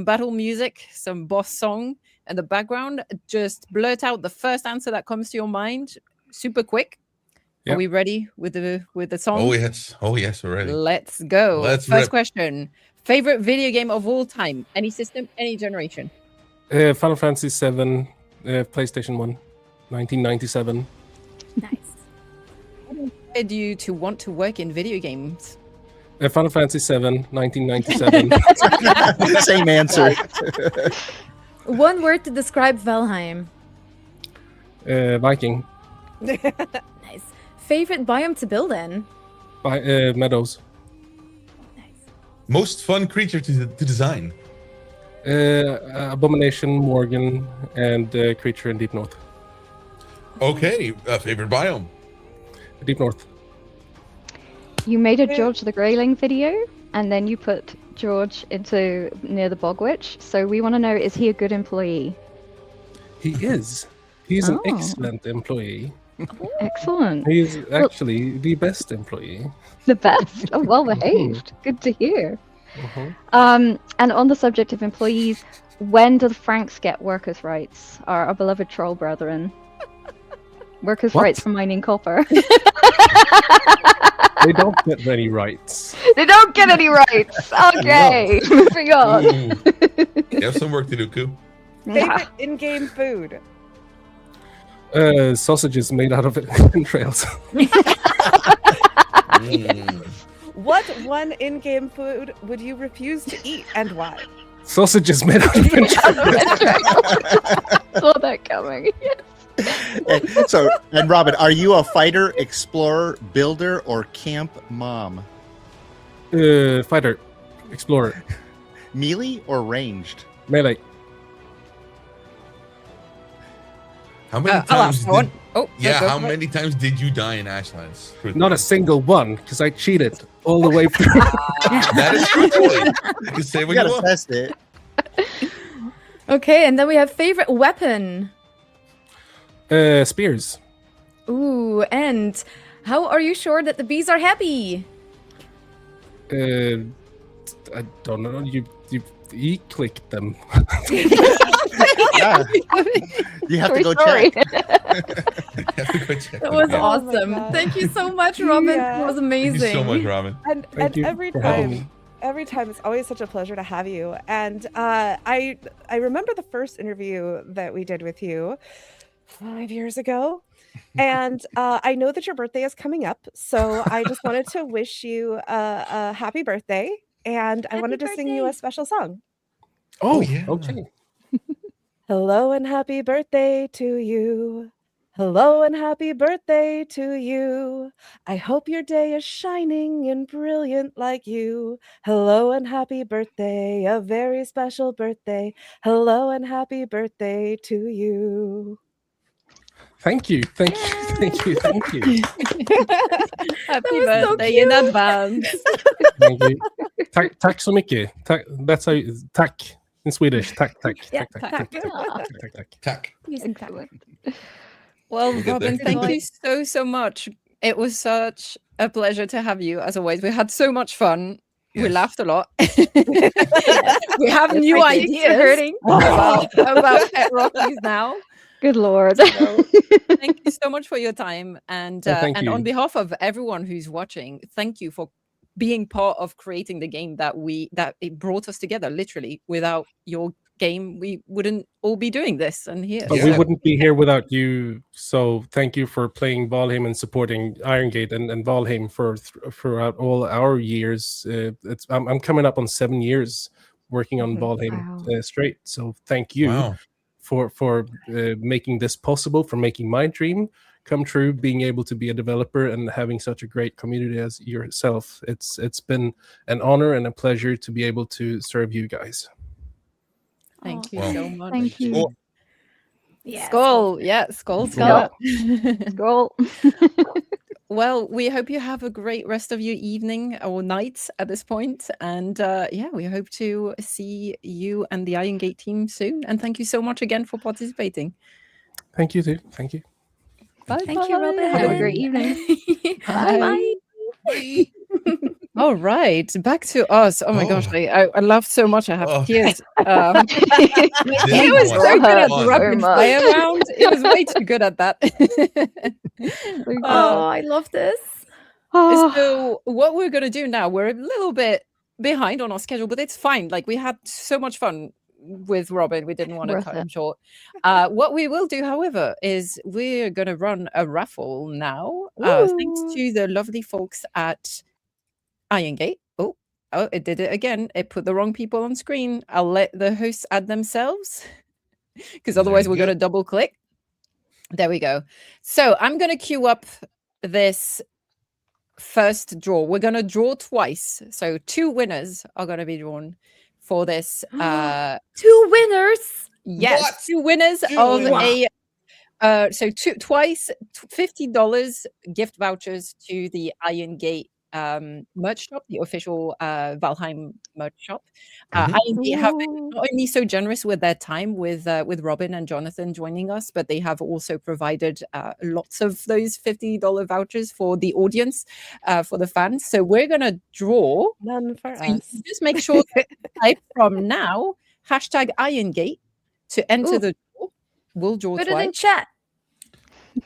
battle music, some boss song in the background. Just blurt out the first answer that comes to your mind, super quick. Yep. Are we ready with the song? Oh yes, we're ready. Let's go. Let's First rip. question: favorite video game of all time? Any system, any generation? Final Fantasy VII, PlayStation 1, 1997. Nice. What led you to want to work in video games? Final Fantasy VII, 1997. Same answer. One word to describe Valheim. Viking. Nice. Favorite biome to build in. Meadows. Most fun creature to design. Abomination, Morgan, and Creature in Deep North. Okay, favorite biome. Deep North. You made a George the Greyling video, and then you put George into near the Bog Witch. So we want to know: is he a good employee? He is. He's an Oh. excellent employee. Excellent. He is actually the best employee. The best. Oh, well behaved. Good to hear. Mhm. And on the subject of employees, when do the Franks get workers' rights? Our beloved troll brethren. Workers' What? rights for mining copper. They don't get any rights. They don't get any rights. Okay, moving on. Ooh. You have some work to do, Koo. Favorite in-game food. Sausages made out of entrails. Mm. What one in-game food would you refuse to eat and why? Sausages made out of entrails. Saw that coming. So, and Robin, are you a fighter, explorer, builder, or camp mom? Fighter. Explorer. Melee or ranged? Melee. How many I'll times? ask one. Oh, Yeah, go how for it. many times did you die in Ashlands? Not a single one, because I cheated all the way through. That is true. Toy. You can say You what you gotta want. test it. Okay, and then we have favorite weapon. Spears. Ooh, and how are you sure that the bees are happy? I don't know. You clicked them. Yeah. You have to go Sorry. check. You have to go check That it was out. awesome. God. Thank you so much, Robin. Yeah. It was Thank amazing. you so much, Robin. And Thank you every for having me. time, it's always such a pleasure to have you. And I remember the first interview that we did with you 5 years ago. And I know that your birthday is coming up, so I just wanted to wish you a happy birthday, and I wanted to sing you a special song. Oh, yeah. okay. Hello and happy birthday to you. Hello and happy birthday to you. I hope your day is shining and brilliant like you. Hello and happy birthday, a very special birthday. Hello and happy birthday to you. Thank you. Thank you. Thank you. Thank you. Happy was so birthday in cute. advance. Thank you. Tack så mycket. That's how you, tack in Swedish. Tack, tack, Yeah, tack, tack, tack. tack, tack, tack, tack. Tack. Excellent. Well, We'll get Robin, there. thank you so much. It was such a pleasure to have you, as always. We had so much fun. We Yes. laughed a lot. We have new my cheeks are ideas hurting. about Pet Rockies now. Good lord. So, thank you so much for your time, and thank and on you. behalf of everyone who's watching, thank you for being part of creating the game that it brought us together. Literally, without your game, we wouldn't all be doing this and here. But Yeah. we wouldn't be here without you. So thank you for playing Valheim and supporting Iron Gate and Valheim throughout all our years. I'm coming up on 7 years working on Valheim Wow. straight. So thank you Wow. for making this possible, for making my dream come true being able to be a developer and having such a great community as yourself. It's been an honor and a pleasure to be able to serve you guys. Thank you Well, so much. Thank you. Well, Yeah, Skull. Yeah, skull. Skull. Skull. Well, we hope you have a great rest of your evening or night at this point. And yeah, we hope to see you and the Iron Gate team soon. And thank you so much again for participating. Thank you too. Thank you. Bye. Thank you, Robin. Have a great evening. Bye. All right, back to us. Oh my gosh, I laughed so much. I have tears. It was so good at the rapid fire round. It was way too good at that. Oh, I love this. So what we're gonna do now, we're a little bit behind on our schedule, but it's fine. Like we had so much fun with Robin, we didn't want to cut him short. What we will do, however, is we're gonna run a raffle now. Thanks to the lovely folks at Iron Gate. Oh, it did it again. It put the wrong people on screen. I'll let the hosts add themselves because otherwise we're gonna double click. There we go. So I'm gonna queue up this first draw. We're gonna draw twice. So 2 winners are gonna be drawn for this. 2 winners. Yes, What? 2 winners of a so twice $50 gift vouchers to the Iron Gate merch shop, the official Valheim merch shop. Iron Gate have been not only so generous with their time with Robin and Jonathan joining us, but they have also provided lots of those $50 vouchers for the audience, for the fans. So we're gonna draw. None for So us. just make sure to type from now #IronGate to enter the draw. We'll draw Put twice. it in chat.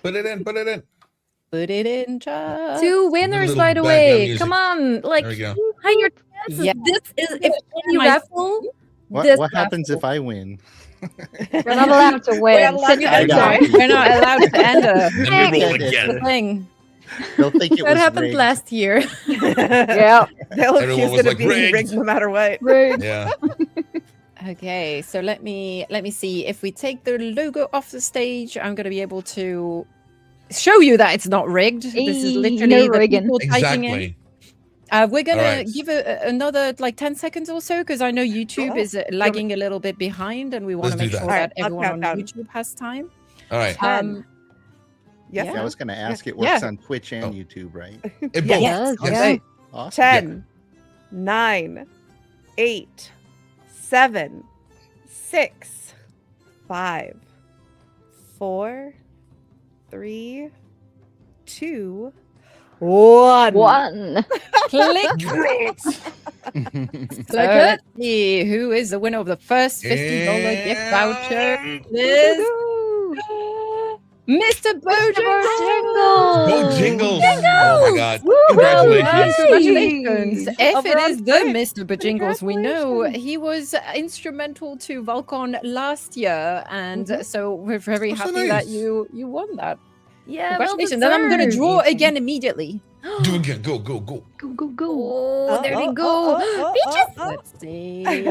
Put it in. Put it in chat. 2 winners, little by the background way. music. Come on, like There we go. higher chances. Yeah. This is if any My- raffle. What This happens if raffle. I win? We're not allowed to win. Sit I down. know. We're not allowed to enter. Then we roll That's again. The thing. They'll think it That was happened rigged. last year. Yeah. They'll Everyone accuse was it like, of being rigged. rigged no matter what. Rude. Yeah. Okay, so let me see. If we take the logo off the stage, I'm going to be able to show you that it's not rigged. This is Eee, literally no the rigging. people typing in. Exactly. We're gonna Alright. give another like 10 seconds or so because I know YouTube is lagging a little bit behind, and we want to Let's do make that. sure Alright, that I'll everyone on count down. YouTube has time. All right. Yes. Yeah, I was going to ask. It Yeah. works on Twitch and Oh. YouTube, right? It Yes. both. Yes. Okay. Awesome. 10, 9, 8, 7, 6, 5, 4, 3, 2, 1. One. Click. Like Let's see who is the winner of the first $50 gift voucher. Liz. Mr. Bojangles! Go Jingles! Oh my God! Congratulations! Congratulations! If it is the Alright. Mr. Bojangles, we know he was instrumental to Val-Con last year, and so we're very Oh, so happy that nice. you won that. Yeah, well Congratulations! Then I'm going to deserved. draw again immediately. Do it again. Go, go, go. Go, go, go. Oh, there we go. Peaches. Let's see. I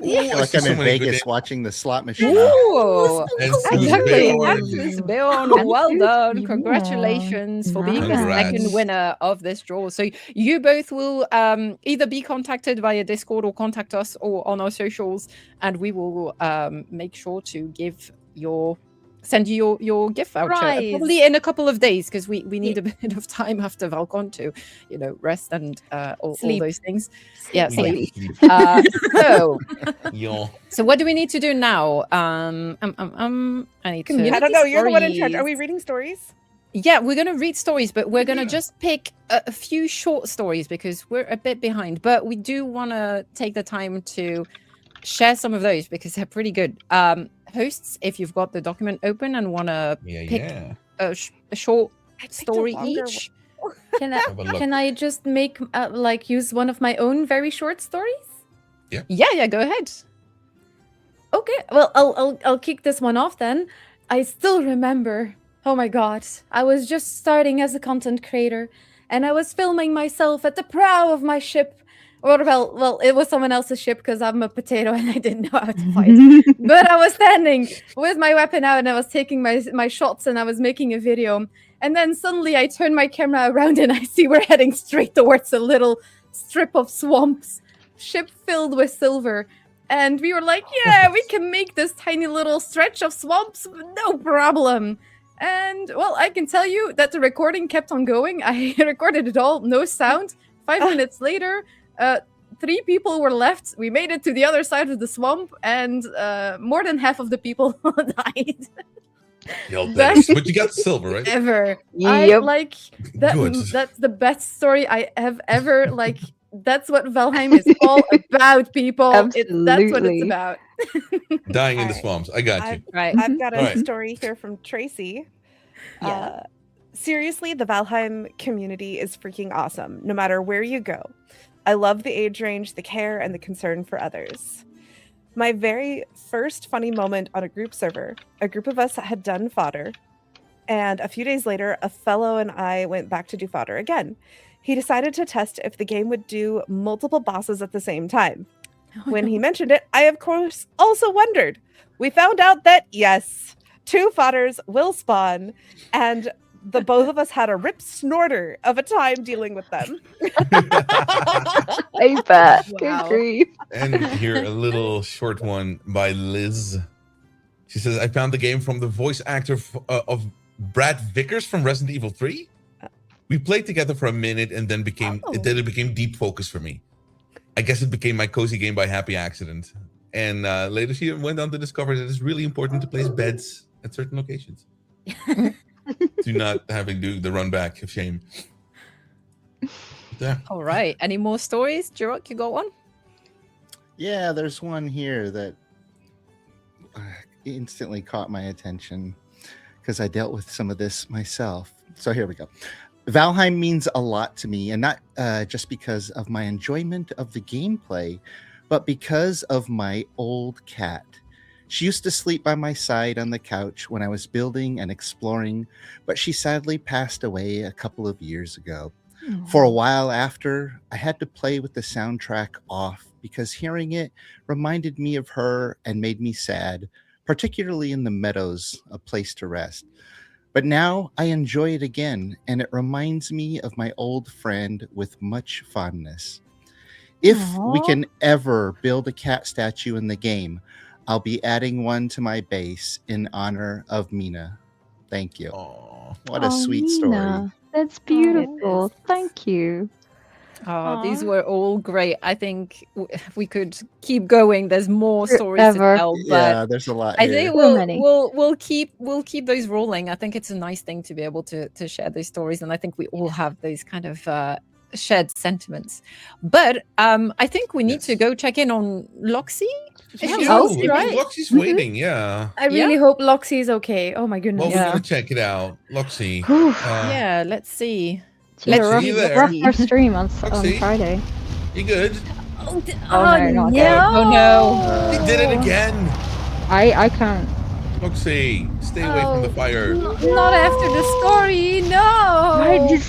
feel like I'm So in many Vegas good- watching the slot machine. Ooh! And Exactly. Susan Axis Beorn, well done. Yeah. Congratulations for being the Congrats. second winner of this draw. So you both will either be contacted via Discord or contact us or on our socials, and we will make sure to send you your gift voucher Prize. probably in a couple of days because we need a bit of time after Val-Con to rest and all Sleep. those things. Yeah, sleep. Sleep. So so what do we need to do now? I need to. I don't know. You're the one in charge. Stories. Are we reading stories? Yeah, we're going to read stories, but we're going to just pick a few short stories because we're a bit behind. But we do want to take the time to share some of those because they're pretty good. Hosts, if you've got the document open and want to pick a short story longer each. Can Have a look. I just make use one of my own very short stories? Yeah, go ahead. Okay, well, I'll kick this one off then. I still remember. Oh my god, I was just starting as a content creator, and I was filming myself at the prow of my ship, Or well, it was someone else's ship because I'm a potato and I didn't know how to fight. But I was standing with my weapon out and I was taking my shots and I was making a video. And then suddenly I turn my camera around and I see we're heading straight towards a little strip of swamps, ship filled with silver. And we were like, yeah, we can make this tiny little stretch of swamps, no problem. And well, I can tell you that the recording kept on going. I recorded it all, no sound. 5 minutes later, 3 people were left. We made it to the other side of the swamp, and more than half of the people died. But you got silver, right? Ever. I Yep. like that. Good. That's the best story I have ever like. That's what Valheim is all about, people. That's what it's Absolutely. about. Dying in the Alright. swamps. I got you. I've got a Alright. story here from Tracy. Seriously, the Valheim community is freaking awesome, no matter where you go. I love the age range, the care, and the concern for others. My very first funny moment on a group server, a group of us had done fodder, and a few days later, a fellow and I went back to do fodder again. He decided to test if the game would do multiple bosses at the same time. When he mentioned it, I of course also wondered. We found out that yes, 2 fodders will spawn, and the both of us had a rip snorter of a time dealing with them. I bet. Wow. Good grief. And here a little short one by Liz. She says, I found the game from the voice actor of Brad Vickers from Resident Evil 3. We played together for a minute and then it became deep focus for me. I guess it became my cozy game by happy accident. And later she went on to discover that it's really important to place beds at certain locations. Do not having do the run back of shame. Yeah. All right. Any more stories? Jirok, you got one? Yeah, there's one here that instantly caught my attention because I dealt with some of this myself. So here we go. Valheim means a lot to me, and not just because of my enjoyment of the gameplay, but because of my old cat. She used to sleep by my side on the couch when I was building and exploring, but she sadly passed away a couple of years ago. For a while after, I had to play with the soundtrack off because hearing it reminded me of her and made me sad, particularly in the meadows, a place to rest. But now I enjoy it again, and it reminds me of my old friend with much fondness. If we can ever build a cat statue in the game, I'll be adding one to my base in honor of Mina. Thank you. What a sweet story. Mina, that's beautiful. Thank you. Oh, these were all great. I think we could keep going. There's more stories to Forever. tell, but Yeah, there's a lot I here. think So many. we'll keep those rolling. I think it's a nice thing to be able to share those stories, and I think we all have those kind of shared sentiments. But I think we need to go check in on Loxy. Loxy's waiting, yeah. I really hope Loxy is okay. Oh my goodness. Well, we're gonna check it out. Loxy. Yeah, let's see. Let's see you there. rough our stream on Loxy. Friday. You good? Oh, no, not good. Oh no. He did it again. I can't. Loxy, stay away from the fire. Not after the story, no.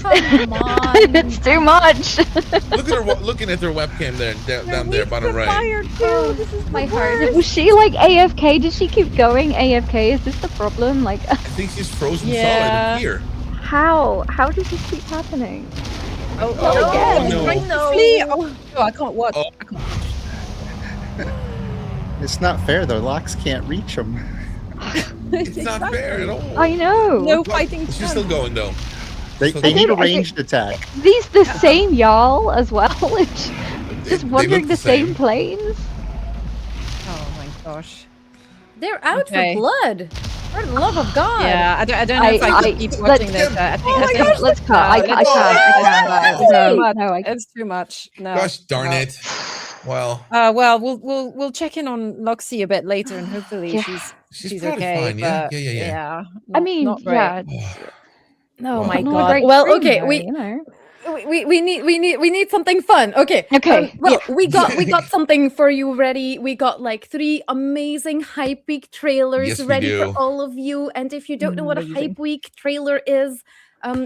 Come on. It's too much. Look at her looking at her webcam there, down there, bottom right. This is my heart. Was she like AFK? Did she keep going AFK? Is this the problem? Like, I think she's frozen Yeah. solid here. how does this keep happening? Oh, again. no. Trying to flee. Oh, I can't watch. Oh. I can't. It's not fair. The locks can't reach them. It's not fair at all. I know. No fighting. She's still going though. They Still need a going. ranged attack. These the same y'all as well. Just they wandering look the the same same. planes. Oh my gosh. They're out Okay. for blood. For the love of God. Yeah, I don't know if I can keep watching this. I think, I think Let's cut. I can't. It's No, too much. no, I It's too much. No. Gosh darn no. it. Well, Well, we'll check in on Loxy a bit later, and hopefully Yeah. she's probably okay. fine, yeah? But Yeah. I mean, not great. yeah. Oh Well, my Not a God. great Well, stream, okay, though, we you know. we need something fun. Okay. Okay, Well, we got something for you ready. We got like 3 amazing Hype Week trailers Yes, we ready do. for all of you. And if you don't know what a Amazing. Hype Week trailer is,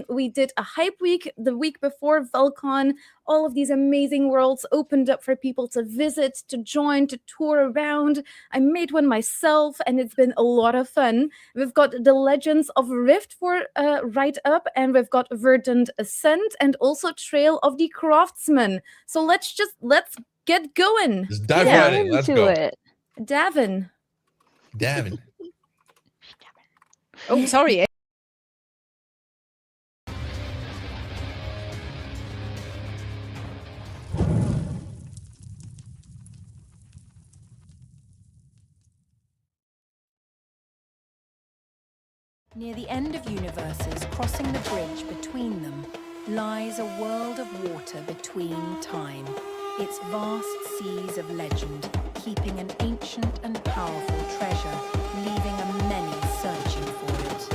We did a hype week the week before Val-Con. All of these amazing worlds opened up for people to visit, to join, to tour around. I made one myself, and it's been a lot of fun. We've got the Legends of Rift for right up, and we've got Verdant Ascent, and also Trail of the Craftsman. So let's get going. Just dive right in. Let's go. Davin. Oh, sorry. Near the end of universes, crossing the bridge between them, lies a world of water between time. Its vast seas of legend, keeping an ancient and powerful treasure, leaving a many searching for it.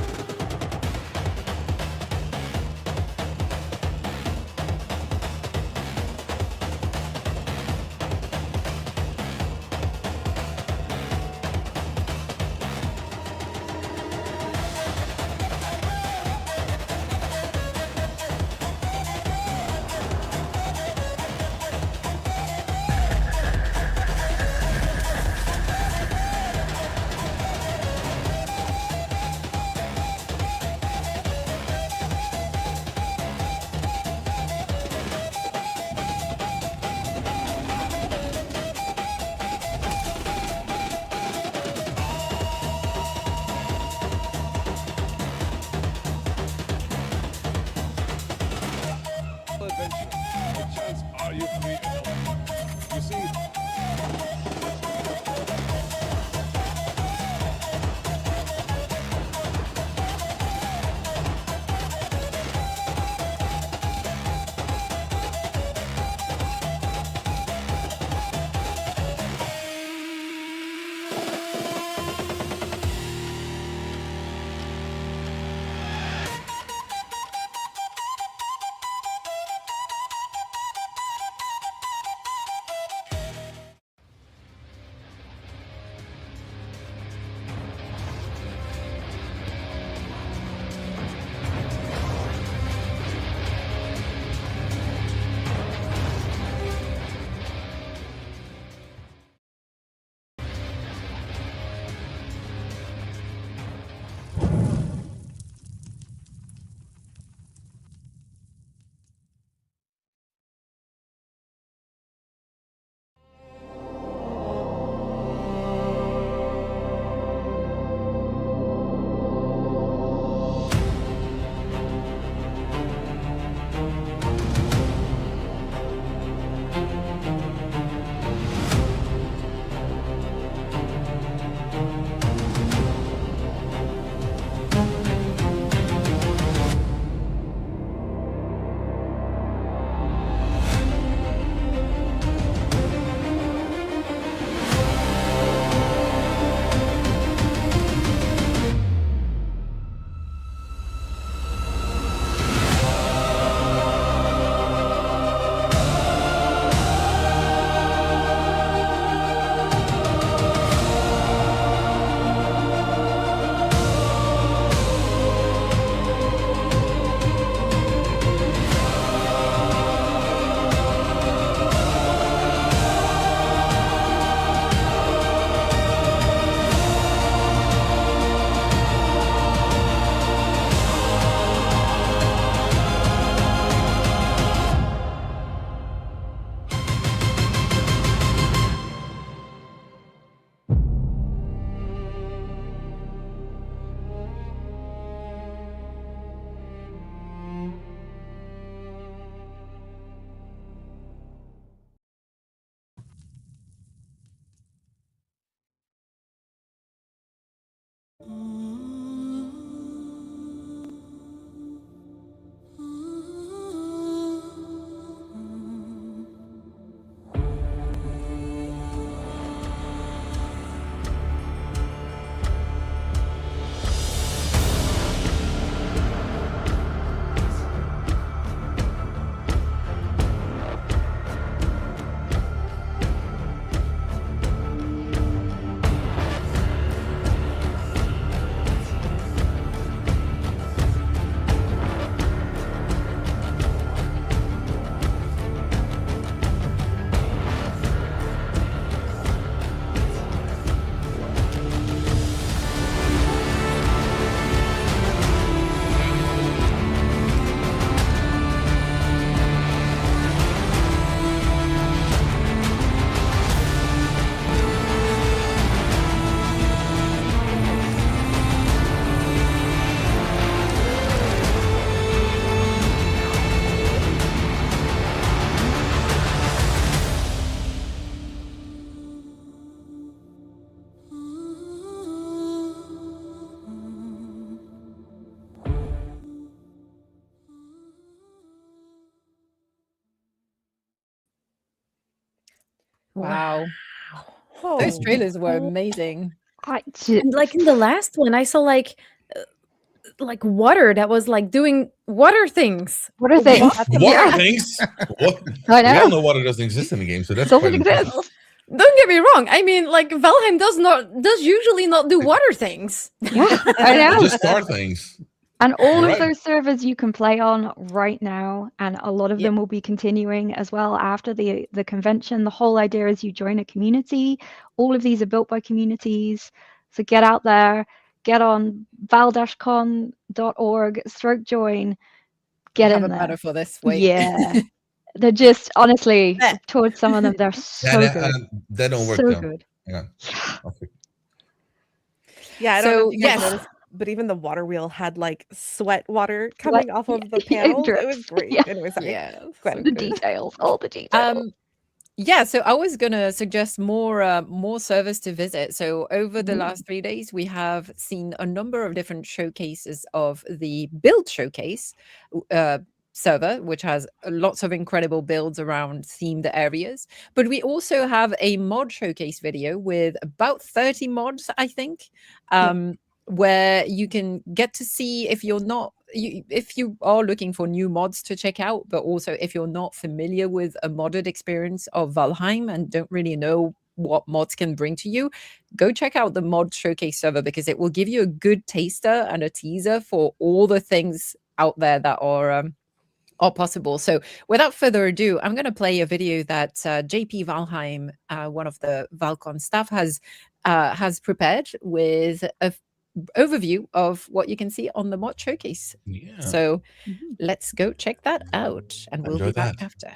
Wow. Oh. Those trailers were amazing. And like in the last one, I saw like water that was like doing water things. Water things. Water things. What? I We all know. know water doesn't exist in the game, so that's Doesn't quite impressive. exist. Don't get me wrong. I mean, like Valheim does usually not do water things. Yeah, I know. Just start things. And all You're of right. those servers you can play on right now, and a lot of them will be continuing as well after the convention. The whole idea is you join a community. All of these are built by communities. So get out there, get on val-con.org, stroke join, get Have in a there. banner for this. Wait. Yeah. They're just, honestly, towards some of them, they're so good. That don't work So though. good. Yeah. Okay. Yeah, I don't know So, if you guys yes. noticed, but even the water wheel had like sweat water coming off of the panels. It was great. Yeah. Anyway, sorry. Yeah. Go ahead. The details, all the details. Yeah, so I was gonna suggest more servers to visit. So over the last 3 days, we have seen a number of different showcases of the build showcase server, which has lots of incredible builds around themed areas. But we also have a mod showcase video with about 30 mods, I think, where you can get to see if you're not if you are looking for new mods to check out, but also if you're not familiar with a modded experience of Valheim and don't really know what mods can bring to you, go check out the mod showcase server because it will give you a good taster and a teaser for all the things out there that are possible. So without further ado, I'm going to play a video that JP Valheim, one of the Val-Con staff, has prepared with a overview of what you can see on the mod showcase. Yeah. So let's go check that out, and we'll Enjoy be back that. after.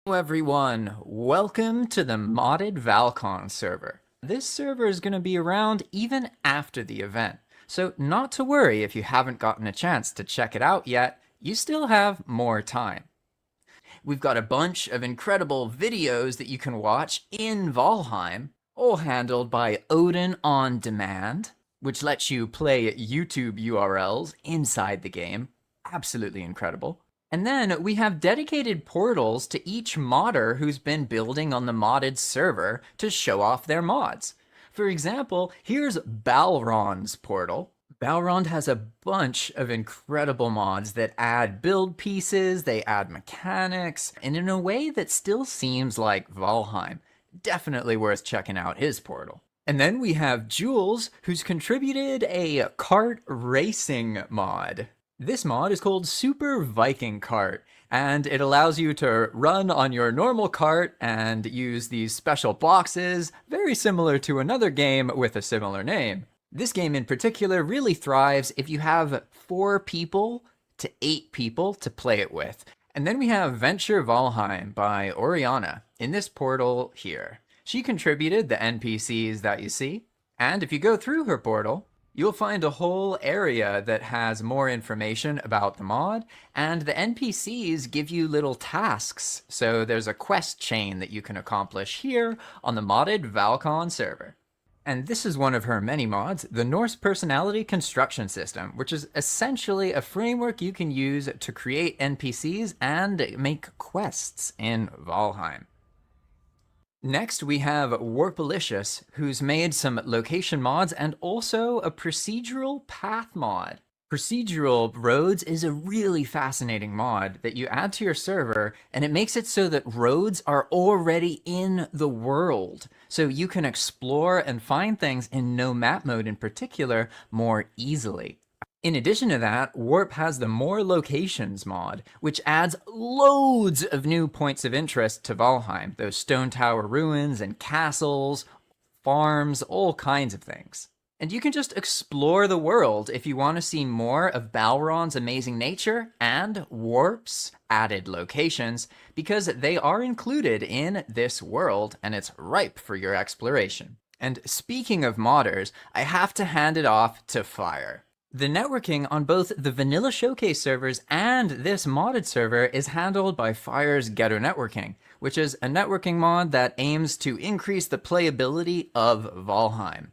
Hello everyone, welcome to the modded Val-Con server. This server is going to be around even after the event, so not to worry if you haven't gotten a chance to check it out yet, you still have more time. We've got a bunch of incredible videos that you can watch in Valheim, all handled by Odin On Demand, which lets you play YouTube URLs inside the game. Absolutely incredible. And then we have dedicated portals to each modder who's been building on the modded server to show off their mods. For example, here's Balron's portal. Balron has a bunch of incredible mods that add build pieces, they add mechanics, and in a way that still seems like Valheim. Definitely worth checking out his portal. And then we have Jules, who's contributed a kart racing mod. This mod is called Super Viking Kart, and it allows you to run on your normal kart and use these special boxes, very similar to another game with a similar name. This game in particular really thrives if you have 4 people to 8 people to play it with. And then we have Venture Valheim by Oriana in this portal here. She contributed the NPCs that you see, and if you go through her portal, you'll find a whole area that has more information about the mod, and the NPCs give you little tasks, so there's a quest chain that you can accomplish here on the modded Val-Con server. And this is one of her many mods, the Norse Personality Construction System, which is essentially a framework you can use to create NPCs and make quests in Valheim. Next, we have Warpalicious, who's made some location mods and also a procedural path mod. Procedural roads is a really fascinating mod that you add to your server, and it makes it so that roads are already in the world. So you can explore and find things in no map mode in particular more easily. In addition to that, Warp has the More Locations mod, which adds loads of new points of interest to Valheim. Those stone tower ruins and castles, farms, all kinds of things. And you can just explore the world if you want to see more of Balron's amazing nature and Warp's added locations, because they are included in this world and it's ripe for your exploration. And speaking of modders, I have to hand it off to Fire. The networking on both the vanilla showcase servers and this modded server is handled by Fire's Ghetto Networking, which is a networking mod that aims to increase the playability of Valheim.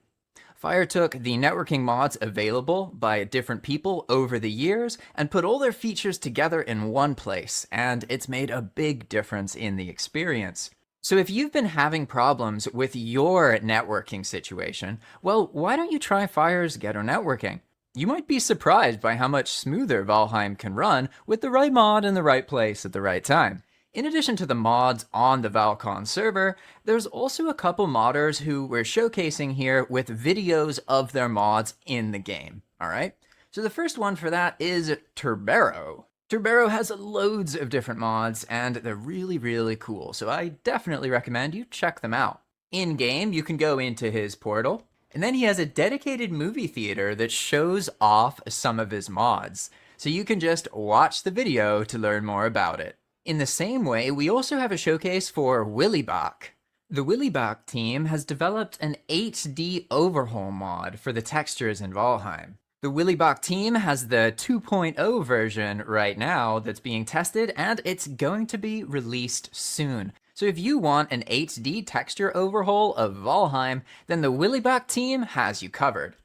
Fire took the networking mods available by different people over the years and put all their features together in one place, and it's made a big difference in the experience. So if you've been having problems with your networking situation, well, why don't you try Fire's Ghetto Networking? You might be surprised by how much smoother Valheim can run with the right mod in the right place at the right time. In addition to the mods on the Val-Con server, there's also a couple modders who we're showcasing here with videos of their mods in the game, alright? So the first one for that is Turbero. Turbero has loads of different mods, and they're really, really cool, so I definitely recommend you check them out. In-game, you can go into his portal, and then he has a dedicated movie theater that shows off some of his mods, so you can just watch the video to learn more about it. In the same way, we also have a showcase for Willybach. The Willybach team has developed an HD overhaul mod for the textures in Valheim. The Willybach team has the 2.0 version right now that's being tested, and it's going to be released soon. So if you want an HD texture overhaul of Valheim, then the Willybach team has you covered.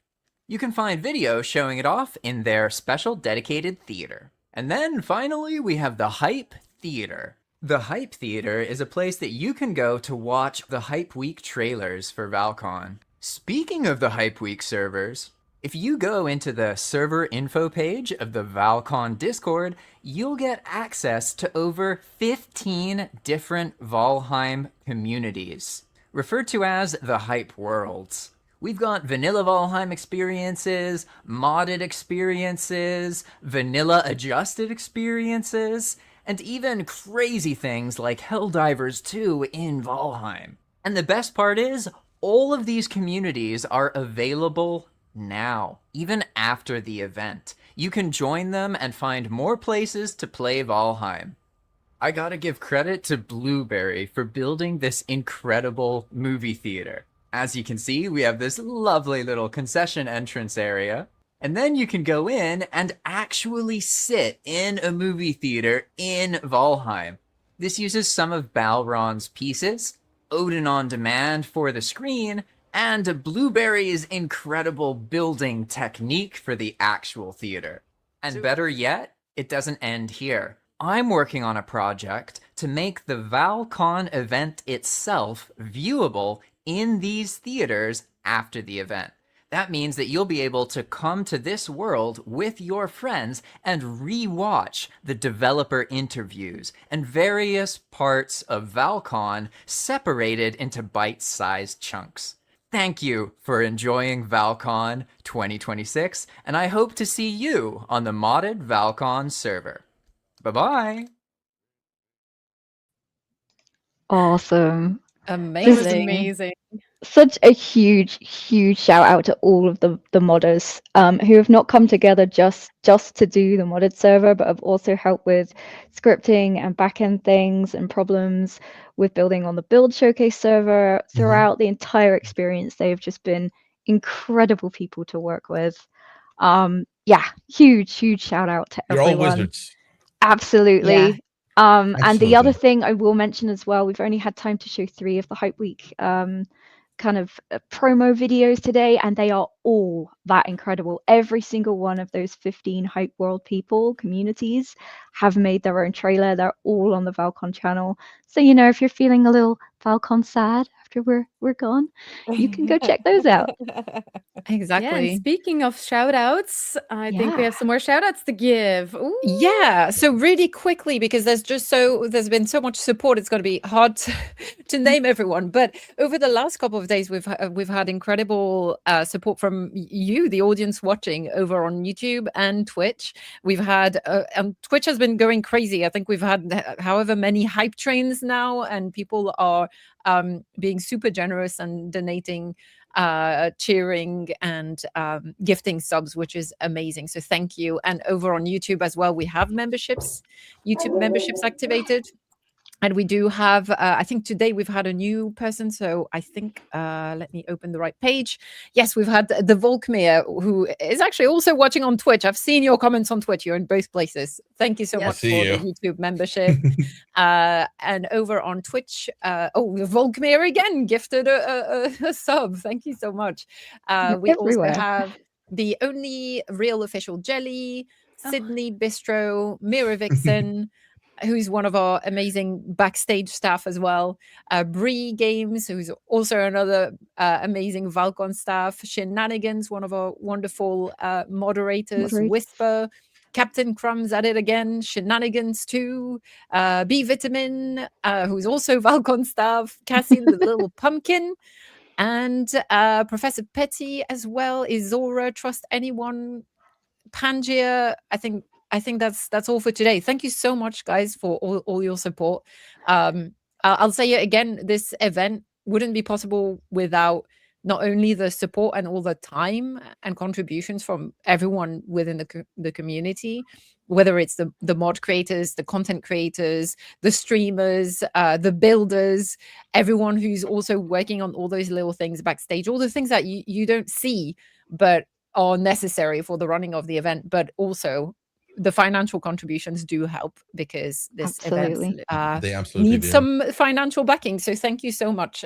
You can find videos showing it off in their special dedicated theater. And then finally, we have the Hype Theater. The Hype Theater is a place that you can go to watch the Hype Week trailers for Val-Con. Speaking of the Hype Week servers, if you go into the server info page of the Val-Con Discord, you'll get access to over 15 different Valheim communities, referred to as the Hype Worlds. We've got vanilla Valheim experiences, modded experiences, vanilla adjusted experiences, and even crazy things like Helldivers 2 in Valheim. And the best part is, all of these communities are available now, even after the event. You can join them and find more places to play Valheim. I gotta give credit to Blueberry for building this incredible movie theater. As you can see, we have this lovely little concession entrance area, and then you can go in and actually sit in a movie theater in Valheim. This uses some of Balron's pieces, Odin on Demand for the screen, and Blueberry's incredible building technique for the actual theater. And better yet, it doesn't end here. I'm working on a project to make the Val-Con event itself viewable in these theaters after the event. That means that you'll be able to come to this world with your friends and re-watch the developer interviews and various parts of Val-Con separated into bite-sized chunks. Thank you for enjoying Val-Con 2026, and I hope to see you on the modded Val-Con server. Bye-bye! Awesome. It was Amazing. amazing. Such a huge shout out to all of the modders who have not come together just to do the modded server, but have also helped with scripting and backend things and problems with building on the build showcase server throughout the entire experience. They've just been incredible people to work with. Yeah, huge shout out to You're everyone. all wizards. Absolutely. Yeah. And the other Absolutely. thing I will mention as well, we've only had time to show 3 of the Hype Week kind of promo videos today, and they are all that incredible. Every single one of those 15 Hype World people, communities, have made their own trailer. They're all on the Val-Con channel. So, you know, if you're feeling a little Val-Con sad after we're gone, you can go check those out. Exactly. Yeah, and speaking of shout outs, I think we have some more shout outs to give. Ooh. Yeah, so really quickly, because there's been so much support, it's going to be hard to name everyone. But over the last couple of days, we've had incredible support from you, the audience watching over on YouTube and Twitch. We've had Twitch has been going crazy. I think we've had however many hype trains now, and people are being super generous and donating, cheering and gifting subs, which is amazing. So thank you. And over on YouTube as well, we have YouTube memberships activated. And we do have, I think today we've had a new person. So I think, let me open the right page. Yes, we've had the Volkmir, who is actually also watching on Twitch. I've seen your comments on Twitch. You're in both places. Thank you so much for the YouTube membership. And over on Twitch, Volkmir again gifted a sub. Thank you so much. We everywhere. also have the only real official Jelly, Sydney Bistro, Mira Vixen, who's one of our amazing backstage staff as well. Bree Games, who's also another amazing Val-Con staff. Shenanigans, one of our wonderful moderators. Whisper. Captain Crumb's at it again. Shenanigans too. B Vitamin, who's also Val-Con staff. Cassie the little pumpkin. And Professor Petty as is Izora, Trust Anyone, Pangaea. I think that's all for today. Thank you so much, guys, for all your support. I'll say it again, this event wouldn't be possible without not only the support and all the time and contributions from everyone within the community, whether it's the mod creators, the content creators, the streamers, the builders, everyone who's also working on all those little things backstage, all the things that you don't see but are necessary for the running of the event, but also the financial contributions do help because this event They absolutely needs do. some financial backing. So thank you so much.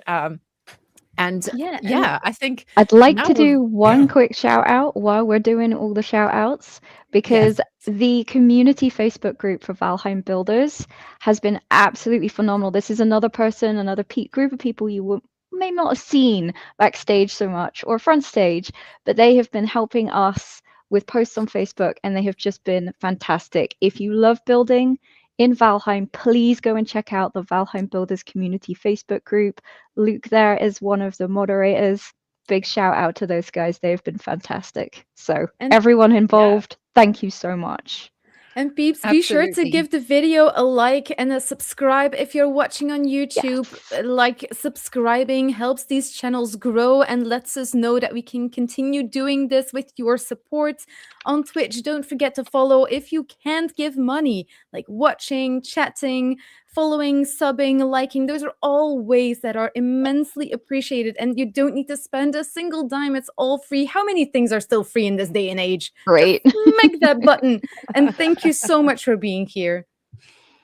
And I think I'd like now to we're- do one quick shout out while we're doing all the shout outs, because the community Facebook group for Valheim Builders has been absolutely phenomenal. This is another person, another group of people you may not have seen backstage so much or front stage, but they have been helping us with posts on Facebook and they have just been fantastic. If you love building in Valheim, please go and check out the Valheim Builders Community Facebook group. Luke there is one of the moderators. Big shout out to those guys. They've been fantastic. So everyone involved, thank you so much. And peeps, be sure to Absolutely. give the video a like and a subscribe if you're watching on YouTube. Like, subscribing helps these channels grow and lets us know that we can continue doing this with your support. On Twitch, don't forget to follow if you can't give money, like watching, chatting, following, subbing, liking. Those are all ways that are immensely appreciated, and you don't need to spend a single dime. It's all free. How many things are still free in this day and age? Great. Smack that button. And thank you so much for being here.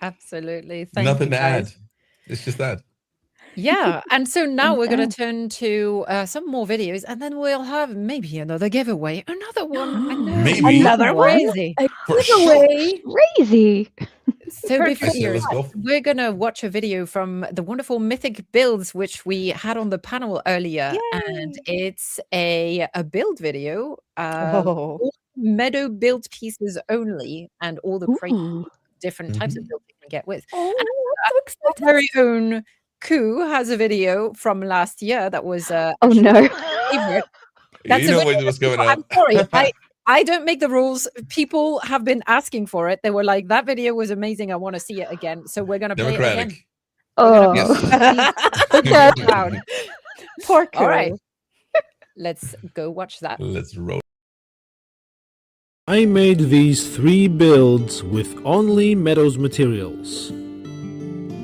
Absolutely. Thank Nothing you, to guys. add. It's just that. Yeah, and so now we're going to turn to some more videos, and then we'll have maybe another giveaway, another one. I know, Maybe. Another one? crazy. For sure. Crazy. So before Okay, let's go. we're going to watch a video from the wonderful Mythic Builds, which we had on the panel earlier, and it's a build video. All meadow build pieces only, and all the crazy different types of builds you can get with. Oh, And I'm so our excited. very own Koo has a video from last year that was Oh actually no. my favorite. That's You a know video when it was that going people- up. I'm sorry, I don't make the rules. People have been asking for it. They were like, "That video was amazing. I want to see it again." So we're gonna play it again. Democratic. Oh. Yes. Proud. Poor All right, Koo. let's go watch that. Let's roll. I made these 3 builds with only Meadows materials.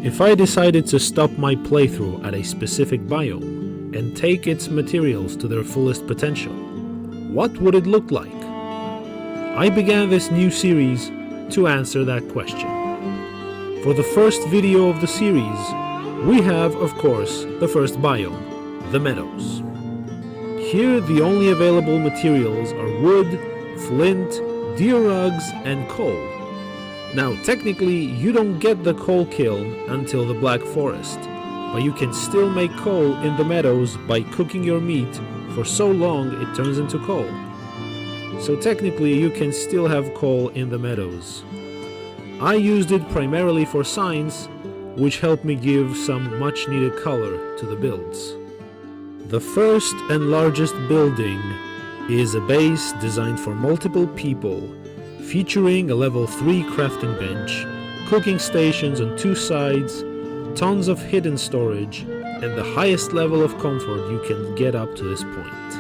If I decided to stop my playthrough at a specific biome and take its materials to their fullest potential, what would it look like? I began this new series to answer that question. For the first video of the series, we have, of course, the first biome, the Meadows. Here the only available materials are wood, flint, deer rugs, and coal. Now technically you don't get the coal kiln until the Black Forest, but you can still make coal in the meadows by cooking your meat for so long it turns into coal. So technically you can still have coal in the meadows. I used it primarily for signs, which helped me give some much needed color to the builds. The first and largest building is a base designed for multiple people, featuring a level 3 crafting bench, cooking stations on 2 sides, tons of hidden storage, and the highest level of comfort you can get up to this point.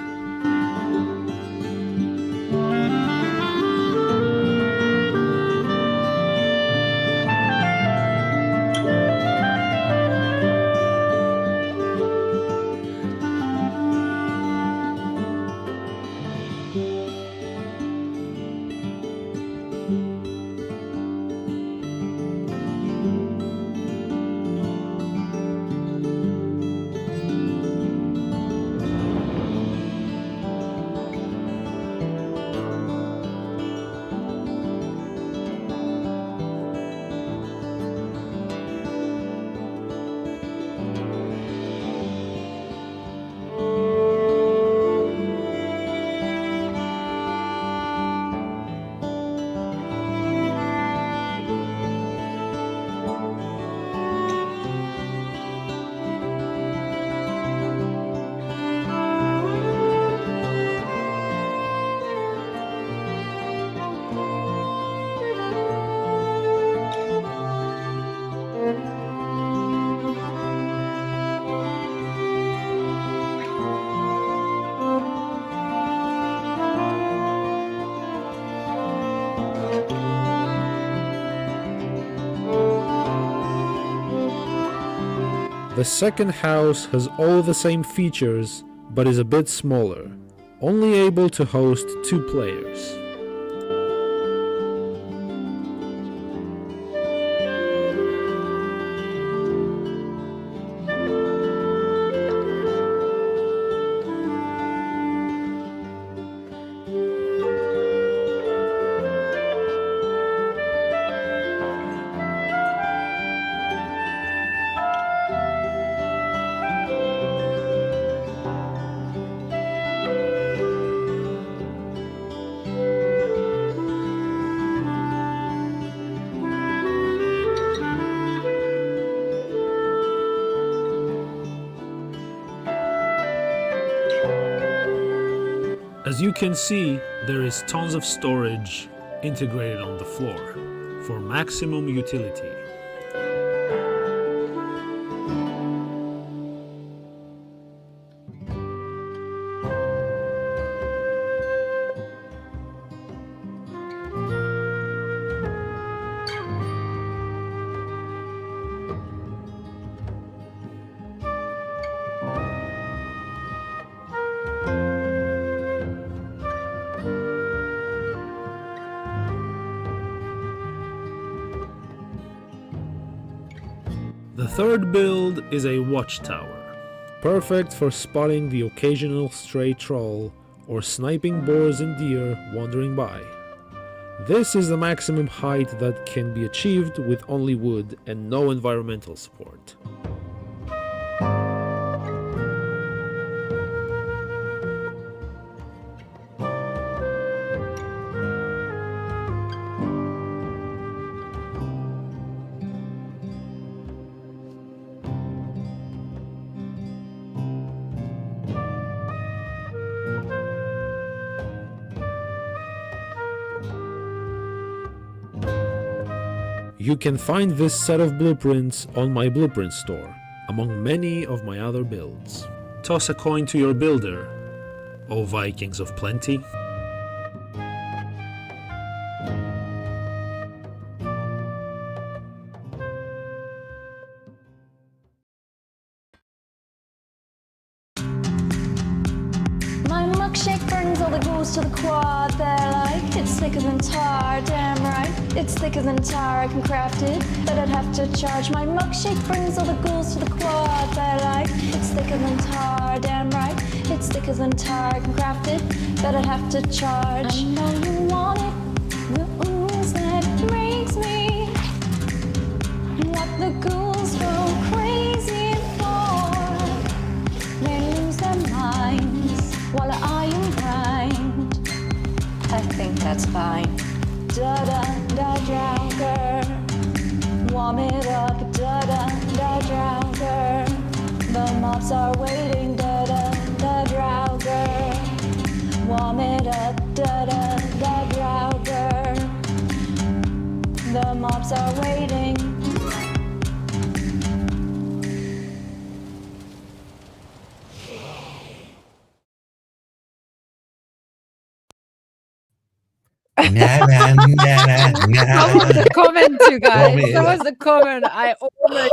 The second house has all the same features, but is a bit smaller, only able to host 2 players. As you can see, there is tons of storage integrated on the floor for maximum utility. The third build is a watchtower, perfect for spotting the occasional stray troll or sniping boars and deer wandering by. This is the maximum height that can be achieved with only wood and no environmental support. You can find this set of blueprints on my blueprint store, among many of my other builds. Toss a coin to your builder, O Vikings of plenty. My milkshake brings all the ghouls to the quad. They're like, it's thicker than tar, damn right. It's thicker than tar, I can craft it, but I'd have to charge. My milkshake brings all the ghouls to the quad. They're like, it's thicker than tar, damn right. It's thicker than tar, I can craft it, but I'd have to charge. I know you want it, the ooze that makes me what the ghouls go crazy for. They lose their minds while I am blind. I think that's fine. Da da da drowger, warm it up. Da da da drowger, the mobs are waiting. Da da da drowger, warm it up. Da da da drowger, the mobs are waiting. That was the comment, you guys. That was the comment. I almost.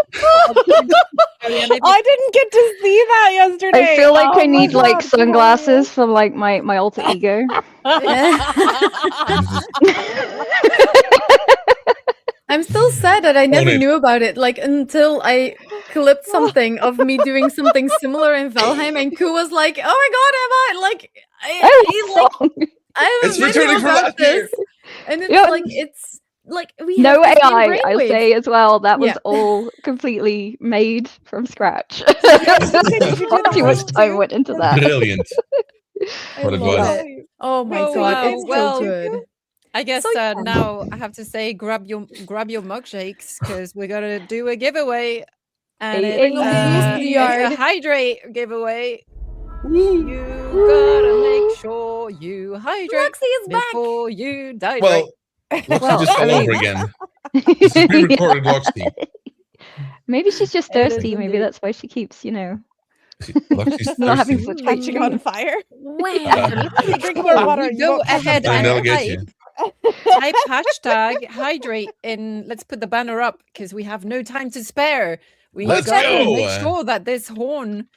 I didn't get to see that yesterday. I feel like Oh I my need like God. sunglasses for like my alter ego. I'm still sad that I never it. knew about it, like until I clipped something of me doing something similar in Valheim, and Ku was like, "Oh my god, Emma! Like, I have It's a video returning from about last year." this," and it's Yeah. it's like we No have the same AI, I'll brainwave. say as well. That was Yeah. all completely made from scratch. Did you do the Too much whole time too? went into that. Brilliant. What it love was. it. Oh my Oh, god, wow. it's Well, so good. I guess So, yeah. now I have to say, grab your milkshakes because we're gonna do a giveaway, and Hey, it's, hey. it's a hydrate giveaway. You gotta make sure you hydrate Luxie is back. before you die. Well, Loxy just fell over again. This is pre-recorded Loxy. Maybe she's just It is thirsty. Maybe indeed. that's why she keeps, Loxy's not having thirsty. such great Catching on streams. fire. Wow. Drink more water. You you go won't catch on ahead I fire. mean, and that'll get you. type hashtag hydrate in. Let's put the banner up because we have no time to spare. We Let's got to go. make sure that this horn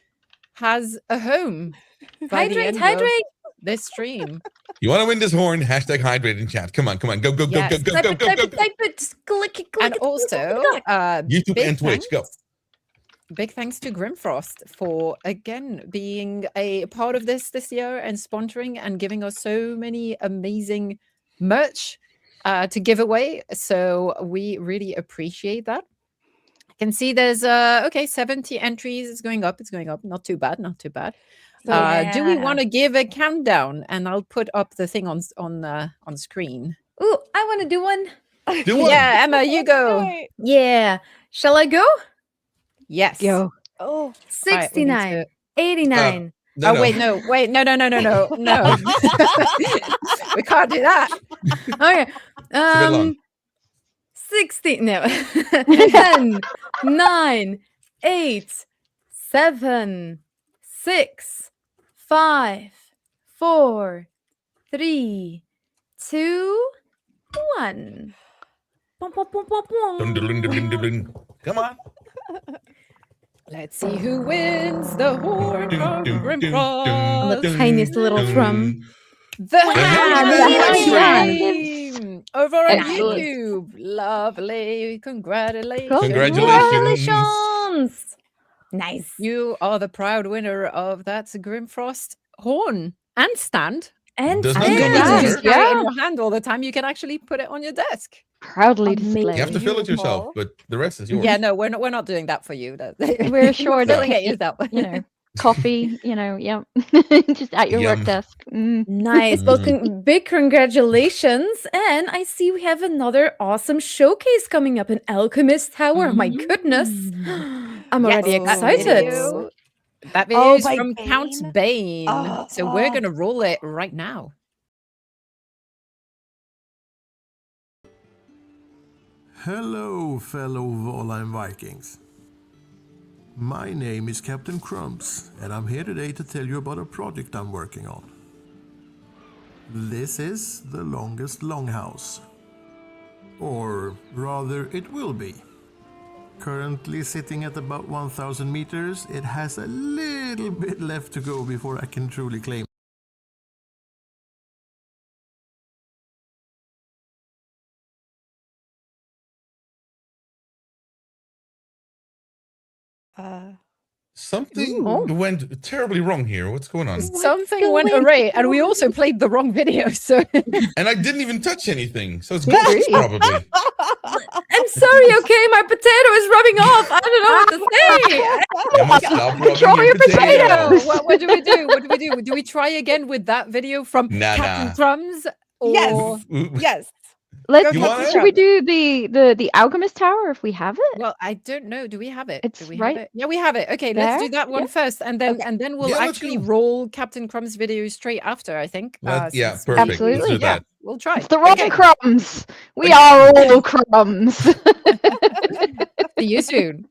has a home by the Hydrate, end of hydrate. this stream. You want to win this horn? Hashtag hydrate in chat. Come on. Go, Yes. go, Type it, type it, type it. Just click it, click And it. also, YouTube big and Twitch. Go. Big thanks to Grimfrost for again being a part of this year and sponsoring and giving us so many amazing merch to give away. So we really appreciate that. I can see there's 70 entries. It's going up. It's going up. Not too bad. Not too bad. Do we want to give a countdown? And I'll put up the thing on screen. Ooh, I want to do one. Do one. Yeah, Emma, you go. Yeah. Shall I go? Yes. Go. Oh, 69, 89. No, no. Wait, no. We can't do that. Okay. bit long. 60. No. 10, 9, 8, 7, 6, 5, 4, 3, 2, 1. Bum, bum, bum, bum, bum. Dun, dun, dun, dun, dun, dun. Come on. Let's see who wins the horn of On the Grimfrost. tiniest little drum. The Handyman stream over on Excellent. YouTube. Lovely. Congratulations. Congratulations. Nice. You are the proud winner of that Grimfrost horn and stand. And Does not You come don't with need to a just carry it in Yeah. your hand all the time. You can actually put it on your desk. Proudly Amazing. displayed. You have to fill it yourself, but the rest is yours. Yeah, no, we're not doing that for you. We're sure to filling it keep, yourself. coffee, yeah. Just at your Yum. work desk. Mm. Nice. Well, big congratulations. And I see we have another awesome showcase coming up in Alchemist Tower. My goodness. I'm already Yes, that excited. video- That video Oh, is by from Count Bane? Bane. Oh, So we're oh. going to roll it right now. Hello, fellow Valheim Vikings. My name is Captain Crumbs, and I'm here today to tell you about a project I'm working on. This is the longest longhouse. Or rather, it will be. Currently sitting at about 1,000 meters, it has a little bit left to go before I can truly claim. Something Ooh. went terribly wrong here. What's going on? Something went going array, and we also played the wrong video. So And I didn't even touch anything, so it's Really? ghosts probably. I'm sorry, okay? My potato is rubbing off. I don't know what to say. Emma, stop rubbing Control your potatoes. what do we do? What do we do? Do we try again with that video from Nah, Captain nah. Crumbs? Or... Yes. Yes. Let's. You want it? Should we do the Alchemist Tower if we have it? Well, I don't know. Do we have it? It's do we right have it? Yeah, we have it. Okay, let's do there. that one Yeah. first, and then we'll Yeah, let's actually go. roll Captain Crumb's video straight after. I think. Yeah, since- perfect. Absolutely. Let's do Yeah, that. we'll try. It's the wrong Okay. crumbs. We are all crumbs. See you soon.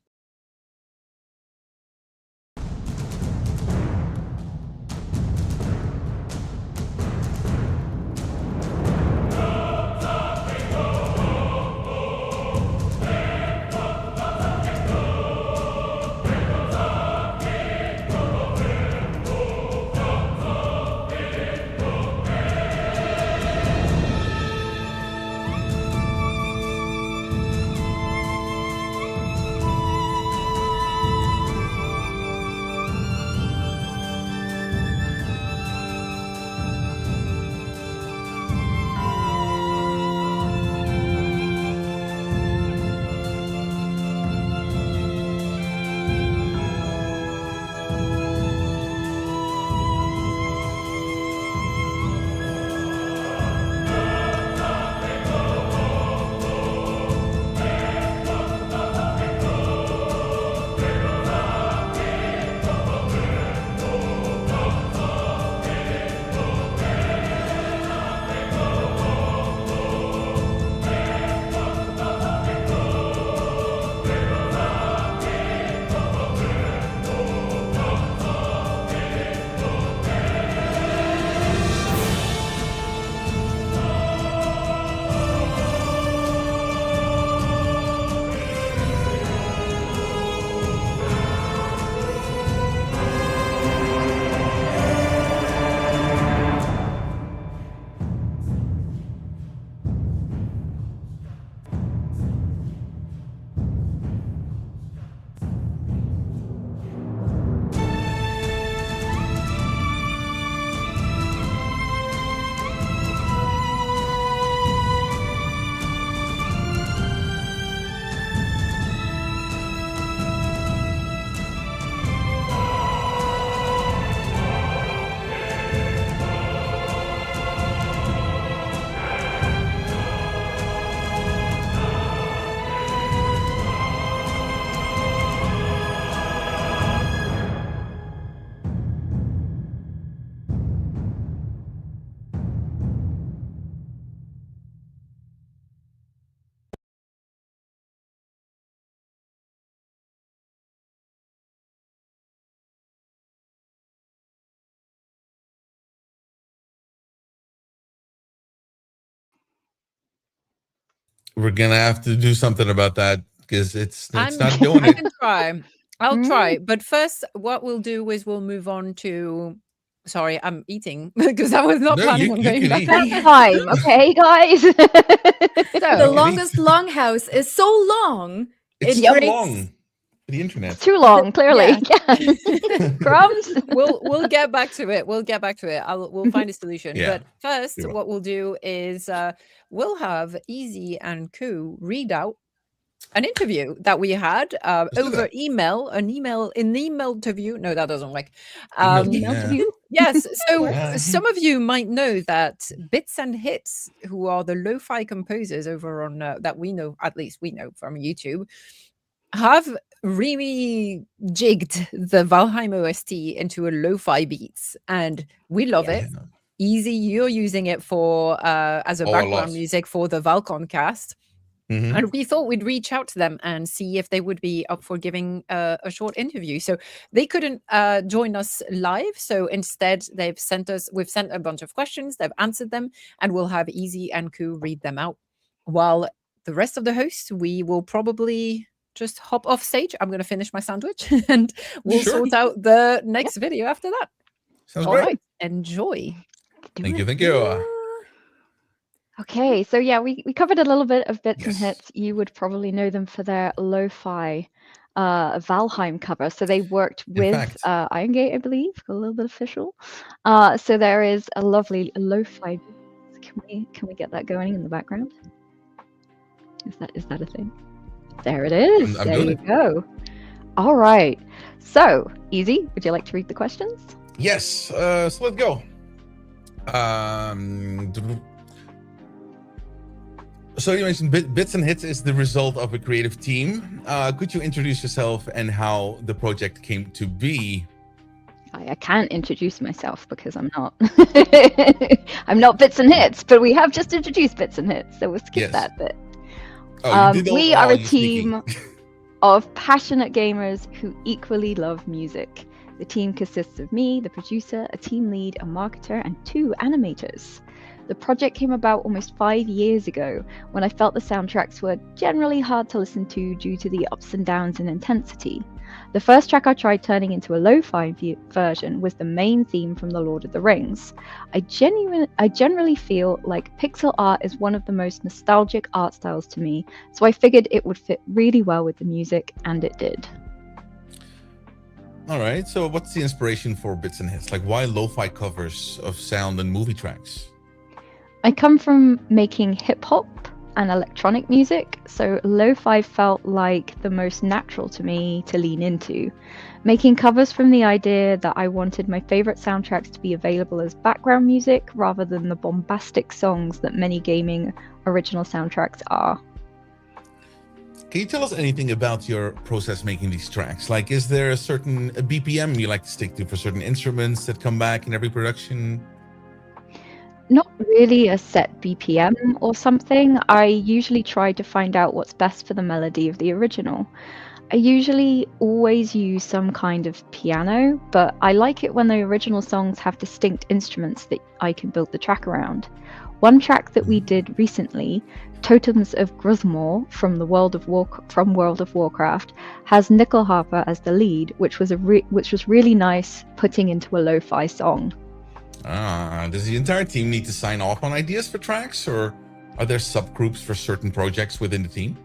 We're gonna have to do something about that because it's not I doing it. can try. I'll try. But first, what we'll do is we'll move on to. Sorry, I'm eating because I was not No, planning you- on you going can back. eat. That's time, okay, guys? The longest longhouse is so long. It's it too breaks- long for the internet. It's too long, clearly. Yeah. Crumbs. We'll get back to it. We'll get back to it. We'll find a solution. Yeah, But first, we will. what we'll do is we'll have Easy and Koo read out an interview that we had over email. An email interview. No, that doesn't work. Yes. So some of you might know that Bits and Hits, who are the lo-fi composers over on that we know, at least we know from YouTube, have really jigged the Valheim OST into a lo-fi beats, and we love it. Easy, you're using it for as a Oh, a background lot. music for the Val-Con cast. Mhm. And we thought we'd reach out to them and see if they would be up for giving a short interview. So they couldn't join us live. So instead, we've sent a bunch of questions, they've answered them, and we'll have Easy and Koo read them out. While the rest of the hosts, we will probably just hop off stage. I'm going to finish my sandwich and we'll sort out the next video after that. Sounds All great. right, enjoy. Thank you. Thank you. Okay, so yeah, we covered a little bit of Bits and Hits. You would probably know them for their lo-fi Valheim cover. So they worked with Iron Gate, I believe, a little bit official. So there is a lovely lo-fi. Can we get that going in the background? Is that a thing? There it is. I'm there doing you it. go. All right. So, Easy, would you like to read the questions? Yes. So let's go. So you mentioned Bits and Hits is the result of a creative team. Could you introduce yourself and how the project came to be? I can't introduce myself because I'm not. I'm not Bits and Hits, but we have just introduced Bits and Hits, so we'll skip that bit. Oh, you did We all are a you speaking. team of passionate gamers who equally love music. The team consists of me, the producer, a team lead, a marketer, and 2 animators. The project came about almost 5 years ago when I felt the soundtracks were generally hard to listen to due to the ups and downs in intensity. The first track I tried turning into a lo-fi version was the main theme from The Lord of the Rings. I generally feel like pixel art is one of the most nostalgic art styles to me, so I figured it would fit really well with the music, and it did. All right. So what's the inspiration for Bits and Hits? Like, why lo-fi covers of sound and movie tracks? I come from making hip-hop and electronic music, so lo-fi felt like the most natural to me to lean into. Making covers from the idea that I wanted my favorite soundtracks to be available as background music rather than the bombastic songs that many gaming original soundtracks are. Can you tell us anything about your process making these tracks? Like, is there a certain BPM you like to stick to for certain instruments that come back in every production? Not really a set BPM or something. I usually try to find out what's best for the melody of the original. I usually always use some kind of piano, but I like it when the original songs have distinct instruments that I can build the track around. One track that we did recently, Totems of Gruzmor from World of Warcraft, has nickel harper as the lead, which was really nice putting into a lo-fi song. Does the entire team need to sign off on ideas for tracks, or are there subgroups for certain projects within the team?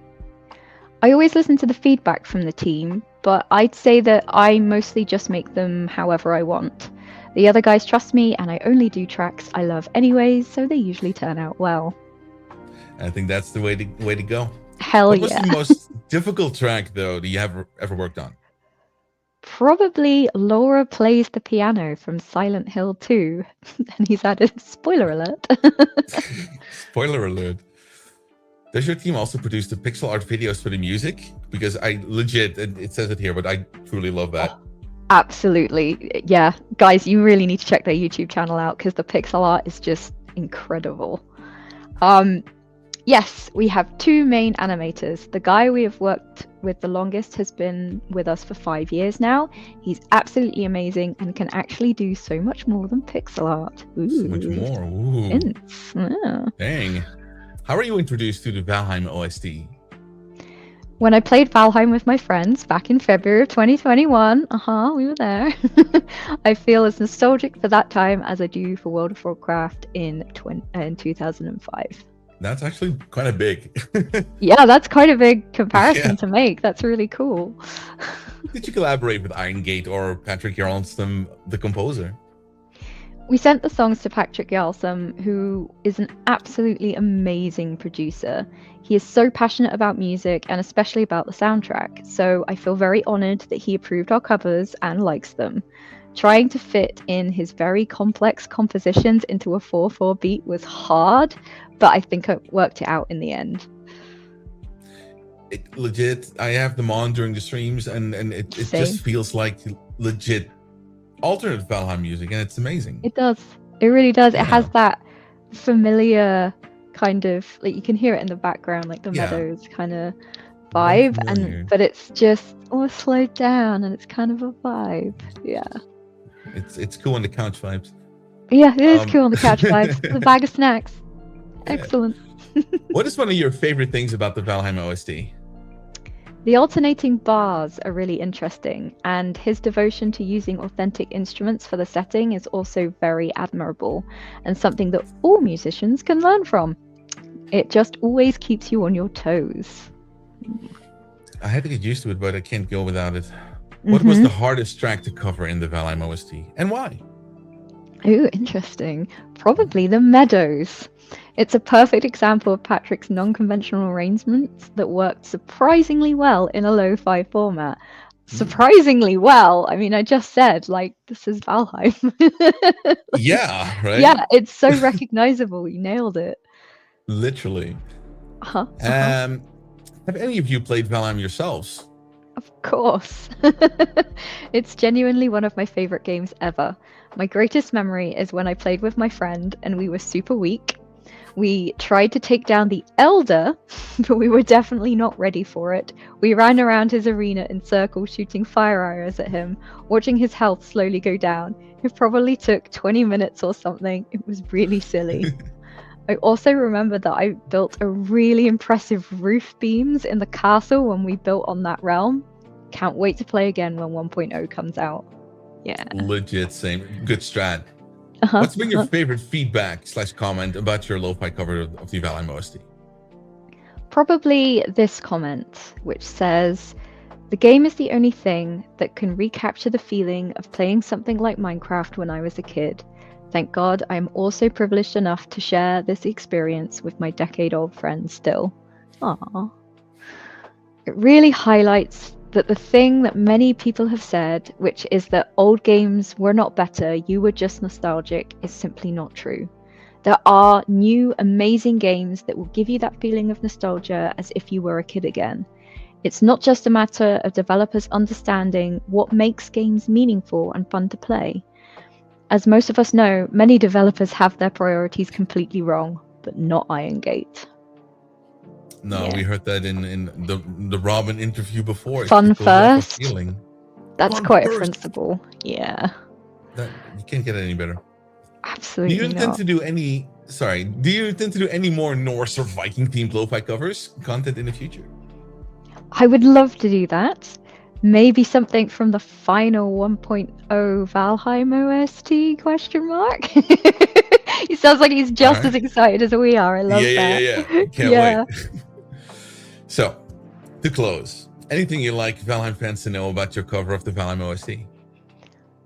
I always listen to the feedback from the team, but I'd say that I mostly just make them however I want. The other guys trust me, and I only do tracks I love anyways, so they usually turn out well. I think that's the way to go. Hell what was yeah. the most difficult track, though, that you have ever worked on? Probably Laura Plays the Piano from Silent Hill 2. And he's added, spoiler alert. Spoiler alert. Does your team also produce the pixel art videos for the music? Because I legit, it says it here, but I truly love that. Absolutely. Yeah. Guys, you really need to check their YouTube channel out because the pixel art is just incredible. Yes, we have 2 main animators. The guy we have worked with the longest has been with us for 5 years now. He's absolutely amazing and can actually do so much more than pixel art. Ooh. So much more. Ooh. Hints. Yeah. Dang. How are you introduced to the Valheim OST? When I played Valheim with my friends back in February of 2021, we were there. I feel as nostalgic for that time as I do for World of Warcraft in 2005. That's actually kind of big. Yeah, that's quite a big comparison to make. That's really cool. Did you collaborate with Iron Gate or Patrick Jarlsson, the composer? We sent the songs to Patrick Jarlsson, who is an absolutely amazing producer. He is so passionate about music and especially about the soundtrack, so I feel very honored that he approved our covers and likes them. Trying to fit in his very complex compositions into a 4/4 beat was hard, but I think I worked it out in the end. Legit, I have them on during the streams, and it just feels like legit alternate Valheim music, and it's amazing. It does. It really does. It has that familiar kind of, like, you can hear it in the background, like the meadows kind of vibe, but it's just slowed down, and it's kind of a vibe. Yeah. It's cool on the couch vibes. Yeah, it is cool on the couch vibes. The bag of snacks. Excellent. What is one of your favorite things about the Valheim OST? The alternating bars are really interesting, and his devotion to using authentic instruments for the setting is also very admirable, and something that all musicians can learn from. It just always keeps you on your toes. I had to get used to it, but I can't go without it. What was the hardest track to cover in the Valheim OST, and why? Ooh, interesting. Probably the meadows. It's a perfect example of Patrick's non-conventional arrangements that worked surprisingly well in a lo-fi format. Surprisingly well. I mean, I just said, like, this is Valheim. Yeah, right? Yeah, it's so recognizable. You nailed it. Literally. Have any of you played Valheim yourselves? Of course. It's genuinely one of my favorite games ever. My greatest memory is when I played with my friend and we were super weak. We tried to take down the Elder, but we were definitely not ready for it. We ran around his arena in circles shooting fire arrows at him, watching his health slowly go down. It probably took 20 minutes or something. It was really silly. I also remember that I built a really impressive roof beams in the castle when we built on that realm. Can't wait to play again when 1.0 comes out. Yeah. Legit, same. Good strat. What's been your favorite feedback/comment about your lo-fi cover of the Valheim OST? Probably this comment, which says, "The game is the only thing that can recapture the feeling of playing something like Minecraft when I was a kid. Thank God I am also privileged enough to share this experience with my decade-old friends still." Aww. It really highlights that the thing that many people have said, which is that old games were not better, you were just nostalgic, is simply not true. There are new, amazing games that will give you that feeling of nostalgia as if you were a kid again. It's not just a matter of developers understanding what makes games meaningful and fun to play. As most of us know, many developers have their priorities completely wrong, but not Iron Gate. No, we heard that in the Robin interview before. Fun first. That's Fun quite first. a principle. Yeah. You can't get any better. Absolutely Do you intend not. to do any? Sorry. Do you intend to do any more Norse or Viking themed lo-fi covers content in the future? I would love to do that. Maybe something from the final 1.0 Valheim OST question mark. He sounds like he's just as excited as we are. I love that. Yeah. Can't wait. So, to close, anything you like Valheim fans to know about your cover of the Valheim OST?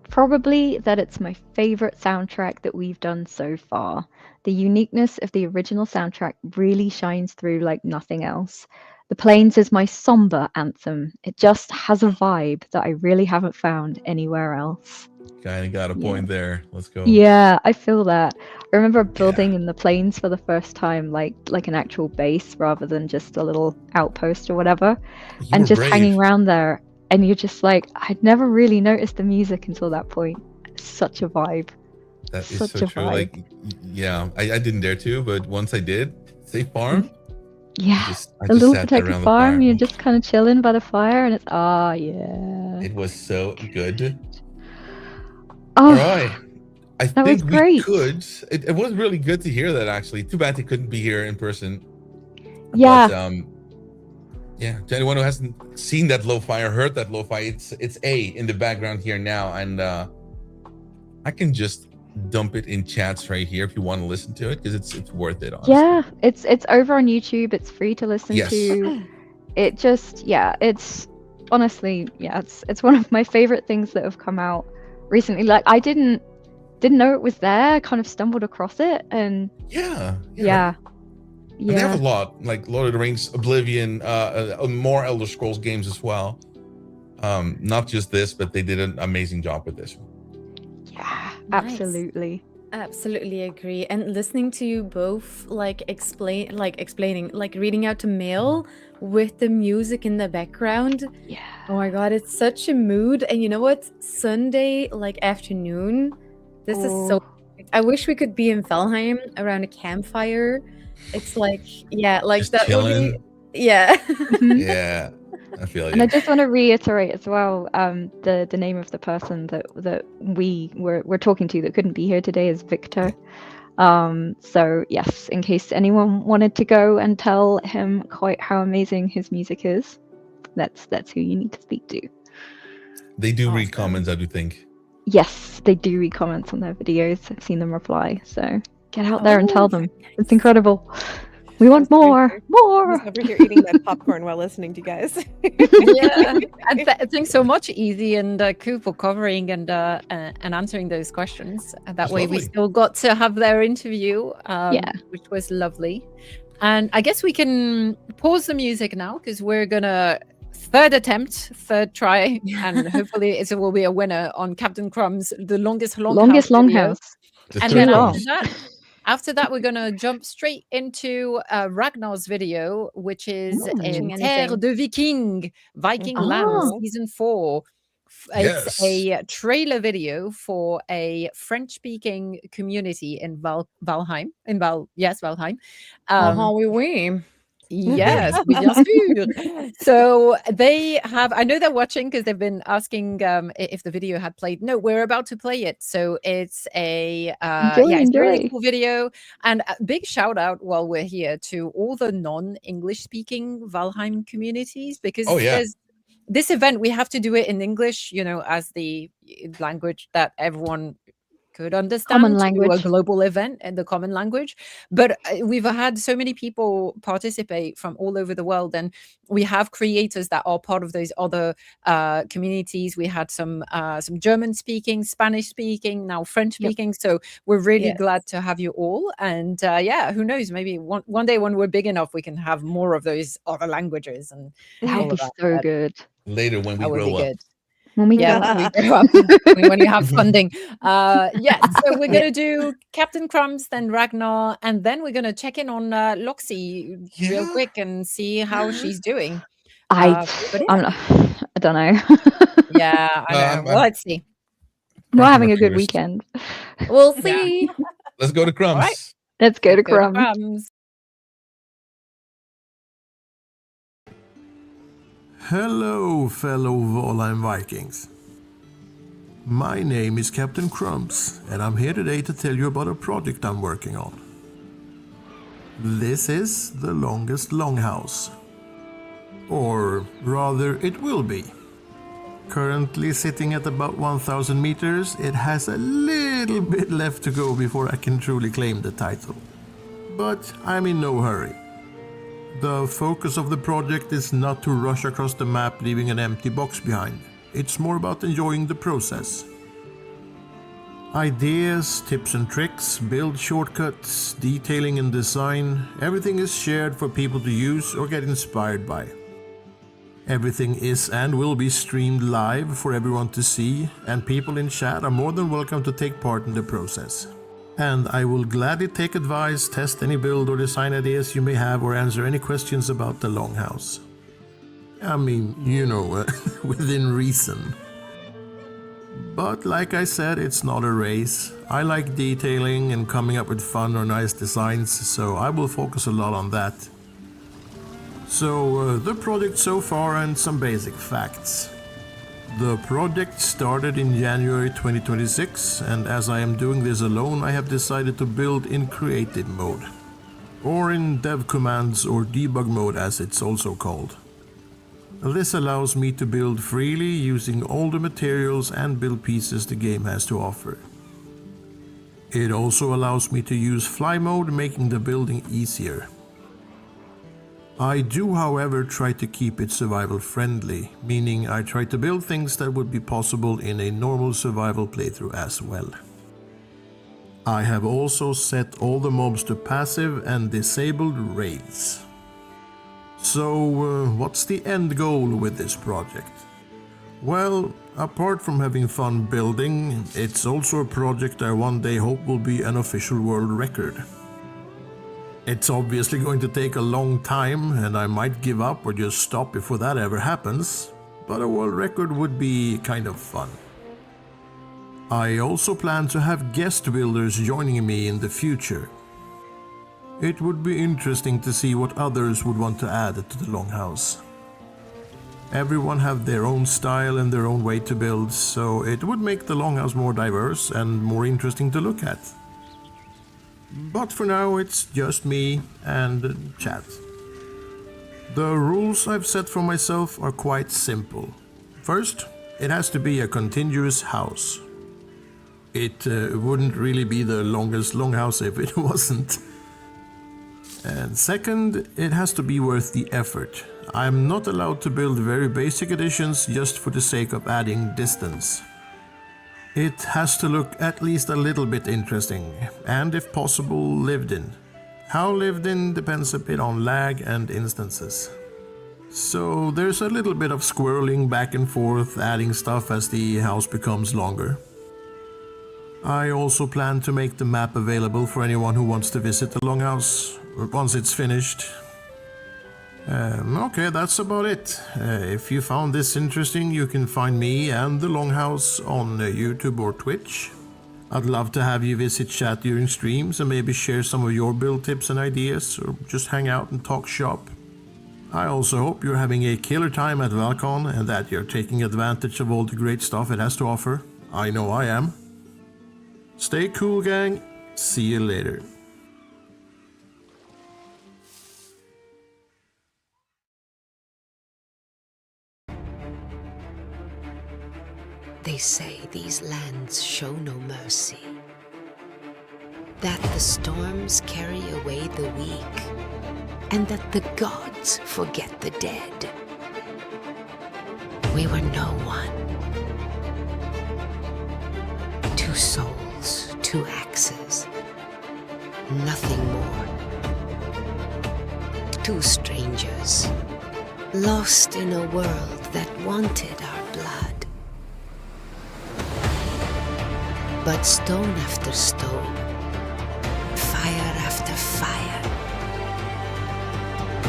Probably that it's my favorite soundtrack that we've done so far. The uniqueness of the original soundtrack really shines through like nothing else. The Plains is my somber anthem. It just has a vibe that I really haven't found anywhere else. Kind of got a point there. Let's go. Yeah, I feel that. I remember building in the Plains for the first time, like an actual base rather than just a little outpost or whatever, and were just brave. hanging around there. And you're just like, I'd never really noticed the music until that point. It's such a vibe. That is Such so a true. vibe. Like, yeah, I didn't dare to, but once I did, Safe Farm. Yeah, I a just little sat there protected around the farm. fire. You're just kind of chilling by the fire, and it's yeah. It was so good. Oh, All right. I that think was great. we could. It was really good to hear that, actually. Too bad they couldn't be here in person. Yeah. But yeah, to anyone who hasn't seen that lo-fi or heard that lo-fi, it's A in the background here now, and I can just dump it in chats right here if you want to listen to it, because it's worth it, honestly. Yeah, it's over on YouTube. It's free to listen Yes. to. It just, yeah, it's honestly, yeah, it's one of my favorite things that have come out recently. Like, I didn't know it was there. I kind of stumbled across it, and yeah. Yeah. And they have a lot, like Lord of the Rings, Oblivion, more Elder Scrolls games as well. Not just this, but they did an amazing job with this one. Yeah, Nice. absolutely. Absolutely agree. And listening to you both explaining, like reading out to mail with the music in the background. Yeah. Oh my god, it's such a mood. And you know what? Sunday afternoon. This is so perfect. I wish we could be in Valheim around a campfire. It's like, yeah, like Just that would chilling. be, yeah. Yeah, I feel And I you. just want to reiterate as well, the name of the person that we were talking to that couldn't be here today is Victor. So yes, in case anyone wanted to go and tell him quite how amazing his music is, that's who you need to speak to. They do read comments, I do think. Yes, they do read comments on their videos. I've seen them reply. So get out there and tell them. It's incredible. We want more. I More. was over here eating my popcorn while listening to you guys. Yeah, and thanks so much, Easy and Koo, for covering and answering those questions. And that It's way, we lovely. still got to have their interview, Yeah. which was lovely. And I guess we can pause the music now because we're gonna third try, and hopefully it will be a winner on Captain Crumb's The Longest Longest video. Longhouse. The And third then one. after that, we're gonna jump straight into Ragnar's video, which is Touching in Terre anything. de Viking, Viking Oh. Land, season 4. It's Yes. a trailer video for a French-speaking community in Valheim. Valheim. Oh, oui. Yes, oui, bien sûr. So they have, I know they're watching because they've been asking if the video had played. No, we're about to play it. So it's a it's a really Enjoy. cool video. And a big shout out while we're here to all the non-English speaking Valheim communities, because Oh, yeah. there's this event, we have to do it in English, as the language that everyone could understand, Common to do a language. global event and the common language. But we've had so many people participate from all over the world, and we have creators that are part of those other communities. We had some German speaking, Spanish speaking, now French speaking. So we're really Yes. glad to have you all. And who knows, maybe one day when we're big enough, we can have more of those other languages. And That all would be of that. so But good. Later when we that would be grow up. good. When we Yeah, grow when up. we grow up, when you have funding. Yes, so we're going to do Captain Crumbs, then Ragnar, and then we're going to check in on Loxy real Yeah. quick and see how she's doing. I But I'm yeah, not, I don't know. yeah, I know. I'm- Well, let's see. We're Crossing having my a good fingers. weekend. We'll see. Let's go to Crumbs. All right. Let's go to Go to Crumbs. Crumbs. Hello, fellow Valheim Vikings. My name is Captain Crumbs, and I'm here today to tell you about a project I'm working on. This is the longest longhouse. Or rather, it will be. Currently sitting at about 1,000 meters, it has a little bit left to go before I can truly claim the title. But I'm in no hurry. The focus of the project is not to rush across the map leaving an empty box behind. It's more about enjoying the process. Ideas, tips and tricks, build shortcuts, detailing and design, everything is shared for people to use or get inspired by. Everything is and will be streamed live for everyone to see, and people in chat are more than welcome to take part in the process. And I will gladly take advice, test any build or design ideas you may have, or answer any questions about the Longhouse. I mean, within reason. But like I said, it's not a race. I like detailing and coming up with fun or nice designs, so I will focus a lot on that. So, the project so far and some basic facts. The project started in January 2026, and as I am doing this alone, I have decided to build in creative mode. or in dev commands or debug mode as it's also called. This allows me to build freely using all the materials and build pieces the game has to offer. It also allows me to use fly mode, making the building easier. I do, however, try to keep it survival friendly, meaning I try to build things that would be possible in a normal survival playthrough as well. I have also set all the mobs to passive and disabled raids. So, what's the end goal with this project? Well, apart from having fun building, it's also a project I one day hope will be an official world record. It's obviously going to take a long time, and I might give up or just stop before that ever happens, but a world record would be kind of fun. I also plan to have guest builders joining me in the future. It would be interesting to see what others would want to add to the Longhouse. Everyone have their own style and their own way to build, so it would make the Longhouse more diverse and more interesting to look at. But for now it's just me and chat. The rules I've set for myself are quite simple. First, it has to be a continuous house. It wouldn't really be the longest Longhouse if it wasn't. And second, it has to be worth the effort. I'm not allowed to build very basic additions just for the sake of adding distance. It has to look at least a little bit interesting, and if possible, lived in. How lived in depends a bit on lag and instances. So there's a little bit of squirreling back and forth, adding stuff as the house becomes longer. I also plan to make the map available for anyone who wants to visit the Longhouse once it's finished. Okay, that's about it. If you found this interesting, you can find me and the Longhouse on YouTube or Twitch. I'd love to have you visit chat during streams and maybe share some of your build tips and ideas, or just hang out and talk shop. I also hope you're having a killer time at Val-Con and that you're taking advantage of all the great stuff it has to offer. I know I am. Stay cool, gang. See you later. They say these lands show no mercy, that the storms carry away the weak, and that the gods forget the dead. We were no one. Two souls, two axes, nothing more. Two strangers, lost in a world that wanted our blood. But stone after stone, fire after fire,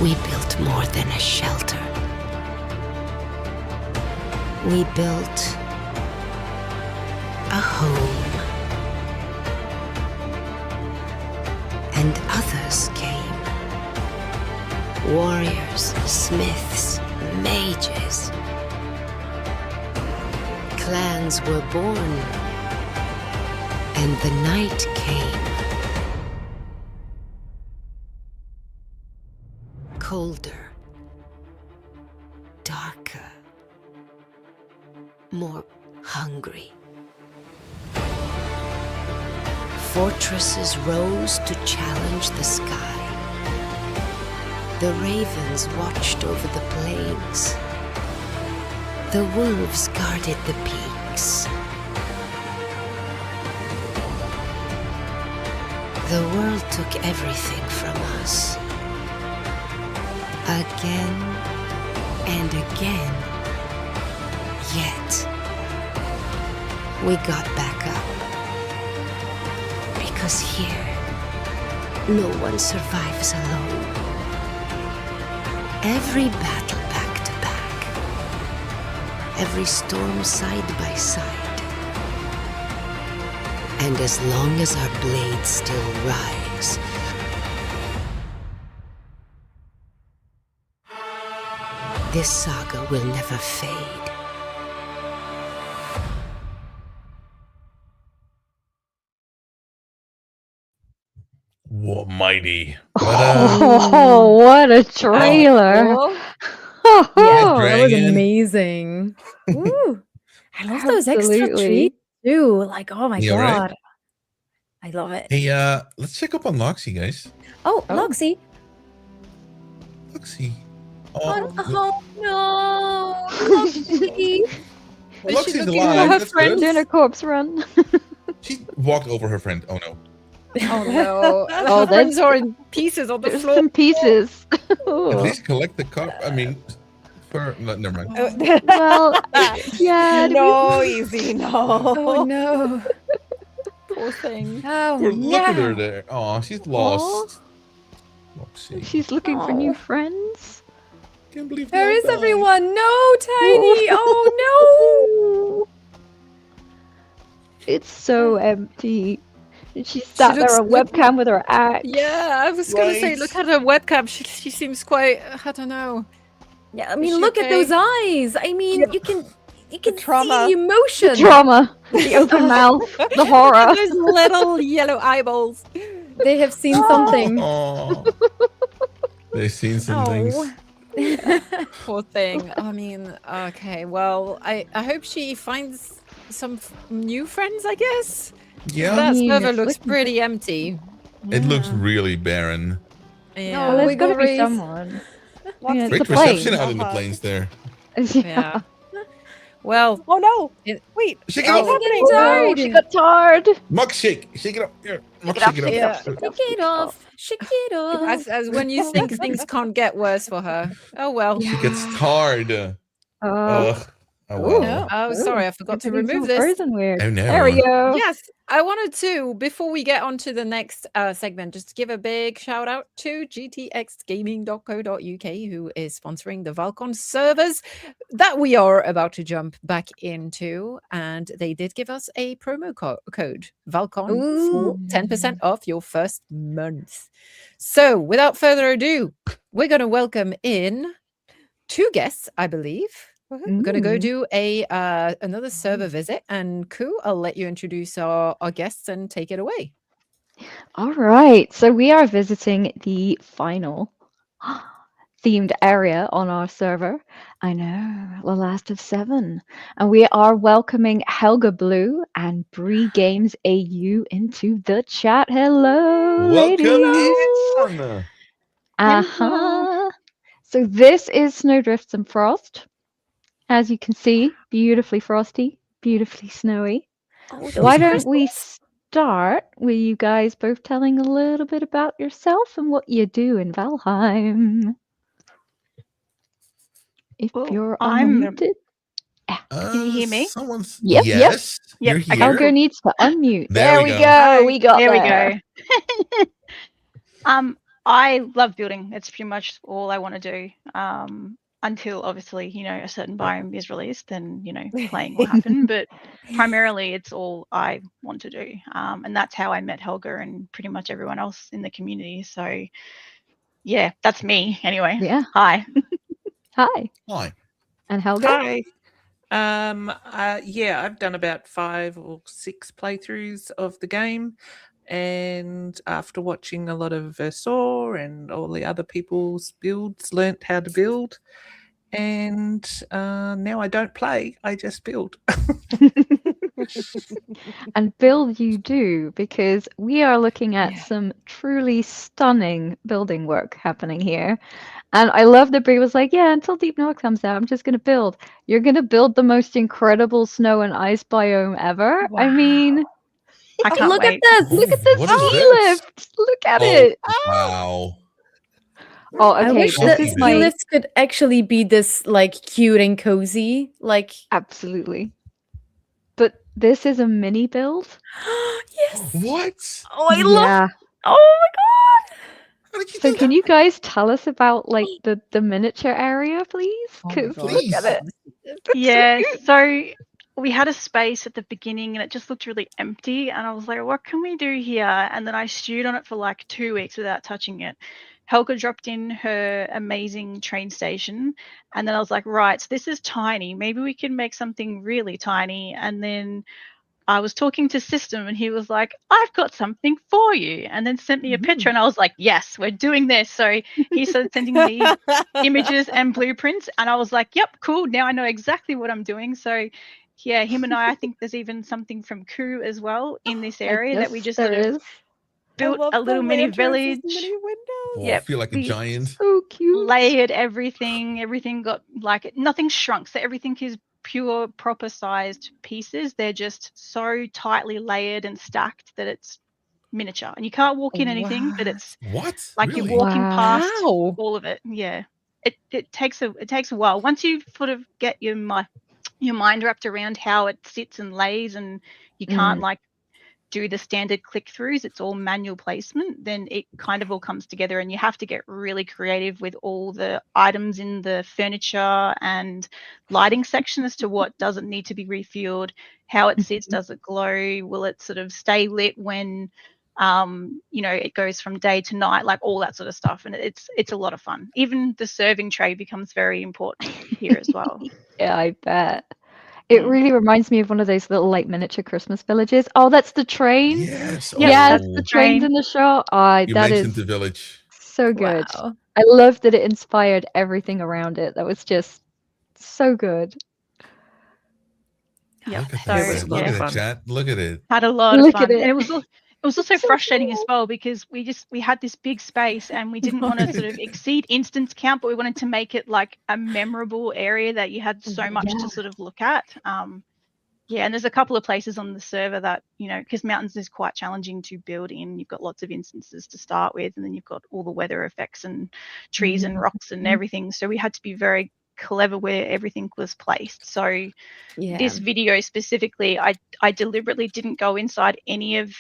we built more than a shelter. We built a home. And others came. Warriors, smiths, mages. Clans were born. And the night came. Colder. Darker. More hungry. Fortresses rose to challenge the sky. The ravens watched over the plains. The wolves guarded the peaks. The world took everything from us. Again and again. Yet, we got back up. Because here, no one survives alone. Every battle back to back. Every storm side by side. And as long as our blades still rise, this saga will never fade. Almighty. Oh, what a trailer! Cool. Oh, Yeah, that was dragon. amazing. Ooh, I love those extra trees absolutely. too. Like, oh my Yeah, right? god, I love it. Hey, let's check up on Loxy, guys. Oh, Loxy. Loxy. Oh no, Loxy. Well, Is she Loxy's looking alive. for her That's friend good. in a corpse run? She walked over her friend. Oh no. Oh no! Oh, Her friends there's- are in pieces on the There's floor. some pieces. At least collect the car. I mean, no, never mind. Well, yeah. No, easy, no. Oh no. Poor thing. Oh Look at her no. there. Oh, she's lost. Loxy. She's looking for new friends. Can't believe Where they is all died. everyone? No, Tiny. Oh It's so empty. And she sat there on looks- webcam with her axe. Yeah, I was gonna say, Right. look at her webcam. She seems quite. I don't know. no. Yeah, I Is mean, she look at okay? those eyes. I mean, you can trauma. see the emotion. Drama, the open mouth, the horror. Those little yellow eyeballs. They have seen something. Oh. They've seen some things. Poor thing. I mean, okay. Well, I hope she finds some new friends. I guess. Yeah. That mean, server it's looks looking- pretty empty. It looks really barren. Yeah. Oh, there's Wiggle got to be race. someone. Yeah, it's Great a plane. reception out in the plains there. Yeah. Well, Oh no! It- Wait, Shake it what's up. happening? Oh, she got tired. Muck shake. Shake it up. Here. Muck it up, shake it up. shake it up, Yeah. shake it up. Shake it off. Shake it off. as when you think things can't get worse for her. Oh well. She gets tired. Ugh. Oh Oh, well. oh, sorry, I forgot to Everything's remove all this. frozen weird. Oh no. There we go. Yes, I wanted to, before we get on to the next segment, just give a big shout out to gtxgaming.co.uk, who is sponsoring the Val-Con servers that we are about to jump back into. And they did give us a promo code, Val-Con, for 10% off your first month. So without further ado, we're going to welcome in two guests, I believe. We're going to go do another server visit, and Ku, I'll let you introduce our guests and take it away. All right. So we are visiting the final themed area on our server. I know, the last of 7. And we are welcoming Helga Blue and Bree Games AU into the chat. Hello, ladies. Welcome in. Uh-huh. So this is Snowdrifts and Frost. As you can see, beautifully frosty, beautifully snowy. Why don't we start with you guys both telling a little bit about yourself and what you do in Valheim? If you're I'm- unmuted. Can you hear me? Someone's. Yep, Yes. Yep, You're okay. here. Helga needs to unmute. There we we go. go. We got There there. we go. I love building. It's pretty much all I want to do. Until obviously, a certain biome is released, then playing will happen. But primarily, it's all I want to do, and that's how I met Helga and pretty much everyone else in the community. So, yeah, that's me anyway. Yeah. Hi. Hi. Hi. And Helga? Hi. Yeah, I've done about 5 or 6 playthroughs of the game, and after watching a lot of Versor and all the other people's builds, learnt how to build, and now I don't play, I just build. And build you do, because we are looking at some truly stunning building work happening here. And I love that Brie was like, yeah, until Deep North comes out, I'm just going to build. You're going to build the most incredible snow and ice biome ever. I mean, I can't look wait. at this. Look at this What is ski this? lift. Look at Oh, it. wow. Oh, I okay. wish This that is ski my lifts could actually be this like cute and cozy. Like absolutely. But this is a mini build. yes. What? Oh, I love. Yeah. Oh my god. How did you So do can you guys tell us about like the miniature area, please? Oh my 'Cause God. look at it. Yeah, so we had a space at the beginning and it just looked really empty. And I was like, what can we do here? And then I stewed on it for like 2 weeks without touching it. Helga dropped in her amazing train station. And then I was like, right, so this is tiny. Maybe we can make something really tiny. And then I was talking to System and he was like, I've got something for you, and then sent me a picture, and I was like, yes, we're doing this. So he started sending me images and blueprints, and I was like, yep, cool, now I know exactly what I'm doing. So yeah, him and I think there's even something from Ku as well in this area that we Yes, just there sort of is. built love a the little mini lanterns as village. mini windows. Oh, I Yep, feel like a we giant. So cute. layered everything. Everything got like nothing shrunk. So everything is pure, proper sized pieces. They're just so tightly layered and stacked that it's miniature. And you can't walk in anything, but it's What? like Really? you're walking Wow. past How? all of it. Yeah. It takes a while. Once you sort of get your mind wrapped around how it sits and lays, and you can't like do the standard click-throughs, it's all manual placement, then it kind of all comes together, and you have to get really creative with all the items in the furniture and lighting section as to what doesn't need to be refueled, how it sits, does it glow, will it sort of stay lit when it goes from day to night, like all that sort of stuff. And it's a lot of fun. Even the serving tray becomes very important here as well. Yeah, I bet. It really reminds me of one of those little like miniature Christmas villages. Oh, that's the train. Yes. Yes, Yes, Oh, the trains in the show. Oh, you that mentioned is the village. so good. Wow. I love that it inspired everything around it. That was just so good. Yeah, Look at so this. was a Look lot at of it, fun. chat. Look at it. had a lot of Look fun, at it. and it was also So frustrating as cool. well because we had this big space and we didn't want to sort of exceed instance count, but we wanted to make it like a memorable area that you had so much to sort of look at. Yeah, and there's a couple of places on the server that, because mountains is quite challenging to build in. You've got lots of instances to start with, and then you've got all the weather effects and trees and rocks and everything. So we had to be very clever where everything was placed. So this video specifically, I deliberately didn't go inside any of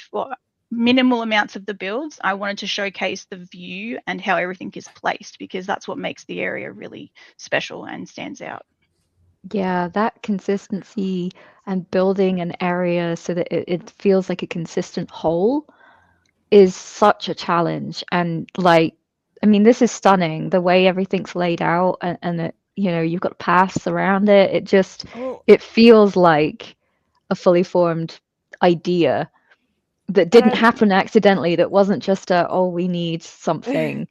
minimal amounts of the builds. I wanted to showcase the view and how everything is placed, because that's what makes the area really special and stands out. Yeah, that consistency and building an area so that it feels like a consistent whole is such a challenge. And like, I mean, this is stunning, the way everything's laid out, and it, you've got paths around it. It just, it feels like a fully formed idea that didn't happen accidentally, that wasn't just we need something.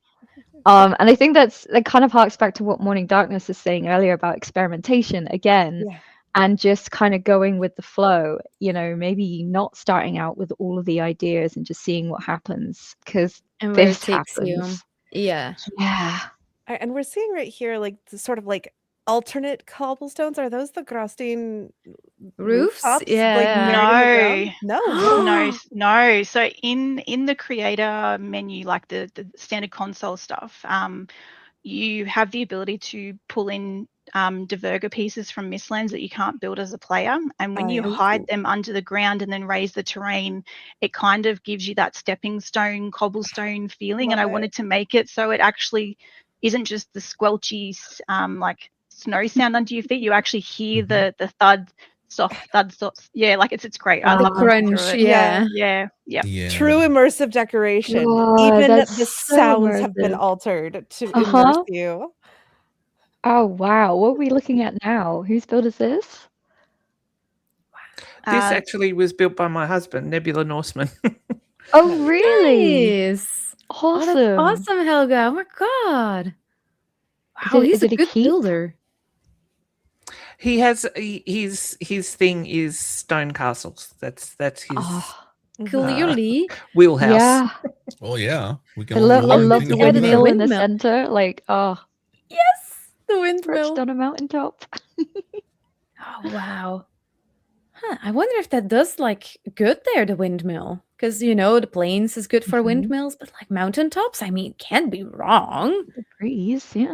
And I think that kind of harks back to what Morning Darkness was saying earlier about experimentation again, and just kind of going with the flow, maybe not starting out with all of the ideas and just seeing what happens, because And where it this takes you. happens. Yeah. Yeah. And we're seeing right here, like, the sort of like alternate cobblestones. Are those the Grosstein Roofs? rooftops, like Yeah. buried in the ground? No. So in the creator menu, like the standard console stuff, you have the ability to pull in diverger pieces from Mistlands that you can't build as a player. And when you hide them under the ground and then raise the terrain, it kind of gives you that stepping stone, cobblestone feeling. And I wanted to make it so it actually isn't just the squelchy like snow sound under your feet. You actually hear the thud, soft thud. Yeah, like it's great. I The love looking through crunch, it. yeah. Yeah. True immersive decoration. God, Even that's the so sounds have been immersive. altered to immerse you. Oh wow, what are we looking at now? Whose build is this? This actually was built by my husband, Nebula Norseman. Oh really? Nice. Awesome. Oh, that's awesome, Helga. Oh my god. Wow, he's is a it a good keep? builder. He has his thing is stone castles. That's his Clearly. wheelhouse. Yeah. Oh yeah, we can I only love learn the anything about windmill that. in the center. Like, Yes, the windmill. perched on a mountaintop. Oh wow. Huh, I wonder if that does like good there, the windmill. Because the plains is good for windmills, but like mountaintops, I mean, can't be wrong. The breeze, yeah,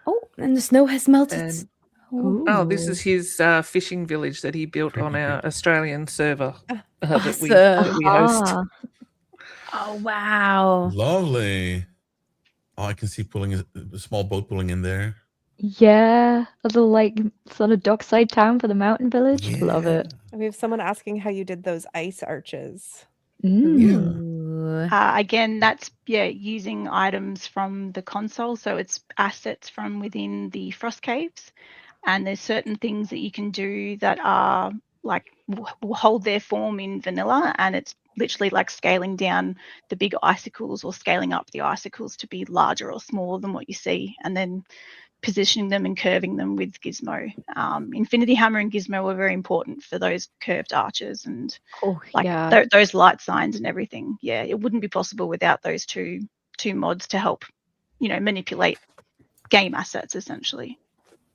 Oh, and the snow has melted. And this is his fishing village that he built on our Australian server that we host. Oh wow. Lovely. Oh, I can see a small boat pulling in there. Yeah, a little like sort of dockside town for the mountain village. Love it. We have someone asking how you did those ice arches. Again, that's using items from the console, so it's assets from within the frost caves, and there's certain things that you can do that are will hold their form in vanilla, and it's literally like scaling down the big icicles or scaling up the icicles to be larger or smaller than what you see, and then positioning them and curving them with Gizmo. Infinity Hammer and Gizmo were very important for those curved arches and those light signs and everything. Yeah, it wouldn't be possible without those two mods to help, manipulate game assets essentially.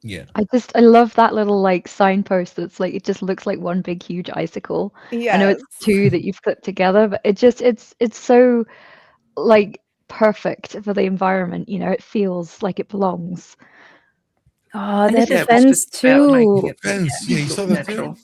Yeah. I love that little like signpost that's like it just looks like one big huge icicle. I know it's two that you've put together, but it's so like perfect for the environment, it feels like it belongs. Oh, that fence too. Fence, yeah, you saw that too.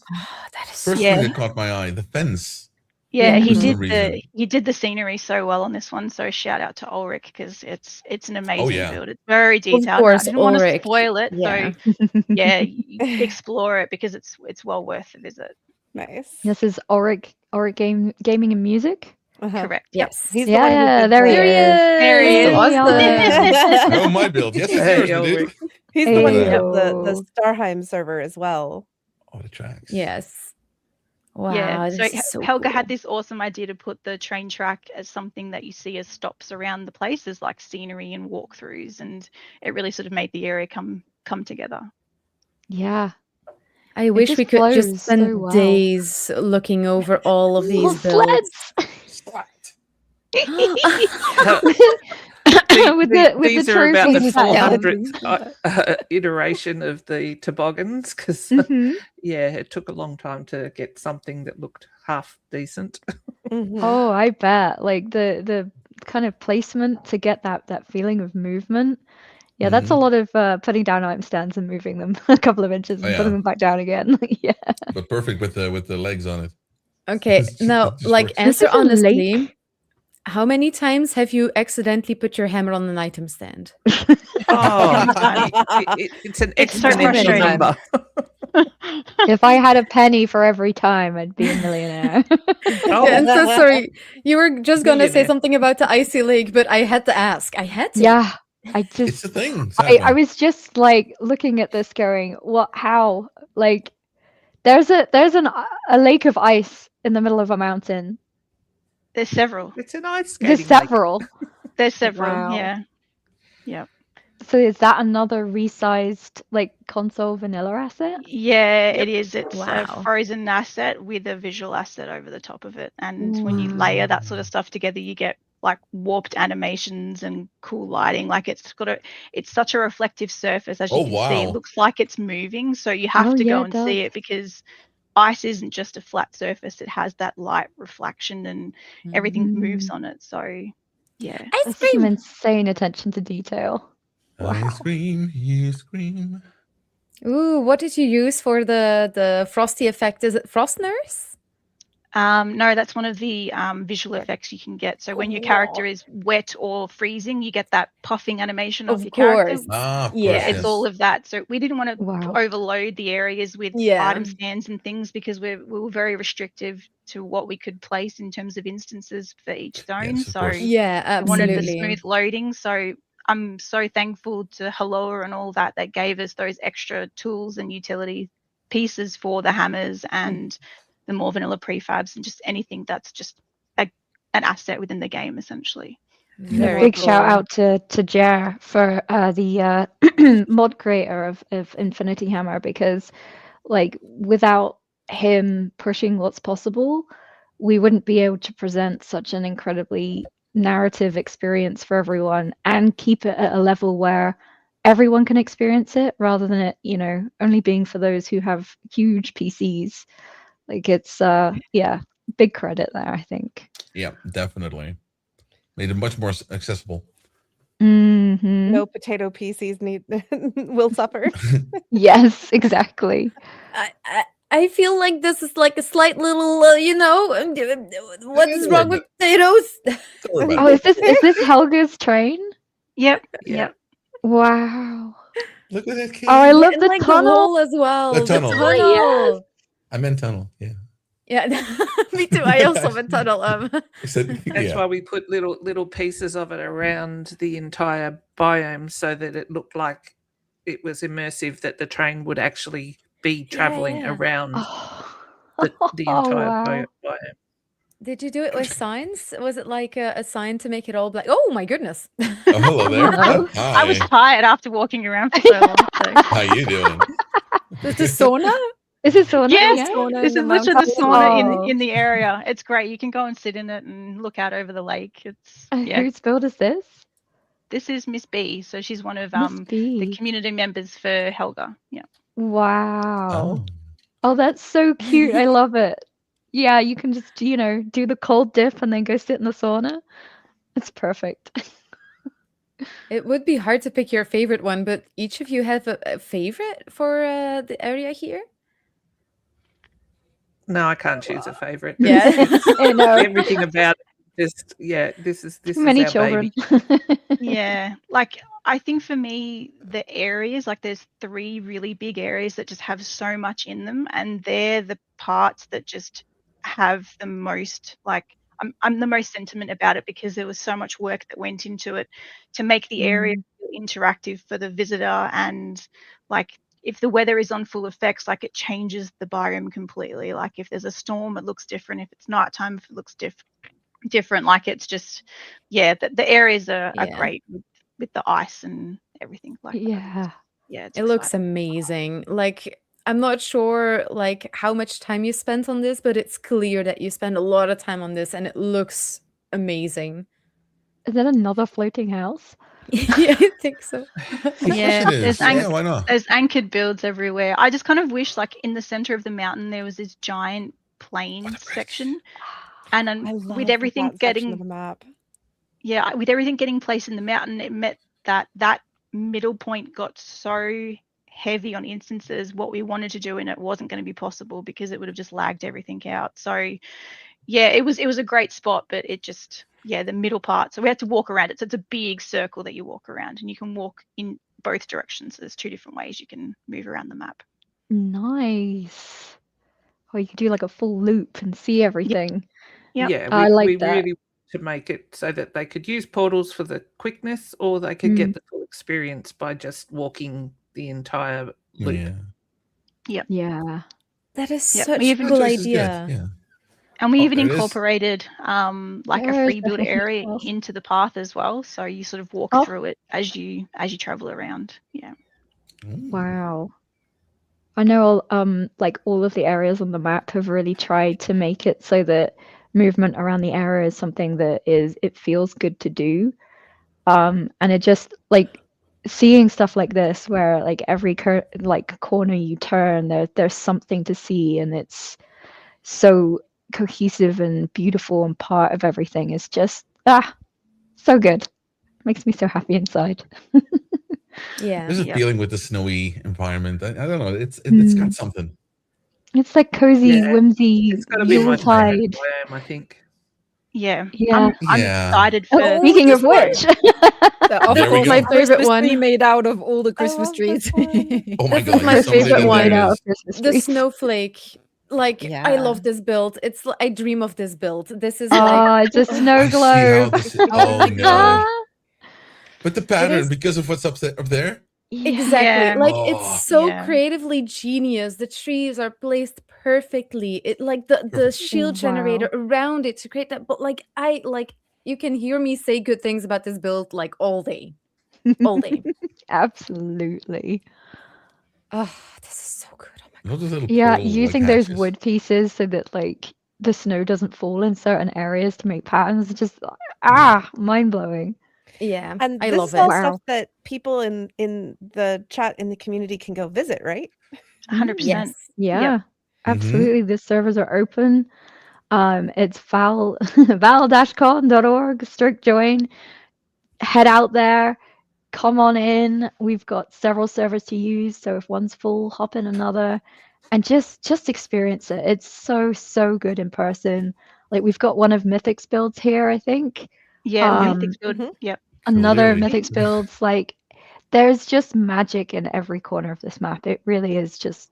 That is First thing that caught my eye, the fence. Yeah, he For some did reason. he did the scenery so well on this one. So shout out to Ulrich because it's an amazing yeah. build. It's very detailed. course, I didn't want to Ulrich. spoil it, Yeah. so yeah, explore it because it's well worth a visit. Nice. This is Auric Gaming and Music. Correct. Yes. He's the one who did there he the- is. There he is. Awesome. Oh, my build. Yes, Hey, seriously, dude. He's the one who did Ayo. the Starheim server as well. Oh, the tracks. Yes. Wow. Yeah, This so is so Helga cool. had this awesome idea to put the train track as something that you see as stops around the place, as like scenery and walkthroughs, and it really sort of made the area come together. Yeah. I wish just we could just flows spend so well. days looking over all of these Little builds. With the These are about the trophies that 400th iteration of the toboggans because, yeah, it took a long time to get something that looked half decent. Oh, I bet. Like the kind of placement to get that feeling of movement. Yeah, that's a lot of putting down item stands and moving them a couple of inches and Oh, putting yeah. them back down again. Yeah. But perfect with the legs on it. Okay, now, just like, works. answer This is a honestly. lake. How many times have you accidentally put your hammer on an item stand? Oh, it's an It's so exponential frustrating. number. If I had a penny for every time, I'd be a millionaire. Oh. Yeah, I'm so sorry. You were just gonna say Millionaire. something about the icy lake, but I had to ask. I had to. Yeah, I It's just the thing. I was just like looking at this going, what, how? Like there's a lake of ice in the middle of a mountain. There's several. It's an ice There's skating lake. several. There's several. Wow. Yeah. Yep. So is that another resized like console vanilla asset? Yeah, it is. It's Wow. a frozen asset with a visual asset over the top of it. And when you layer that sort of stuff together, you get like warped animations and cool lighting. Like it's such a reflective surface, as you Oh, can see. It wow. looks like it's moving. So you have Oh, to yeah, go it and does. see it because ice isn't just a flat surface. It has that light reflection and everything moves on it. So yeah. That's some insane attention to detail. I scream, you scream. Ooh, what did you use for the frosty effect? Is it Frost Nurse? No, that's one of the visual effects you can get. So when your character is wet or freezing, you get that puffing animation of Of your character. course. Ah, of course, Yeah, yes. it's all of that. So we didn't want to Wow. overload the areas with Yeah. item stands and things because we were very restrictive to what we could place in terms of instances for each zone. Yes, of So course. Yeah, we wanted the absolutely. smooth loading. So I'm so thankful to Helloa and all that gave us those extra tools and utility pieces for the hammers and the more vanilla prefabs and just anything that's just an asset within the game, essentially. And a Very big cool. shout out to Jer for the mod creator of Infinity Hammer, because like without him pushing what's possible, we wouldn't be able to present such an incredibly narrative experience for everyone and keep it at a level where everyone can experience it rather than it, only being for those who have huge PCs. Like it's yeah, big credit there, I think. Yeah, definitely. Made it much more accessible. Mm-hmm. No potato PCs will suffer. Yes, exactly. I feel like this is like a slight little, what is wrong with potatoes? Oh, is this Helga's train? Yep. Yeah. Yep. Wow. Look at that kid. Oh, I love And the like tunnel. the hole as well. The tunnel. tunnel. I meant tunnel. Yeah. Yeah, me too. I also meant tunnel. I said, That's yeah. why we put little pieces of it around the entire biome so that it looked like it was immersive, that the train would actually be traveling yeah. around the Oh, entire wow. biome. Did you do it with signs? Was it like a sign to make it all black? Oh my goodness. Oh, hello there. No. I was Hi. tired after walking around for so long. So. How you doing? There's the sauna. Is it sauna? Yes, Yeah. Sauna this in is the literally the mountain. sauna Oh. in the area. It's great. You can go and sit in it and look out over the lake. It's yeah. Whose build is this? This is Miss B, so she's one of Miss the B. community members for Helga. Yeah. Wow. Oh, that's so cute. I love it. Yeah, you can just, do the cold dip and then go sit in the sauna. It's perfect. It would be hard to pick your favorite one, but each of you have a favorite for the area here? No, I can't choose a favorite. Yeah. I know. Everything about it, just this is Many our children. baby. Yeah. Like I think for me, the areas, like there's 3 really big areas that just have so much in them, and they're the parts that just have the most I'm the most sentiment about it because there was so much work that went into it to make the area feel interactive for the visitor, and like if the weather is on full effects, like it changes the biome completely. Like if there's a storm, it looks different. If it's nighttime, it looks different. Like it's just the areas are Yeah. great with the ice and everything like that. Yeah. Yeah, it's It looks exciting. amazing. Like, I'm not sure like how much time you spent on this, but it's clear that you spend a lot of time on this and it looks amazing. Is that another floating house? Yeah, I think so. Yeah, it is. Yeah, why not? there's anchored builds everywhere. I just kind of wish like in the center of the mountain there was this giant plain section, and I then love with everything that section of getting the map. with everything getting placed in the mountain, it meant that middle point got so heavy on instances. What we wanted to do in it wasn't going to be possible because it would have just lagged everything out. So yeah, it was a great spot, but it just the middle part. So we had to walk around it. So it's a big circle that you walk around, and you can walk in both directions. So there's 2 different ways you can move around the map. Nice. Or you could do like a full loop and see everything. Yep. Yeah, I like we that. really wanted to make it so that they could use portals for the quickness, or they could get the full experience by just walking the entire loop. Yeah. Yep. Yeah. That is Yep. such We a even cool Choice is good. idea. Yeah. And we even it is. incorporated like a There's free build the area house. into the path as well. So you sort of walk Oh. through it as you travel around. Yeah. Wow. I know like all of the areas on the map have really tried to make it so that movement around the area is something that it feels good to do. And it just like seeing stuff like this where like every corner you turn there's something to see, and it's so cohesive and beautiful and part of everything is just so good. Makes me so happy inside. Yeah. This is dealing with the snowy environment. I don't know. It's Mm. got something. It's like cozy, Yeah, whimsy, It's got to be my favorite Yuletide. biome, I think. Yeah. Yeah. I'm Yeah. excited Oh, for speaking of which, Of There we course, go. my My favorite favorite one one. made out of all the Christmas love trees. Oh my This god! is my you're so many favorite good one. areas. Christmas The trees. snowflake. Like, I Yeah. love this build. I dream of this build. This is like Oh, it's a snow I see how globe. this is. Oh no! Ah, But the pattern is- because of what's up there. exactly. Yeah. Like Oh. it's so Yeah. creatively genius. The trees are placed perfectly. It like the shield generator around it to create that. But like you can hear me say good things about this build like all day. All day. absolutely. Oh, this is so good. Oh my Those little Yeah, portal, using like, those hatches. wood pieces so that like the snow doesn't fall in certain areas to make patterns. Just mind blowing. Yeah, And I this love is all it. stuff that people in the chat in the community can go visit, right? 100%. Yes. Yeah, Yep. absolutely. The servers are open. It's val-con.org. Strict join. Head out there. Come on in. We've got several servers to use, so if one's full, hop in another, and just experience it. It's so good in person. Like we've got one of Mythic's builds here, I think. Yeah. Um, Mythic's build. Yep. Another Clearly. Mythic's builds. Like there's just magic in every corner of this map. It really is just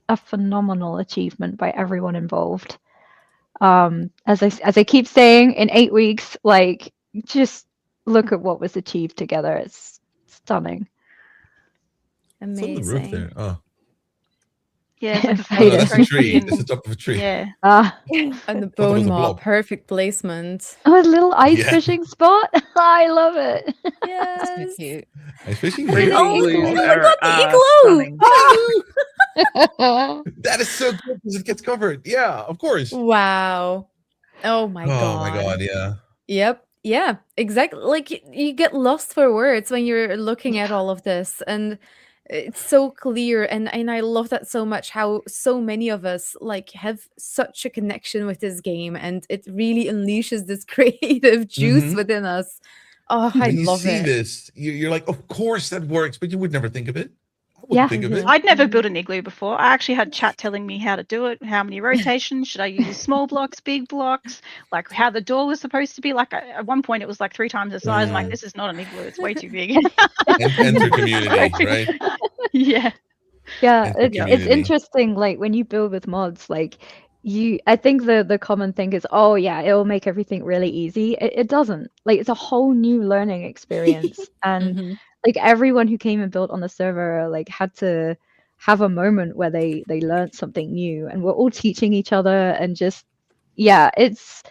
a phenomenal achievement by everyone involved. As I keep saying, in 8 weeks, like just look at what was achieved together. It's stunning. It's on the roof Amazing. there. Oh, Yeah, it's like a Oh, famous that's a trophy tree. and- That's the top of a tree. Yeah. And the thought it was bone a maw, blob. perfect placement. Oh, a little ice Yeah. fishing spot. I love it. Yes. Cute. Ice fishing The here. Oh igloos my god, the are igloo! stunning. That is so good because it gets covered. Yeah, of course. Wow. Oh my Oh god. my god, yeah. Yep. Yeah, exactly. Like you get lost for words when you're looking at all of this, and it's so clear. And I love that so much. How so many of us like have such a connection with this game, and it really unleashes this creative juice Mhm. within us. Oh, I When you love see it. this, you're like, of course that works, but you would never think of it. I Yeah. wouldn't think of it. I'd never built an igloo before. I actually had chat telling me how to do it, how many rotations, should I use small blocks, big blocks, like how the door was supposed to be. Like at one point it was like 3 times the size. I'm like, this is not an igloo, it's way too big. Enter community, right? Yeah. Yeah, Enter it's community. interesting. Like when you build with mods, like I think the common thing is, oh yeah, it'll make everything really easy. It doesn't. Like it's a whole new learning experience, and Mhm. like everyone who came and built on the server like had to have a moment where they learned something new, and we're all teaching each other, and just yeah, it's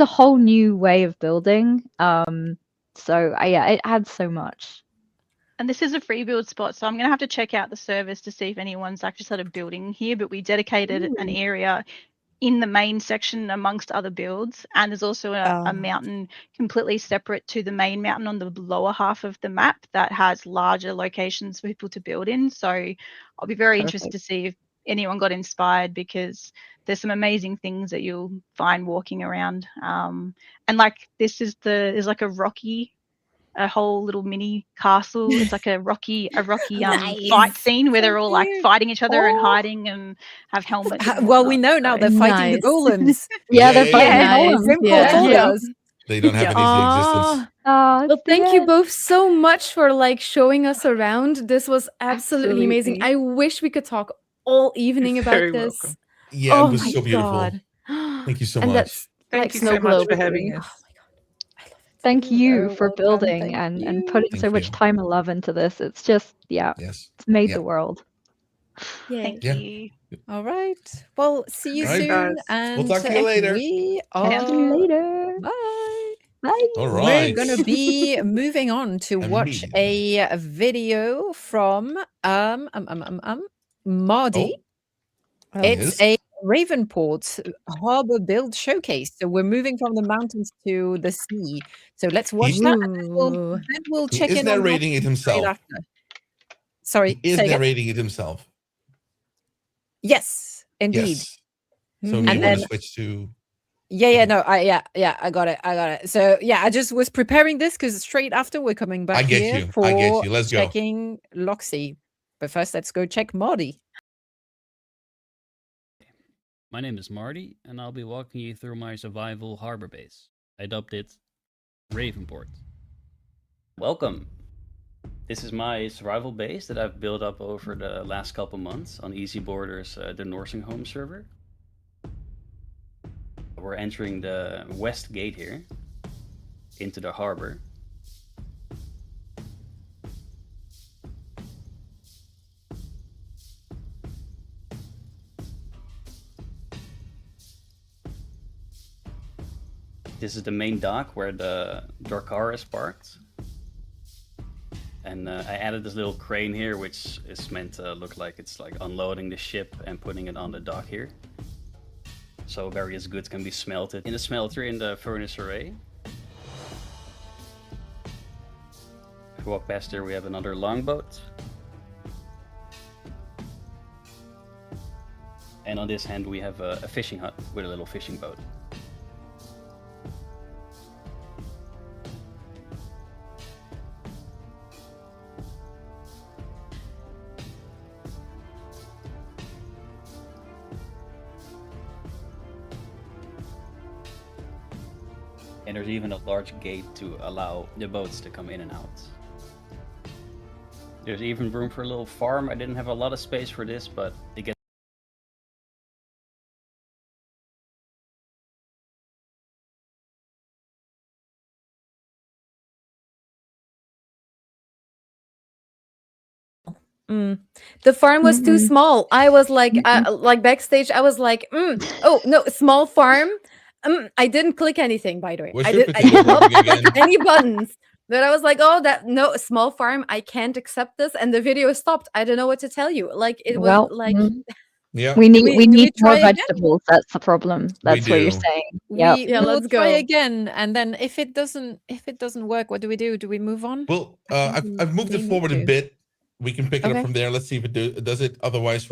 a whole new way of building. So yeah, it adds so much. And this is a free build spot, so I'm going to have to check out the servers to see if anyone's actually started building here. But we dedicated an area in the main section amongst other builds, and there's also a mountain completely separate to the main mountain on the lower half of the map that has larger locations for people to build in. So I'll be very interested to see if anyone got inspired, because there's some amazing things that you'll find walking around. And like this is there's like a whole little mini castle. It's like a rocky fight scene where they're all like fighting each other and hiding and have helmets. And Well, we whatnot, know now so- they're fighting the golems. Yeah, they're fighting Yeah. the Nice. golems. Grimcorp Yeah. told Yeah. us. They don't have an easy existence. Well, thank you both so much for like showing us around. This was absolutely amazing. I wish we could talk all evening about Very this. welcome. Yeah, Oh it was my so beautiful. God. Thank you so And much. that's Thank like you snow so much globe. for having us. Thank you You're for welcome. building Thank and putting Thank so much you. time and love into this. It's just, yeah, Yes. it's made Yeah. the world. Thank Yeah. you. All right. Well, see you All right, soon. guys. And We'll talk to you later. we Catch you are. later. Bye. Bye. All We're right. gonna be moving on to watch Immediately. a video from Mardi. Oh, It's yes. a Ravenport harbor build showcase. So we're moving from the mountains to the sea. So let's watch that, and then we'll He check is in on narrating it Mardi straight himself. after. Sorry, He is say again? narrating it himself. Yes, indeed. Yes. So we And want then to switch to. no, I got it. So yeah, I just was preparing this because straight after we're coming back I get here you. for I get you. Let's go. checking Loxy. But first, let's go check Mardi. My name is Marty, and I'll be walking you through my survival harbor base. I dubbed it Ravenport. Welcome! This is my survival base that I've built up over the last couple months on Easy Borders, the nursing home server. We're entering the west gate here, into the harbor. This is the main dock where the Darkar is parked. And I added this little crane here, which is meant to look like it's like unloading the ship and putting it on the dock here. So various goods can be smelted in the smelter in the furnace array. If we walk past here, we have another longboat. And on this hand, we have a fishing hut with a little fishing boat. And there's even a large gate to allow the boats to come in and out. There's even room for a little farm. I didn't have a lot of space for this, but it gets The farm was too small. I was like backstage. I was like, oh no, small farm. I didn't click anything, by the way. Was I your did. I potato did not working click again? any buttons. But I was like, oh, that no small farm. I can't accept this, and the video stopped. I don't know what to tell you. Like it was Well, like. Yeah. we need we do need try more again? vegetables. That's the problem. That's what you're do. saying. We Yep. Yeah, will let's try go. again, and then if it doesn't work, what do we do? Do we move on? Well, I think I've moved we it need forward a to. bit. We can pick it Okay. up from there. Let's see if it does it. Otherwise,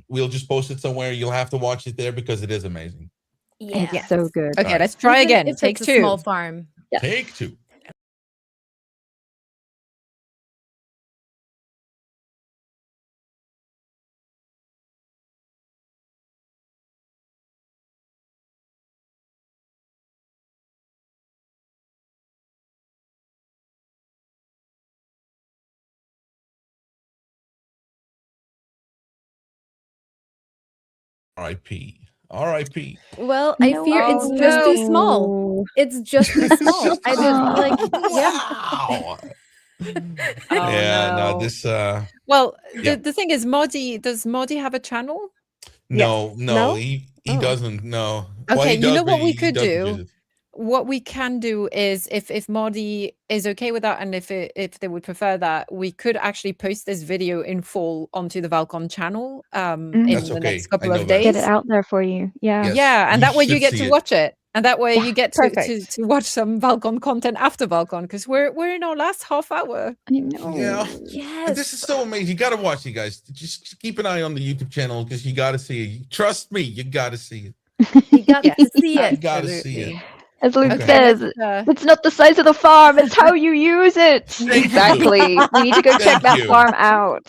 we'll just post it somewhere. You'll have to watch it there because it is amazing. Yeah. It's so good. Okay, Alright. let's try Even again. if Take it's a two. small farm. Yes. Take two. R.I.P. R.I.P. Well, I fear it's just too small. It's just too small. I did like Wow. Yeah, no, this Well, yeah. the thing is, does Modi have a channel? No, No? he Oh. doesn't. No. Well, Okay, he you does, know but what we he could doesn't do? use it. What we can do is, if Modi is okay with that, and if they would prefer that, we could actually post this video in full onto the Val-Con channel in That's the okay. next couple I know of that. days. Get it out there for you. Yeah. Yes, Yeah, and you that way you should get see to it. watch it, and that way Yeah, you get to watch some Val-Con content after Val-Con, because we're in our last half hour. I know. Yeah. yes. This is so amazing. You got to watch it, guys. Just keep an eye on the YouTube channel because you got to see it. Trust me, you got to see it. You got to see You it. got to see it. As Luke Okay. says, it's not the size of the farm, it's how you use it. Thank Exactly. you. We need to go check Thank that you. farm out.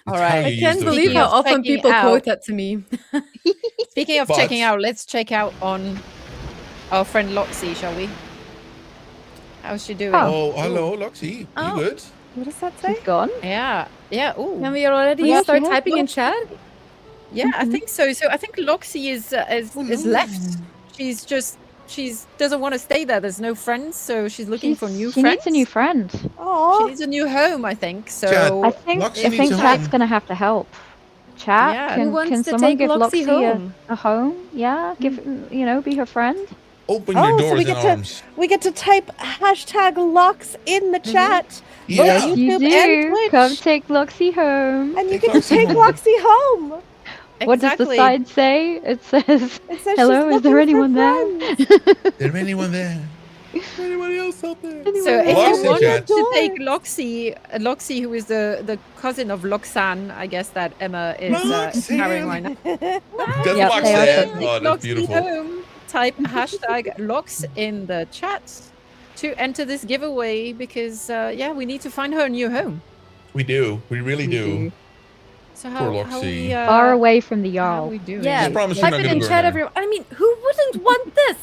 All right. I can't believe Speaking how of often checking people out- quote that to me. Speaking of But- checking out, let's check out on our friend Loxy, shall we? How's she doing? Oh, hello, Loxy. You Oh. good? What does that say? She's gone. Yeah. Yeah. Ooh. Can we already Yeah, start she has typing in chat? Yeah, I think so. So I think Loxy is left. She doesn't want to stay there. There's no friends, so she's looking for new She friends. needs a new friend. She Oh, needs a new home, I think. So Chat. I think Loxy I needs think a Chat's home. gonna have to help. Chat, Yeah. can, Who wants can to someone take give Loxy Loxy home? a home? Yeah, give be her friend. Open your so doors we and get to arms. we get to type hashtag Lux in the chat. Yeah. Yes, you YouTube and do. Twitch. Come take Loxy home. And you Take get to Loxy take home. Loxy home. What does the Exactly. sign say? It says, It says "Hello, she's is there looking for anyone there?" friends. Is there anyone there? Is there anyone else out there? So if Loxy you want chat. to take Loxy, who is the cousin of Loxan, I guess that Emma is carrying right now. That's Yep, Loxy. they are Oh, totally- that's Loxy beautiful. home. Type hashtag Lox in the chat to enter this giveaway because we need to find her a new home. We do. We really do. So Poor how Loxy. we Far away from the how Jarl. we doing? Yeah, Just promise you're type not it gonna in burn chat, her. everyone. I mean, who wouldn't want this?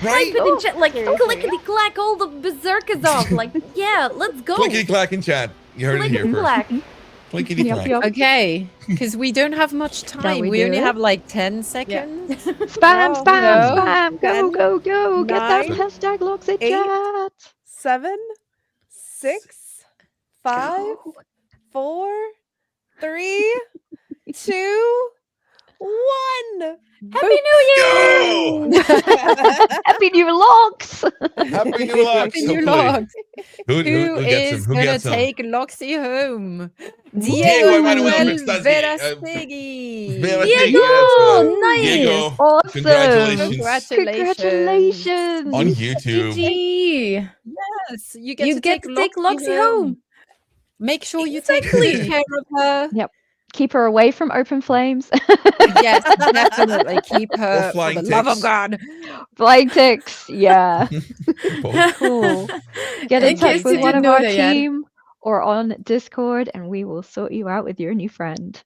Right? Type it in chat, like clickety clack, all the berserkers off. Like, yeah, let's go. Clickety clack in chat. You heard it here Clickety first. clack. Clickety Yup, clack. yup. Okay, because we don't have much time. we we only do. have like 10 seconds. Spam, No. spam, No. spam! Go, 10, go, go! Get that 9, hashtag Loxy 8, chat. 7, 6, 5, 4, 3, 2, 1. Happy New Year! Happy new Lox! Happy new Lox. Happy new hopefully. Lox. Who Who gets is him? Who gonna gets him? take Loxy home? Diego Diego Emanuel Manuel Verastegui. Verastegui. Verastegui, Diego! that's right. Nice! Diego, Awesome! congratulations. Congratulations! On YouTube. GG. Yes, you get You to get take to take Loxy home. Make sure you Exactly. take good care of her. Yep. Keep her away from open flames. Yes, definitely keep her for flying the love of ticks. God. Flying ticks. Yeah. Both. Cool. Get in In touch case with you one didn't of know our that yet. team or on Discord, and we will sort you out with your new friend.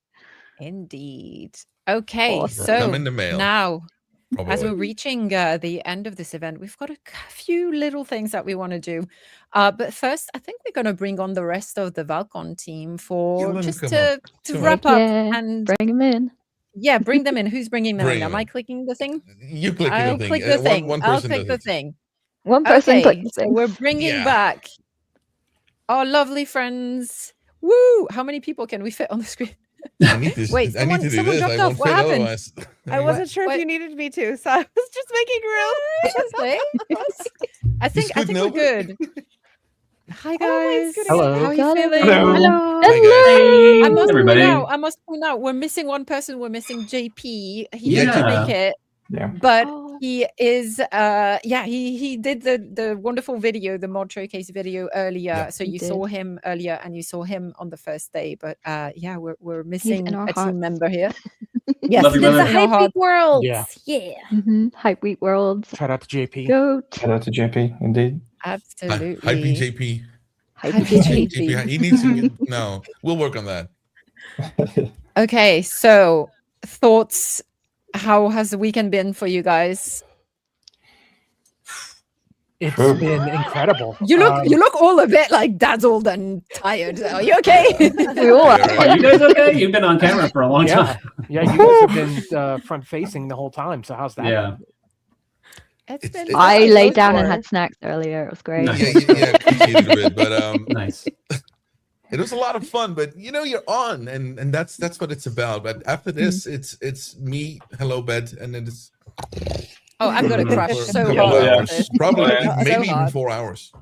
Indeed. Okay, Awesome. so Come in the mail. now, Oh, as boy. we're reaching the end of this event, we've got a few little things that we want to do. But first, I think we're going to bring on the rest of the Val-Con team for let 'em just come to up. to Come wrap on. up Yeah, and bring him in. yeah, bring them in. Who's bringing them Bring in? 'em Am I in. clicking the thing? You click I'll the thing. click the thing. One I'll person click does the it. thing. One person Okay, click the so thing. we're bringing Yeah. back our lovely friends Woo! How many people can we fit on the screen? I need to. Wait, I need to do someone this. dropped I off. won't What fit happened? otherwise. I wasn't sure What? if you needed me to, so I was just making room. Honestly, I think scooting we're over? good. Hi guys. Hello. How are you feeling? Hello. Hi guys. I must everybody. point out. I must point out. We're missing one person. We're missing JP. He Yeah, didn't JP. make it, Yeah. but he is. Yeah, he did the wonderful video, the mod showcase video earlier. Yeah. So He you saw did. him earlier, and you saw him on the first day. But yeah, we're He's missing in our a team hearts. member here. Yes, Love you, That's brother. the in our Hype hearts. Week Worlds. Yeah. Yeah. Hype Week Worlds. Shout out to JP. Goat. Shout out to JP, indeed. Absolutely. Hypey JP. Hypey Hypey JP. JP. He needs to. No, we'll work on that. Okay, so thoughts. How has the weekend been for you guys? It's Sure. been incredible. You look all a bit like dazzled and tired. Are you okay? We all are. Are you guys okay? You've been on camera for a long Yeah. time. Yeah, you guys have been front facing the whole time. So how's that? Yeah. It's been I fun. laid down and Sure. had snacks earlier. It was great. Nice. Yeah, appreciated a bit, but Nice. it was a lot of fun. But you're on, and that's what it's about. But after this, it's me, hello bed, and then it's. Oh, I'm gonna crash for a so couple hard. hours. with this. Probably Yeah. maybe So even hard. 4 hours.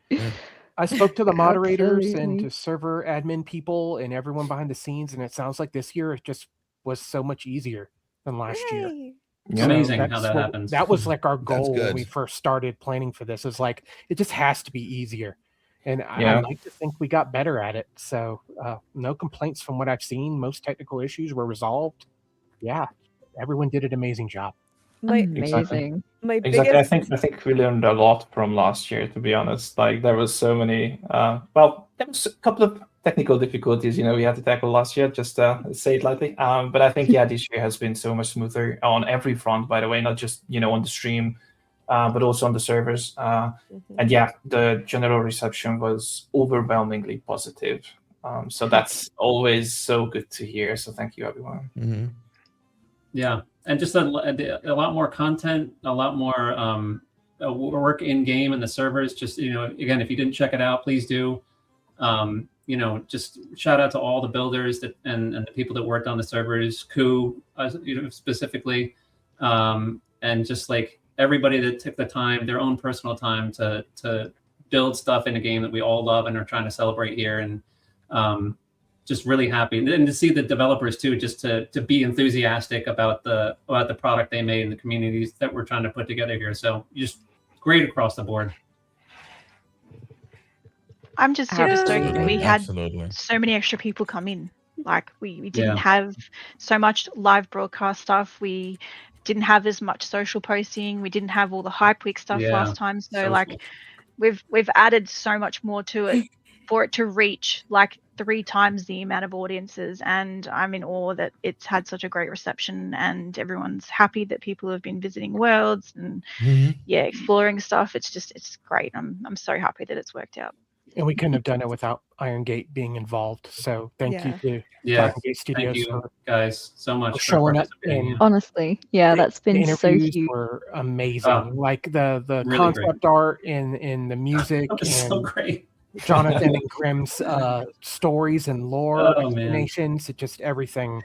Yeah. I spoke to the moderators and Absolutely. to server admin people and everyone behind the scenes, and it sounds like this year it just was so much easier than last year. Yay. It's So amazing how that's that what- happens. That was like our That's goal when good. we first started planning for this. Is like it just has to be easier, and I Yeah. like to think we got better at it. So no complaints from what I've seen. Most technical issues were resolved. Yeah, everyone did an amazing job. My Amazing. my Exactly. biggest I think we learned a lot from last year, to be honest. Like there was so many well, there was a couple of technical difficulties, we had to tackle last year, just say it lightly. But I think this year has been so much smoother on every front, by the way, not just on the stream, but also on the servers. And yeah, the general reception was overwhelmingly positive. So that's always so good to hear. So thank you, everyone. Mm-hmm. Yeah, and just a lot more content, a lot more work in game and the servers. Just again, if you didn't check it out, please do. Just shout out to all the builders and the people that worked on the servers, Ku, specifically, and just like everybody that took the time, their own personal time to build stuff in a game that we all love and are trying to celebrate here. And just really happy, and to see the developers too, just to be enthusiastic about the product they made and the communities that we're trying to put together here. So just great across the board. I'm just super stoked that Absolutely. we had Absolutely. so many extra people come in. Like we didn't Yeah. have so much live broadcast stuff. We didn't have as much social posting. We didn't have all the Hype Week stuff Yeah. last time. So So like we've added so much more to it for it to reach like 3 times the amount of audiences, and I'm in awe that it's had such a great reception and everyone's happy that people have been visiting worlds and exploring stuff. It's great. I'm so happy that it's worked out. And we couldn't have done it without Iron Gate being involved. So thank you to Yeah, Iron Gate thank Studios you for guys so much for showing up. participating. And Honestly, yeah, that's the been so interviews huge. were amazing. Oh, Like the really concept art in the music That was and so great. Jonathan and Grimm's stories and lore Oh, man. explanations. It just everything.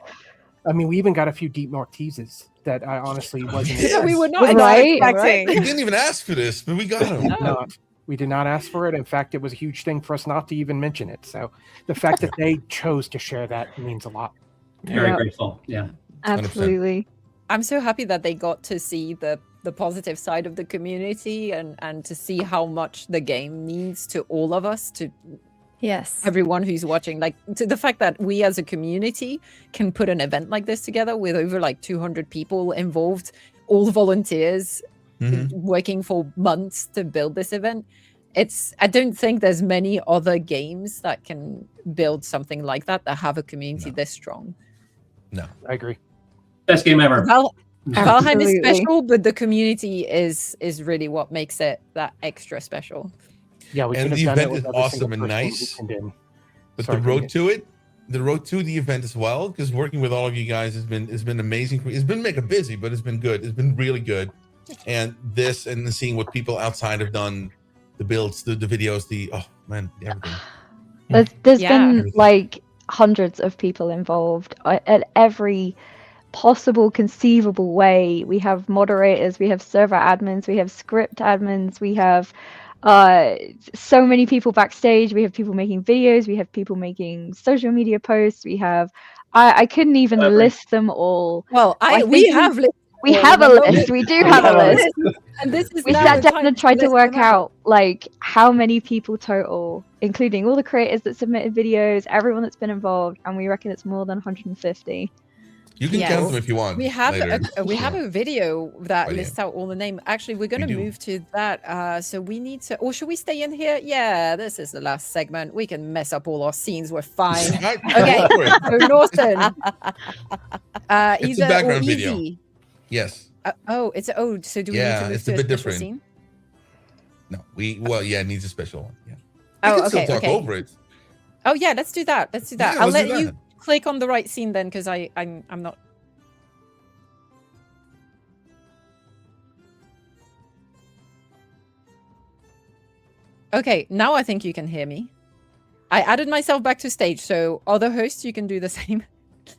I mean, we even got a few Deep North teases that I honestly wasn't. We were not We didn't even ask for this, but we got them. We did not ask for it. In fact, it was a huge thing for us not to even mention it. So the fact that they chose to share that means a lot. Very grateful. Yeah. Absolutely. I'm so happy that they got to see the positive side of the community and to see how much the game means to all of us, to everyone who's watching, like to the fact that we as a community can put an event like this together with over like 200 people involved, all volunteers working for months to build this event. I don't think there's many other games that can build something like that have a community this strong. No, I agree. Best game ever. Valheim is Absolutely. special, but the community is really what makes it that extra special. Yeah, we And could the have done it event with is every awesome single and person we nice. sent in. But Sorry, the road to it, the road to the event as well, because working with all of you guys has been amazing. It's been mega busy, but it's been good. It's been really good. And this and seeing what people outside have done, the builds, the videos, everything. There's Yeah. been like hundreds of people involved at every possible conceivable way. We have moderators, we have server admins, we have script admins, we have so many people backstage, we have people making videos, we have people making social media posts, we have I couldn't even list them all. Well, I we think have lists we all, have a remember? list. We do have a list. And this is We now sat the down time and tried to list work them out. out like how many people total, including all the creators that submitted videos, everyone that's been involved, and we reckon it's more than 150. You can count them if you want. We have later. we have a video that Right here. lists out all the name. Actually, we're going to We do. move to that. So we need to, or should we stay in here? Yeah, this is the last segment. We can mess up all our scenes. We're fine. Okay, Go for it. so Norton. It's a Either or background video. easy. Yes. So do we need Yeah, to move it's to a a bit special different. scene? No, it needs a special one. Yeah. Oh, We can okay, still talk okay. over it. Oh yeah, let's do that. Let's do that. Yeah, I'll let's let do you that. click on the right scene then, because I'm not. Okay, now I think you can hear me. I added myself back to stage, so other hosts, you can do the same.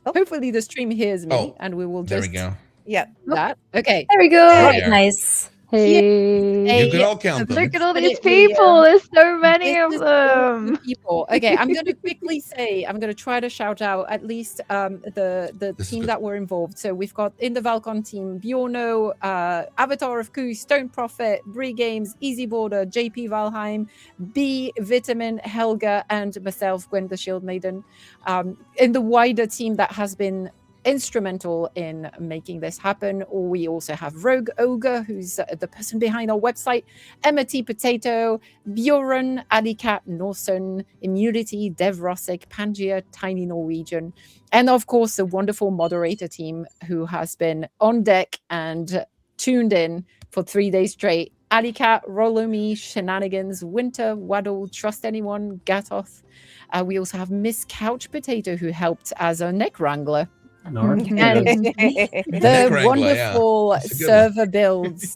Hopefully the stream hears me, Oh, and we will There just we go. Yeah. that. Okay. There we go. There. Nice. Hey, You can all count them. look at all these Minute video. people. There's so many This of is all the them. people. Okay, I'm going to quickly say, I'm going to try to shout out at least the This is team good. that were involved. So we've got in the Val-Con team, Bjorno, Avatar of Ku, Stone Prophet, Bree Games, Easy Border, JP Valheim, B, Vitamin, Helga, and myself, Gwen the Shield Maiden. In the wider team that has been instrumental in making this happen. Or we also have Rogue Ogre, who's the person behind our website, Emma T. Potato, Bjorn, Alicat, Norson, Immunity, Dev Rossick, Pangaea, Tiny Norwegian, and of course the wonderful moderator team who has been on deck and tuned in for 3 days straight. Alicat, Rolomi, Shenanigans, Winter, Waddle, Trust Anyone, Gatoth. We also have Miss Couch Potato, who helped as a neck wrangler. And the Wrangler, wonderful yeah. That's a good server builds.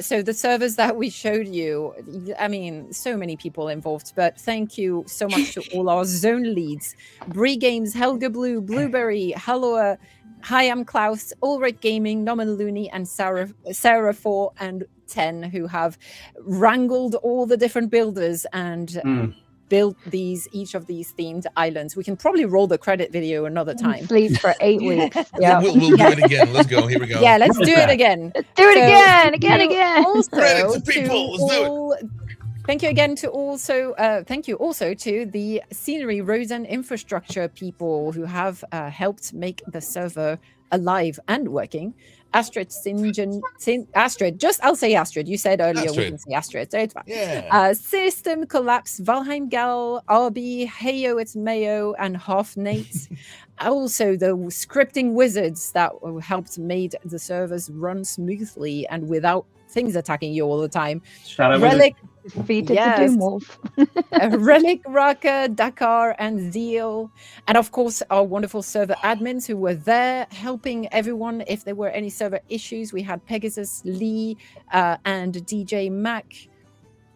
So the servers that we showed you, I mean, so many people involved, but thank you so much to all our zone leads. Bree Games, Helga Blue, Blueberry, Halloa, Hi, I'm Klaus, Ulrich Gaming, Noman Looney, and Sarah 4 and 10, who have wrangled all the different builders and built each of these themed islands. We can probably roll the credit video another time. Sleep for 8 weeks. Yeah. We'll do it again. Let's go. Here we go. Yeah, let's do it again. Let's do it So, again. Also, Credit to people. Let's do it. all, thank you again to thank you also to the Scenery, Roads and Infrastructure people who have helped make the server alive and working. Astrid, Astrid, I'll say Astrid. You said earlier we Astrid. can say Astrid, so it's fine. Yeah. System Collapse, Valheim Gal, RB, Heyo, it's Mayo, and Half Nate. Also, the scripting wizards that helped made the servers run smoothly and without things attacking you all the time. Shout out Relic, Defeated yes. the Doomwolf. Relic, Raka, Dakar, and Zeal. And of course, our wonderful server admins who were there helping everyone if there were any server issues. We had Pegasus, Lee, and DJ Mac.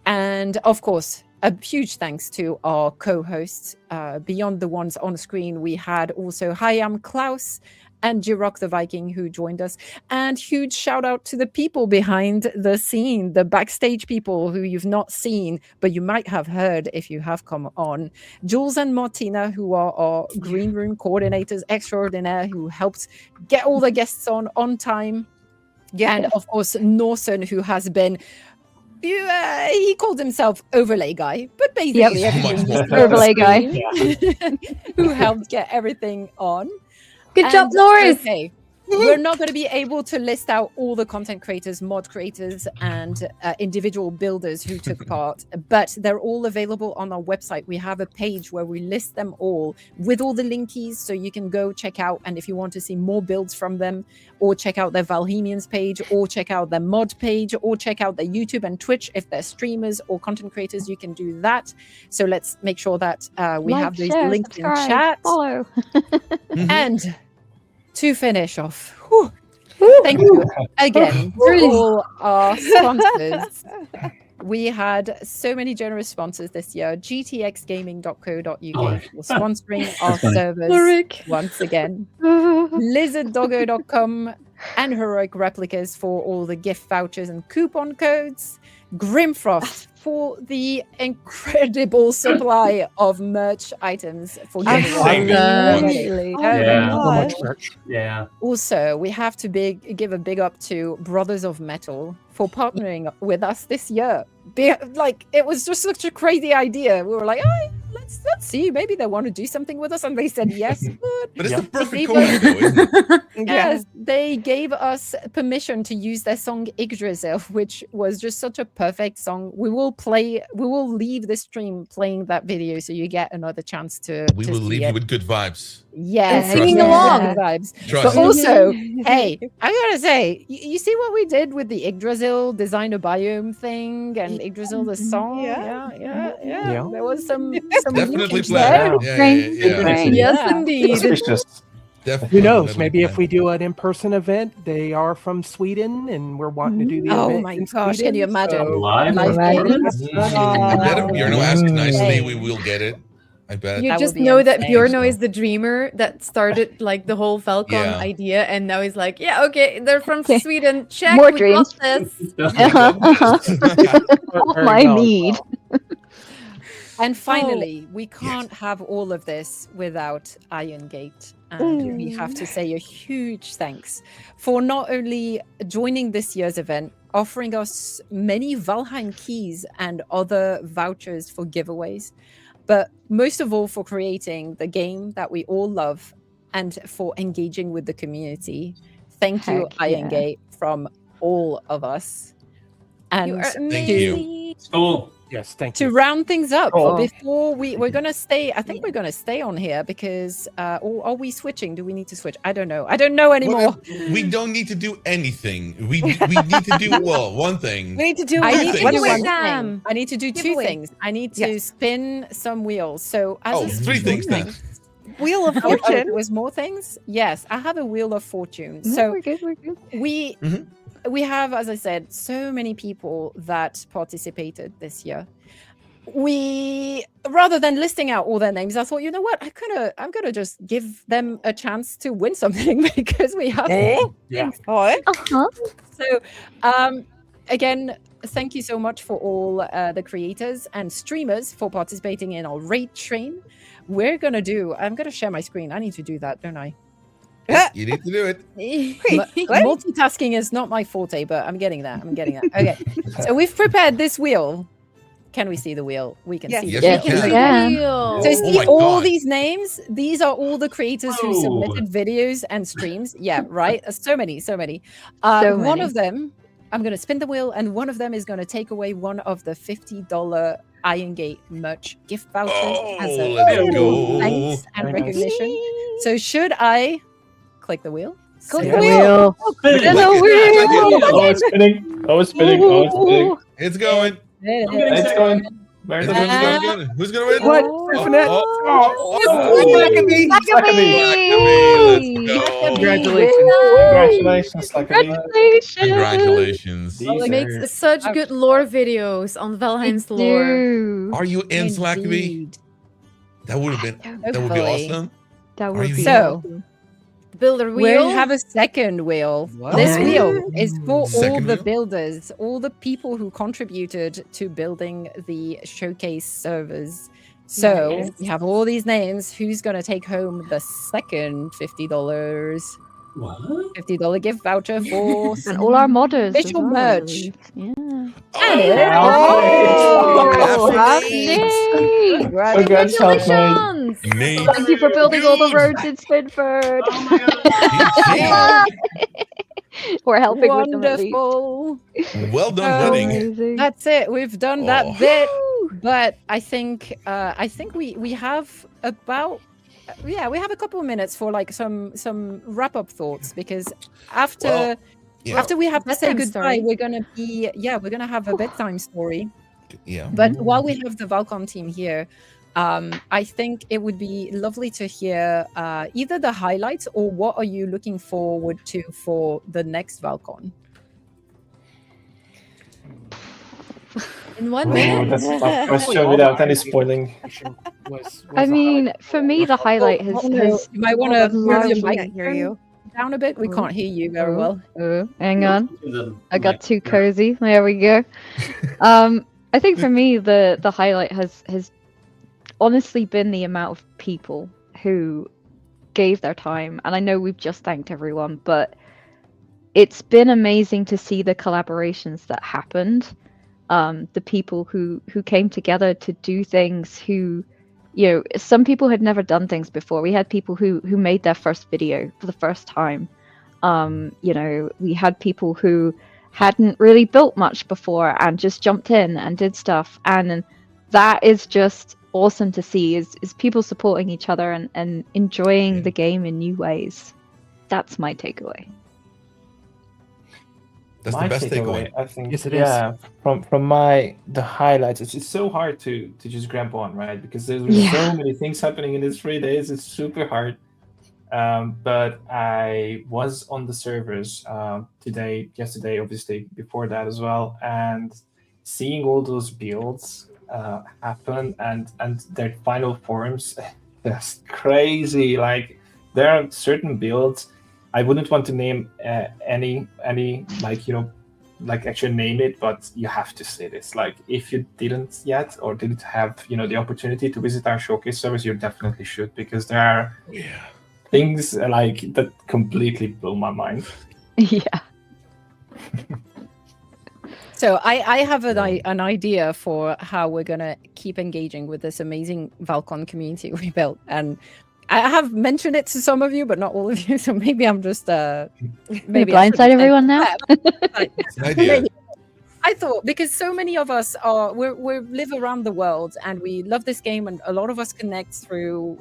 And of course, a huge thanks to our co-hosts. Beyond the ones on screen, we had also Hi, I'm Klaus and Jirok the Viking who joined us. And huge shout out to the people behind the scene, the backstage people who you've not seen, but you might have heard if you have come on. Jules and Martina, who are our green room coordinators extraordinaire, who helped get all the guests on time. Yeah. And of course, Norson, who has been he called himself overlay guy, but basically everything you see Overlay on guy. screen, who helped get everything on. Good job, Norris. Okay, we're not going to be able to list out all the content creators, mod creators, and individual builders who took part, but they're all available on our website. We have a page where we list them all with all the linkies, so you can go check out. And if you want to see more builds from them, or check out their Valhemians page, or check out their mod page, or check out their YouTube and Twitch, if they're streamers or content creators, you can do that. So let's make sure that we Like, have those share, linked in subscribe, chat. Follow. And to finish off, thank you again to all our sponsors. we had so many generous sponsors this year. gtxgaming.co.uk Oh. for sponsoring our That's nice. servers Ulrich. once again. Lizarddoggo.com and Heroic Replicas for all the gift vouchers and coupon codes. Grimfrost for the incredible supply of merch items for Saving giveaway. much. Oh my Yeah, so gosh. much merch. Yeah. Also, we have to give a big up to Brothers of Metal for partnering with us this year. It was just such a crazy idea. We were like, oh, let's see, maybe they want to do something with us, and they said yes. But it's the perfect They collab, though, isn't it? Yes, they gave us permission to use their song Yggdrasil, which was just such a perfect song. We will leave the stream playing that video so you get another chance to We to will see leave it. you with good vibes. Yes, And singing along. vibes. Trust But me. also, hey, I gotta say, you see what we did with the Yggdrasil design a biome thing and Yggdrasil the song? Yeah. There was some Definitely leakage planned. there. Yeah. Yes, indeed. Definitely. Who knows? Maybe if we do an in-person event, they are from Sweden, and we're wanting to do the Oh event. my in gosh, Sweden, can you imagine? so- Live gaming? I bet if Bjorno asks nicely, Hey. we will get it. I bet. You That just would be know that insane. Bjorno is the dreamer that started like the whole Val-Con Yeah. idea, and now he's like, yeah, okay, they're from Sweden. Check, More we dreams. got this. All my need. And finally, we can't have all of this without Iron Gate. And we have to say a huge thanks for not only joining this year's event, offering us many Valheim keys and other vouchers for giveaways, but most of all for creating the game that we all love and for engaging with the community. Thank you, Heck Iron yeah. Gate, from all of us. And You are Thank amazing. you. Cool. Yes, thank to you. round things up, Oh. before we're gonna stay, I think we're gonna stay on here because or are we switching? Do we need to switch? I don't know anymore. Well, we don't need to do anything. We need to do one thing. We need to do. I I need need to to do do one one thing. thing. I need to do two Giveaway. things. I need to spin some wheels. So as Oh, a three things then. Wheel of Oh, Fortune. there was more things. Yes, I have a wheel of fortune. No, So we're good. We're good. we have, as I said, so many people that participated this year. We, rather than listing out all their names, I thought, you know what, I'm gonna just give them a chance to win something because we have. Yeah. Uh-huh. So, again, thank you so much for all the creators and streamers for participating in our raid train. I'm gonna share my screen. I need to do that, don't I? You need to do it. Multitasking is not my forte, but I'm getting there. Okay, so we've prepared this wheel. Can we see the wheel? We can see. Yes, the we wheel. can. Wheel. So Oh see my all God. these names. These are all the creators who Oh. submitted videos and streams. Yeah, right. So many. So One many. of them, I'm gonna spin the wheel, and one of them is gonna take away one of the $50 Iron Gate merch gift vouchers as a let's go. thanks and Very nice. recognition. So should I click the wheel? Click So- the wheel. Spinning. Click the Like wheel. it. Oh, it's spinning. Oh, it's spinning. Oh, it's spinning. It's going. It's going. Where's It's the going. Who's gonna win? What? Oh, Infinite? Blackaby. Let's go. Congratulations. Congratulations, Slackaby. Congratulations. These It are- makes such good lore videos on Valheim's lore. Are you in Slackaby? Indeed. That would have been Hopefully. awesome. That Are would you be So- awesome. Builder We wheel. have a second wheel. Wow. This wheel is for all Second the wheel? builders, all the people who contributed to building the showcase servers. So Nice. we have all these names. Who's going to take home the second $50? What? $50 gift voucher for And all our modders. as official well, I merch. believe. Yeah. Oh, Happy. Congratulations. Nate. Thank you for building all the roads in Spinford. We're helping with them at least. Wonderful. Well done winning. Amazing. That's it. We've done that Oh. bit, but I think we have about we have a couple of minutes for like some wrap up thoughts because after Well, yeah. after we have to say Bedtime goodbye, story. we're gonna have a bedtime story. Yeah. But while we have the Val-Con team here, I think it would be lovely to hear either the highlights or what are you looking forward to for the next Val-Con? In 1 Oh, minute? that's a tough question without any spoiling. I mean, for me, the highlight has. You might want to move your mic down a bit. We Oh, can't hear you very well. Hang on. I got too cozy. There we go. I think for me, the highlight has honestly been the amount of people who gave their time. And I know we've just thanked everyone, but it's been amazing to see the collaborations that happened. The people who came together to do things, who, you know, some people had never done things before. We had people who made their first video for the first time. You know, we had people who hadn't really built much before and just jumped in and did stuff. And that is just awesome to see, is people supporting each other and enjoying the game in new ways. That's my takeaway. That's My the best takeaway. I think. Yes, it yeah, from the highlights, it's so hard to just grab on, right? Because there's so many things happening in these 3 days. It's super hard. But I was on the servers today, yesterday, obviously before that as well, and seeing all those builds happen and their final forms, that's crazy. Like, there are certain builds. I wouldn't want to name any like, you know, like actually name it, but you have to see this. Like, if you didn't yet or didn't have, you know, the opportunity to visit our showcase service, you definitely should, because there are things like that completely blow my mind. Yeah. So I have an idea for how we're gonna keep engaging with this amazing Val-Con community we built, and I have mentioned it to some of you, but not all of you. So maybe I'm just maybe blindside everyone now. Idea. I thought, because so many of us are we live around the world and we love this game, and a lot of us connect through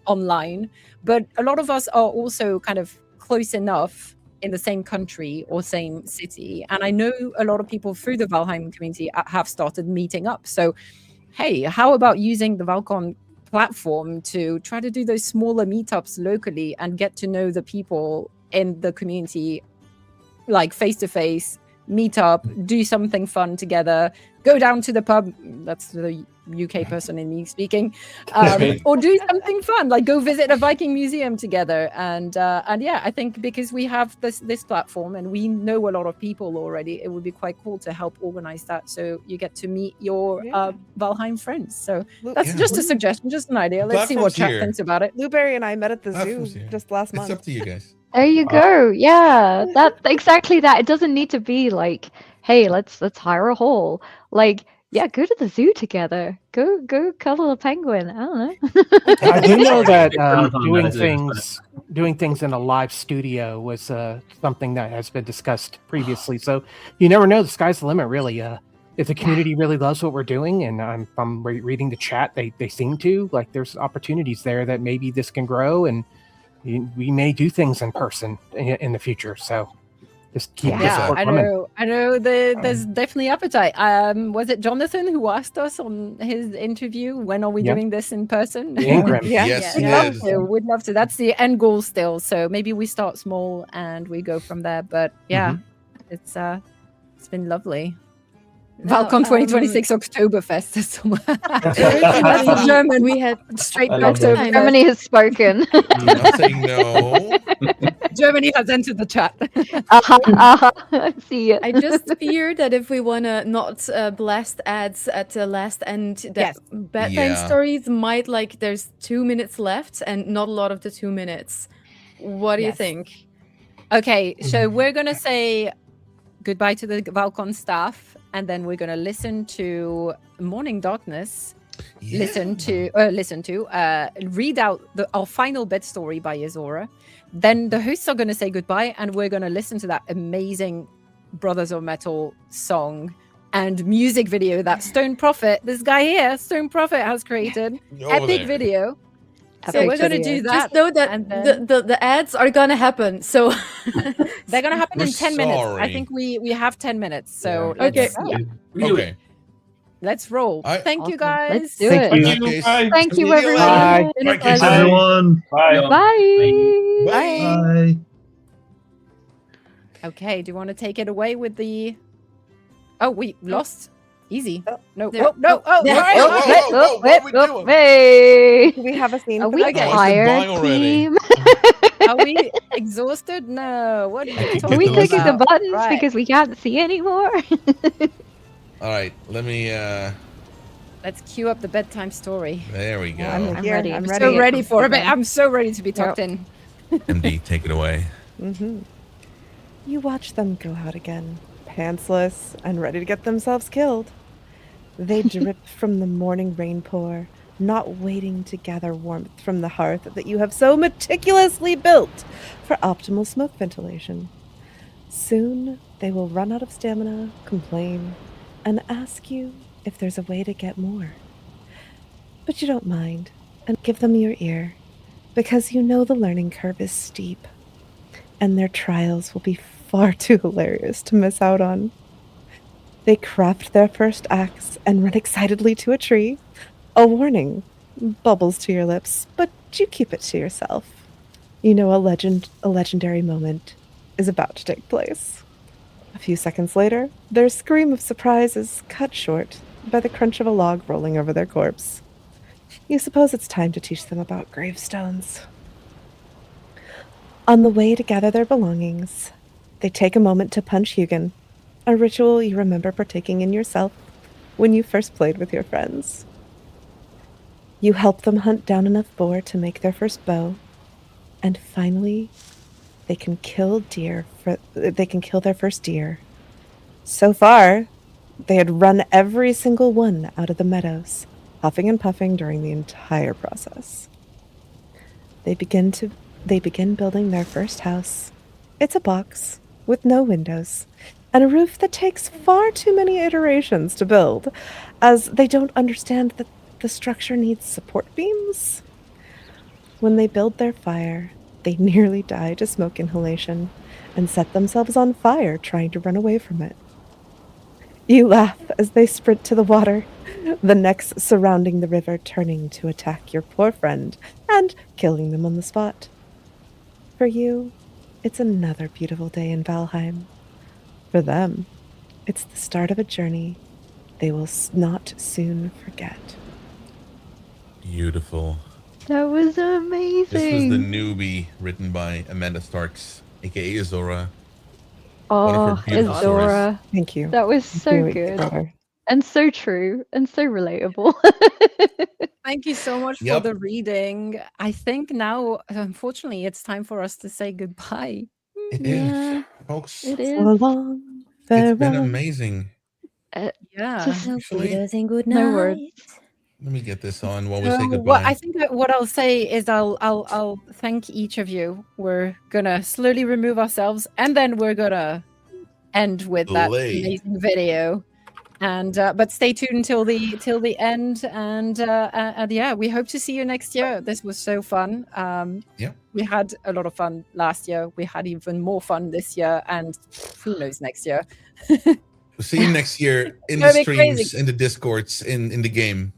online, but a lot of us are also kind of close enough in the same country or same city. And I know a lot of people through the Valheim community have started meeting up. So, hey, how about using the Val-Con platform to try to do those smaller meetups locally and get to know the people in the community, like face to face, meet up, do something fun together, go down to the pub. That's the UK person in me speaking, or do something fun, like go visit a Viking museum together. And yeah, I think because we have this platform and we know a lot of people already, it would be quite cool to help organize that, so you get to meet your Valheim friends. So that's just a suggestion, just an idea. Let's see what chat thinks about it. Blueberry and I met at the zoo just last month. It's up to you guys. There you go. Yeah, that exactly that. It doesn't need to be like, hey, let's hire a hall. Like, yeah, go to the zoo together. Go cuddle a penguin. I don't know. I do know that doing things in a live studio was something that has been discussed previously. So you never know. The sky's the limit, really. If the community really loves what we're doing, and I'm reading the chat, they seem to, like, there's opportunities there that maybe this can grow, and we may do things in person in the future. So just keep the support coming. I know there's definitely appetite. Was it Jonathan who asked us on his interview, when are we doing this in person? Ingram. Yes, We'd love to. That's the end goal still. So maybe we start small and we go from there. But yeah, it's been lovely. Val-Con 2026 Oktoberfest somewhere. That's in German. We had straight Oktober. Germany has spoken. I'm saying no. Germany has entered the chat. See it. I just fear that if we want to not blast ads at the last end, that bedtime stories might, like, there's 2 minutes left and not a lot of the 2 minutes. What do you think? Okay, so we're going to say goodbye to the Val-Con staff, and then we're going to listen to Morning Darkness, read out our final bed story by Yzora. Then the hosts are going to say goodbye, and we're going to listen to that amazing Brothers of Metal song and music video that Stone Prophet, this guy here, Stone Prophet, has created. Epic video. So we're going to do that. Just know that the ads are going to happen. So they're going to happen in 10 minutes. I think we have 10 minutes. So Okay. Let's roll. Thank you, guys. Let's do it. Thank you, everyone. Bye. Thanks, everyone. Bye. Bye. Okay, do you want to take it away with the... Oh, we lost Easy. No. There- Oh, no. Oh, there- right. What we doing? Hey! Do we have a scene? Are for we that? No, I said tired, bye already. team? Are we exhausted? No. What are you could Are talking we get those clicking the about? buttons Right. because we can't see anymore? All right, let me. Let's cue up the bedtime story. There we go. I'm I'm here. ready. I'm I'm ready. So ready for it. I'm so ready to be tucked Yep. in. MD, take it away. You watch them go out again, pantsless and ready to get themselves killed. They drip from the morning rain pour, not waiting to gather warmth from the hearth that you have so meticulously built for optimal smoke ventilation. Soon they will run out of stamina, complain, and ask you if there's a way to get more. But you don't mind, and give them your ear, because you know the learning curve is steep, and their trials will be far too hilarious to miss out on. They craft their first axe and run excitedly to a tree. A warning bubbles to your lips, but you keep it to yourself. You know a legendary moment is about to take place. A few seconds later, their scream of surprise is cut short by the crunch of a log rolling over their corpse. You suppose it's time to teach them about gravestones. On the way to gather their belongings, they take a moment to punch Hugin, a ritual you remember partaking in yourself when you first played with your friends. You help them hunt down enough boar to make their first bow, and finally, they can kill their first deer. So far, they had run every single one out of the meadows, huffing and puffing during the entire process. They begin building their first house. It's a box with no windows and a roof that takes far too many iterations to build, as they don't understand that the structure needs support beams. When they build their fire, they nearly die to smoke inhalation and set themselves on fire trying to run away from it. You laugh as they sprint to the water, the necks surrounding the river turning to attack your poor friend and killing them on the spot. For you, it's another beautiful day in Valheim. For them, it's the start of a journey they will not soon forget. Beautiful. That was amazing. This was the newbie written by Amanda Starks, aka Azora. Oh, Azora. Thank you. That was so Thank you, good. Azora. And so true. And so relatable. Thank you so much for the reading. I think now, unfortunately, it's time for us to say goodbye. It Yeah, is, folks. It So is. long, It's been farewell. amazing. Yeah. Just Actually, saying good no words. let me get this on while we say So goodbye. what I think that what I'll say is I'll thank each of you. We're gonna slowly remove ourselves, and then we're gonna end with that Slay. amazing video. And but stay tuned till the end. And yeah, we hope to see you next year. This was so fun. We had a lot of fun last year. We had even more fun this year, and who knows next year. We'll see you next year in the Gonna be streams, crazy. in the discords, in the game.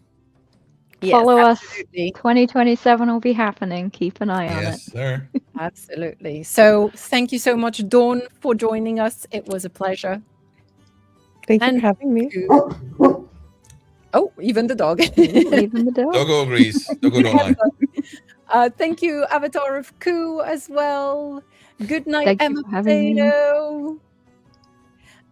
Yes, Follow absolutely. us. 2027 will be happening. Keep an eye on it. Yes, sir. Absolutely. So thank you so much, Dawn, for joining us. It was a pleasure. Thank you for having me. Oh, even the dog. Even the dog. Doggo agrees. Doggo don't lie. Thank you, Avatar of Ku, as well. Good night, Thank you Emma for having me. Potato.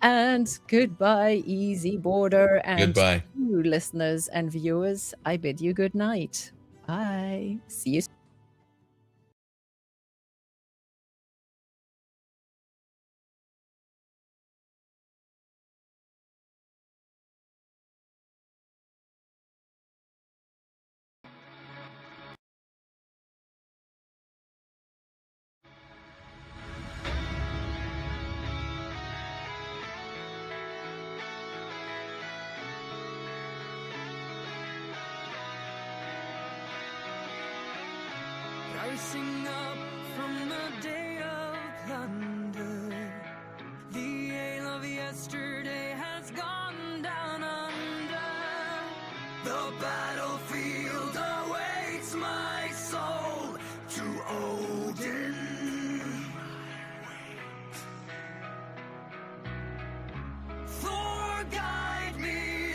And goodbye, Easy Border. And Goodbye. to you, listeners and viewers, I bid you good night. Bye. See you soon. Rising up from the day of plunder, the ale of yesterday has gone down under. The battlefield awaits my soul to Odin. Thor, guide me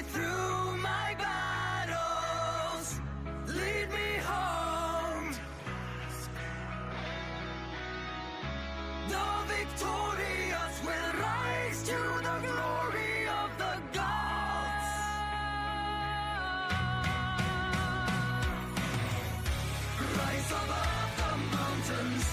victorious will rise to the glory of the gods. Rise above the mountains,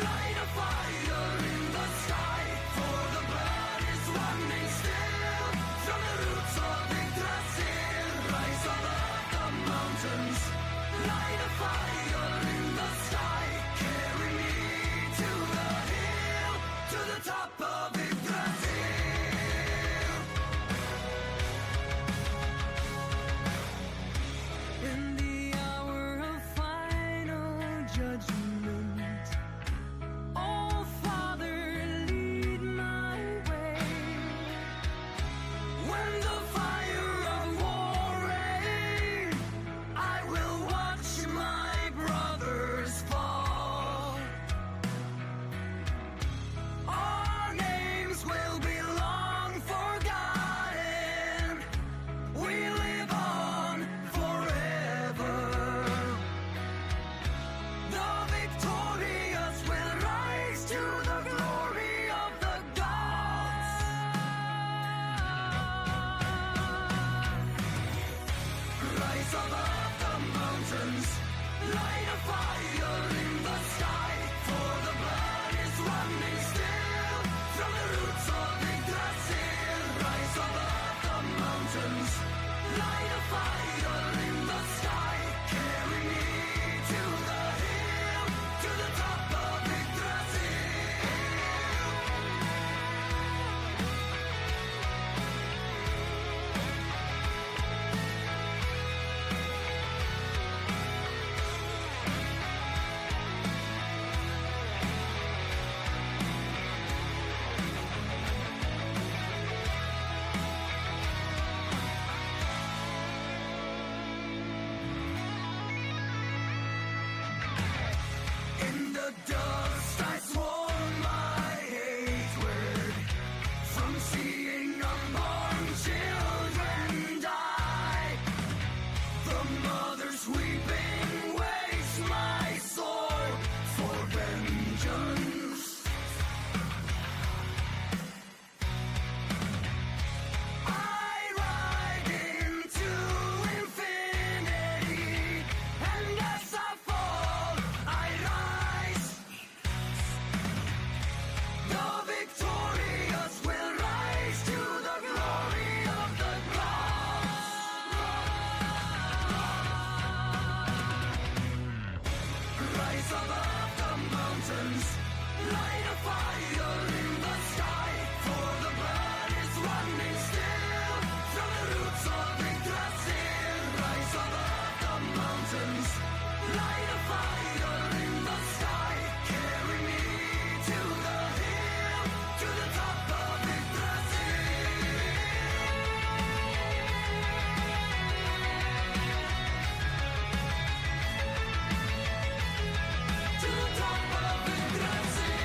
light a fire in the sky, for the blood is running still from the roots of Yggdrasil. Rise above the mountains, light a fire in the sky, carry me to the hill, to the top of Yggdrasil. In the hour of final judgment, oh Father, lead my way. When the fire of war reign, I will watch my brothers fall. Our names will be long forgotten. We live on forever. The victorious will rise to the glory of the gods. Rise above the mountains, light a fire in the sky, for the blood is running still from the roots of Yggdrasil. Rise above the mountains, light a fire in the sky, carry me to the hill, to the top of Yggdrasil. In the dust I swore my hatred from seeing unborn children die. The mother's weeping waste my soul for vengeance. I ride into infinity, and as I fall, I rise. The victorious will rise to the glory of the gods. Rise above the mountains, light a fire in the sky, for the blood is running still from the roots of Yggdrasil. Rise above the mountains, light a fire in the sky, carry me to the hill, to the top of Yggdrasil. To the top of Yggdrasil.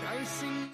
Rising